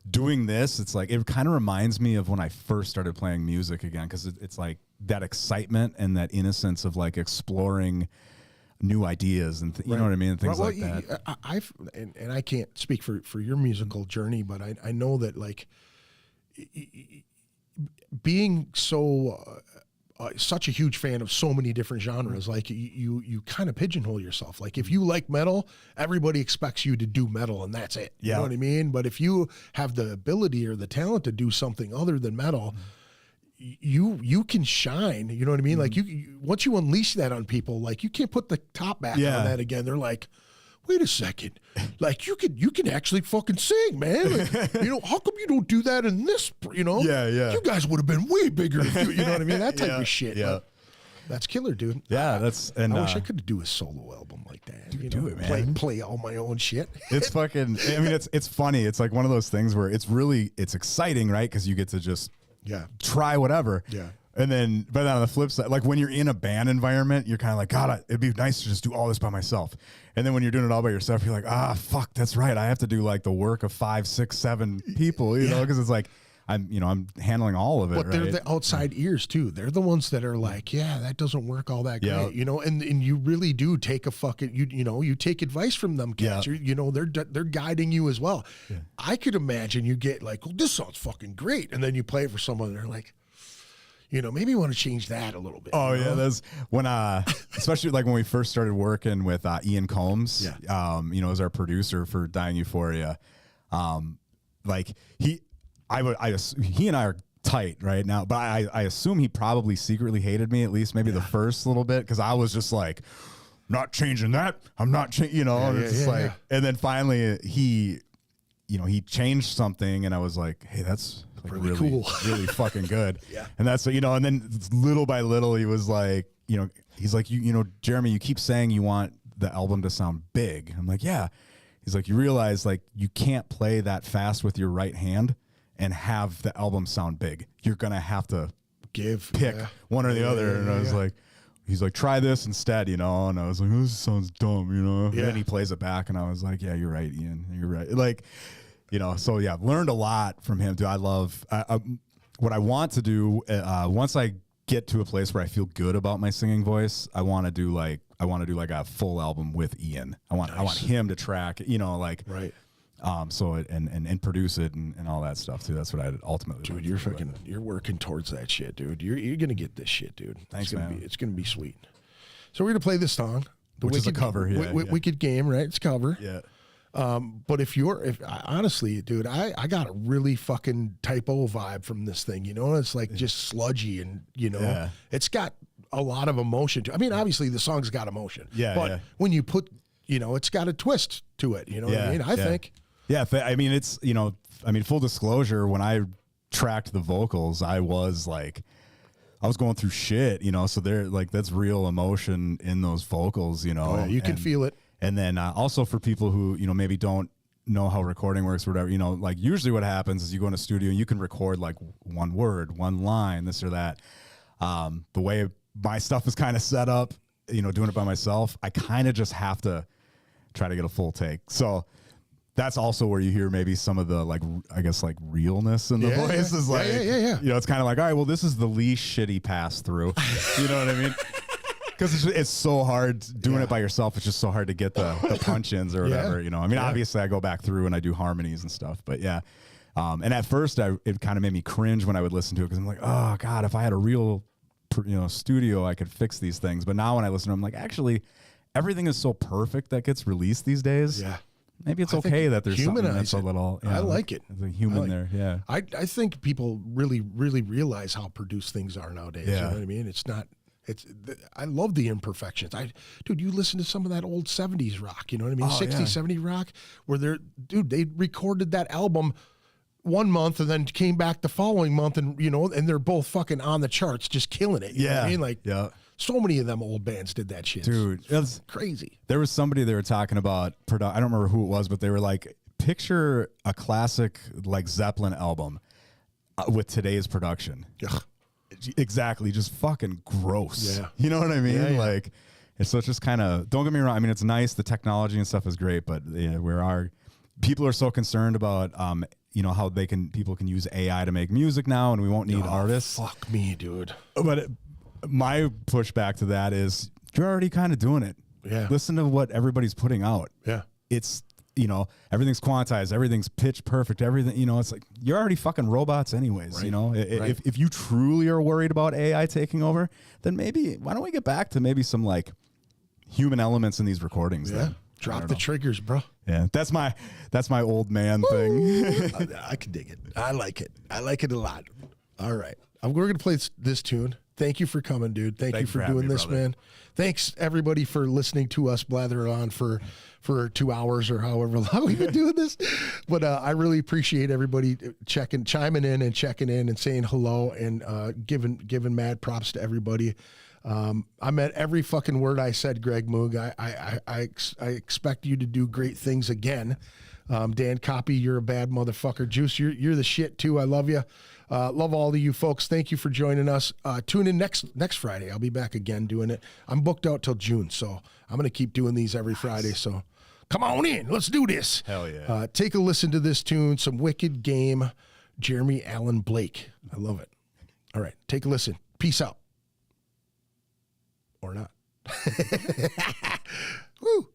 doing this, it's like it kind of reminds me of when I first started playing music again, because it's like that excitement and that innocence of like exploring new ideas and you know what I mean, and things like that. And I can't speak for your musical journey, but I know that like being so such a huge fan of so many different genres, like you kind of pigeonhole yourself. Like if you like metal, everybody expects you to do metal, and that's it. You know what I mean? But if you have the ability or the talent to do something other than metal, you can shine. You know what I mean? Like you once you unleash that on people, like you can't put the top back on that again. They're like, wait a second, like you can actually fucking sing, man. Like, how come you don't do that in this? You guys would have been way bigger. If you know what I mean? That type of shit. Yeah, that's killer, dude. Yeah, I wish I could do a solo album like that. Do it, man. Play all my own shit. It's fucking. I mean, it's funny. It's like one of those things where it's exciting, right? Because you get to just try whatever. Yeah. And then, but on the flip side, like when you're in a band environment, you're kind of like, God, it'd be nice to just do all this by myself. And then when you're doing it all by yourself, you're like, fuck, that's right. I have to do like the work of 5, 6, 7 people, you know, because it's like, I'm handling all of it. But they're the outside ears too. They're the ones that are like, yeah, that doesn't work all that great, and you really do take a fucking, you take advice from them cats. They're guiding you as well. Yeah. I could imagine you get like, this sounds fucking great. And then you play it for someone and they're like, maybe you want to change that a little bit. Oh you know? yeah, that's when especially like when we first started working with Ian Combs, as our producer for Dying Euphoria. Like he and I are tight right now, but I assume he probably secretly hated me, at least maybe the first little bit, because I was just like, not changing that. I'm not changing, and then finally he changed something, and I was like, hey, that's like really cool, really fucking good. Yeah. And that's, and then little by little he was like, he's like, Jeremy, you keep saying you want the album to sound big. I'm like, yeah. He's like, you realize like you can't play that fast with your right hand and have the album sound big. You're gonna have to pick one or the other. And I was like, he's like, try this instead, and I was like, oh, this sounds dumb, And then he plays it back, and I was like, yeah, you're right, Ian, you're right. Like, so yeah, I've learned a lot from him, dude. I love what I want to do once I get to a place where I feel good about my singing voice. I want to do like a full album with Ian. I want him to track, right. So and produce it and all that stuff too. That's what I ultimately. Dude, you're working towards that shit, dude. You're gonna get this shit, dude. Thanks, man. It's gonna be sweet. So we're gonna play this song, which is a cover. Yeah, Wicked Game, right? It's a cover. Yeah. But if honestly, dude, I got a really fucking typo vibe from this thing. It's like just sludgy, and it's got a lot of emotion to. I mean, obviously the song's got emotion. Yeah. But when you put, it's got a twist to it. You know what I mean? I think. Yeah, I mean, it's, full disclosure, when I tracked the vocals, I was going through shit, so that's real emotion in those vocals, Oh, yeah, you can feel it. And then also for people who, maybe don't know how recording works or whatever, like usually what happens is you go in a studio and you can record like one word, one line, this or that. The way my stuff is kind of set up, doing it by myself, I kind of just have to try to get a full take. So that's also where you hear maybe some of the realness in the voice is like, it's kind of like, all right, well, this is the least shitty pass through. You know what I mean? Because it's so hard doing it by yourself. It's just so hard to get the punch ins or whatever. Obviously I go back through and I do harmonies and stuff, but yeah. And at first it kind of made me cringe when I would listen to it, because I'm like, oh God, if I had a real studio, I could fix these things. But now when I listen to them, I'm like, actually, everything is so perfect that gets released these days. Yeah. Maybe it's okay that there's something that's a little. I like it. The human there, yeah. I think people really, really realize how produced things are nowadays. Yeah. You know what I mean? It's not. I love the imperfections. Dude, you listen to some of that old 70s rock. You know what I mean? 60s, 70s rock, where they recorded that album 1 month and then came back the following month, and and they're both fucking on the charts, just killing it. You know what I mean? Like, so many of them old bands did that shit. Dude, it's crazy. There was somebody they were talking about, I don't remember who it was, but they were like, picture a classic like Zeppelin album with today's production. Ugh. Exactly, just fucking gross. Yeah. You know what I mean? Yeah. Like, it's just kind of, don't get me wrong, I mean, it's nice, the technology and stuff is great, but people are so concerned about how people can use AI to make music now, and we won't need artists. Fuck me, dude. But my pushback to that is, you're already kind of doing it. Yeah. Listen to what everybody's putting out. Yeah. It's, everything's quantized, everything's pitch perfect, everything, it's like, you're already fucking robots anyways, Right. If you truly are worried about AI taking over, then maybe, why don't we get back to maybe some like human elements in these recordings? Yeah. Then? Drop the triggers, bro. Yeah. That's my old man thing. I can dig it. I like it. I like it a lot. All right. We're going to play this tune. Thank you for coming, dude. Thank you for having doing me, this, brother. man. Thanks, everybody, for listening to us blather on for 2 hours or however long we've been doing this. But I really appreciate everybody chiming in and checking in and saying hello and giving mad props to everybody. I meant every fucking word I said, Greg Moog. I expect you to do great things again. Dan Copy, you're a bad motherfucker. Juice, you're the shit too. I love you. Love all of you folks. Thank you for joining us. Tune in next Friday. I'll be back again doing it. I'm booked out till June, so I'm going to keep doing these every Friday. So come on in. Let's do this. Hell yeah. Take a listen to this tune, some Wicked Game, Jeremy Allen Blake. I love it. All right. Take a listen. Peace out. Or not. Woo.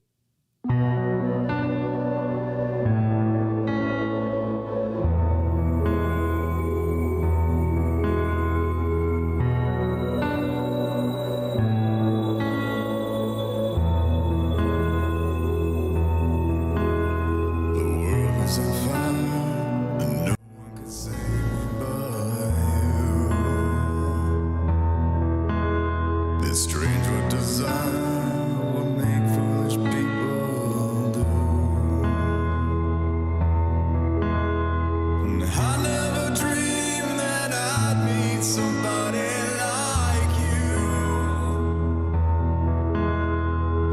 I never dreamed that I'd meet somebody like you.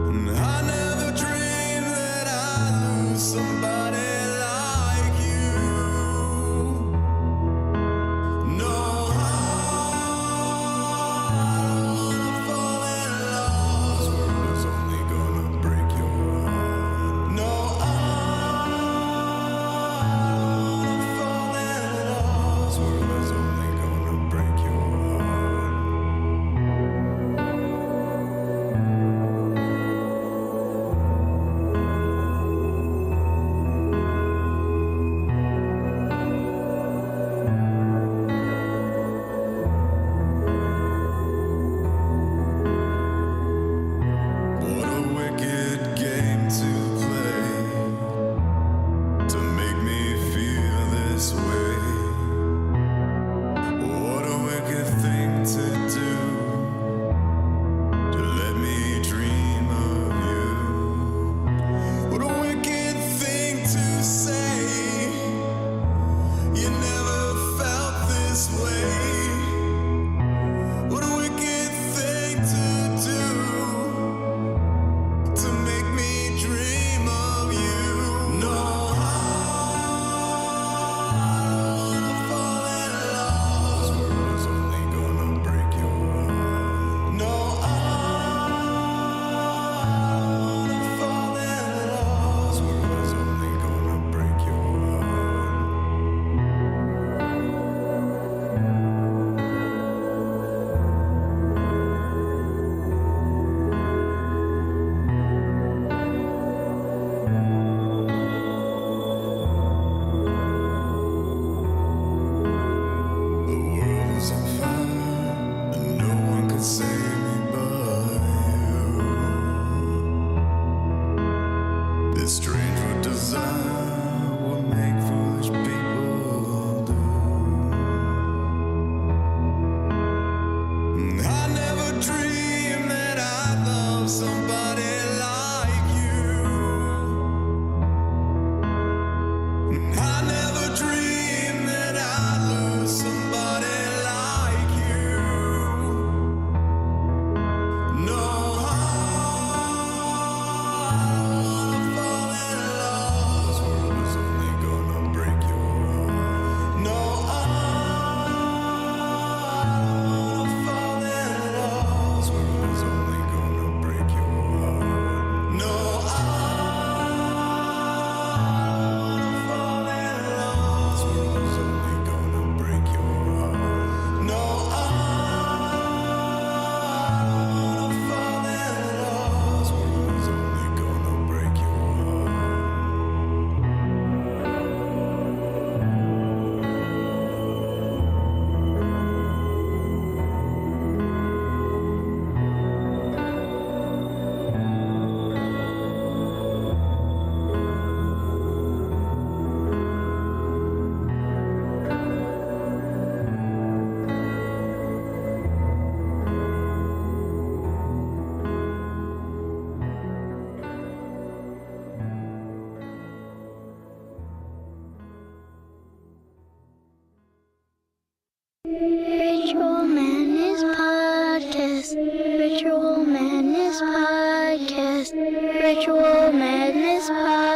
And I never dreamed that I'd lose somebody like you. No, I don't wanna fall in love. This world is only gonna break your heart. No, I don't wanna fall in love. This world is only gonna break your heart. What a wicked game to play, to make me feel this way. What a wicked thing to do, to let me dream of you. What a wicked thing to say, you never felt this way. What a wicked thing to do, to make me dream of you. No, I don't wanna fall in love. This world is only gonna break your heart. No, I don't wanna fall in love. This world is only gonna break your heart. The world was on fire, and no one could save me but you. This strange what desire will make foolish people do. I never dreamed that I'd love somebody like you. I never dreamed that I'd lose somebody like you. No, I don't wanna fall in love. This world is only gonna break your heart. No, I don't wanna fall in love. This world is only gonna break your heart. No, I don't wanna fall in love. This world is only gonna break your heart. No, I don't wanna fall in love. This world is only gonna break your heart. Ritual Madness Podcast. Ritual Madness Podcast. Ritual Madness Podcast.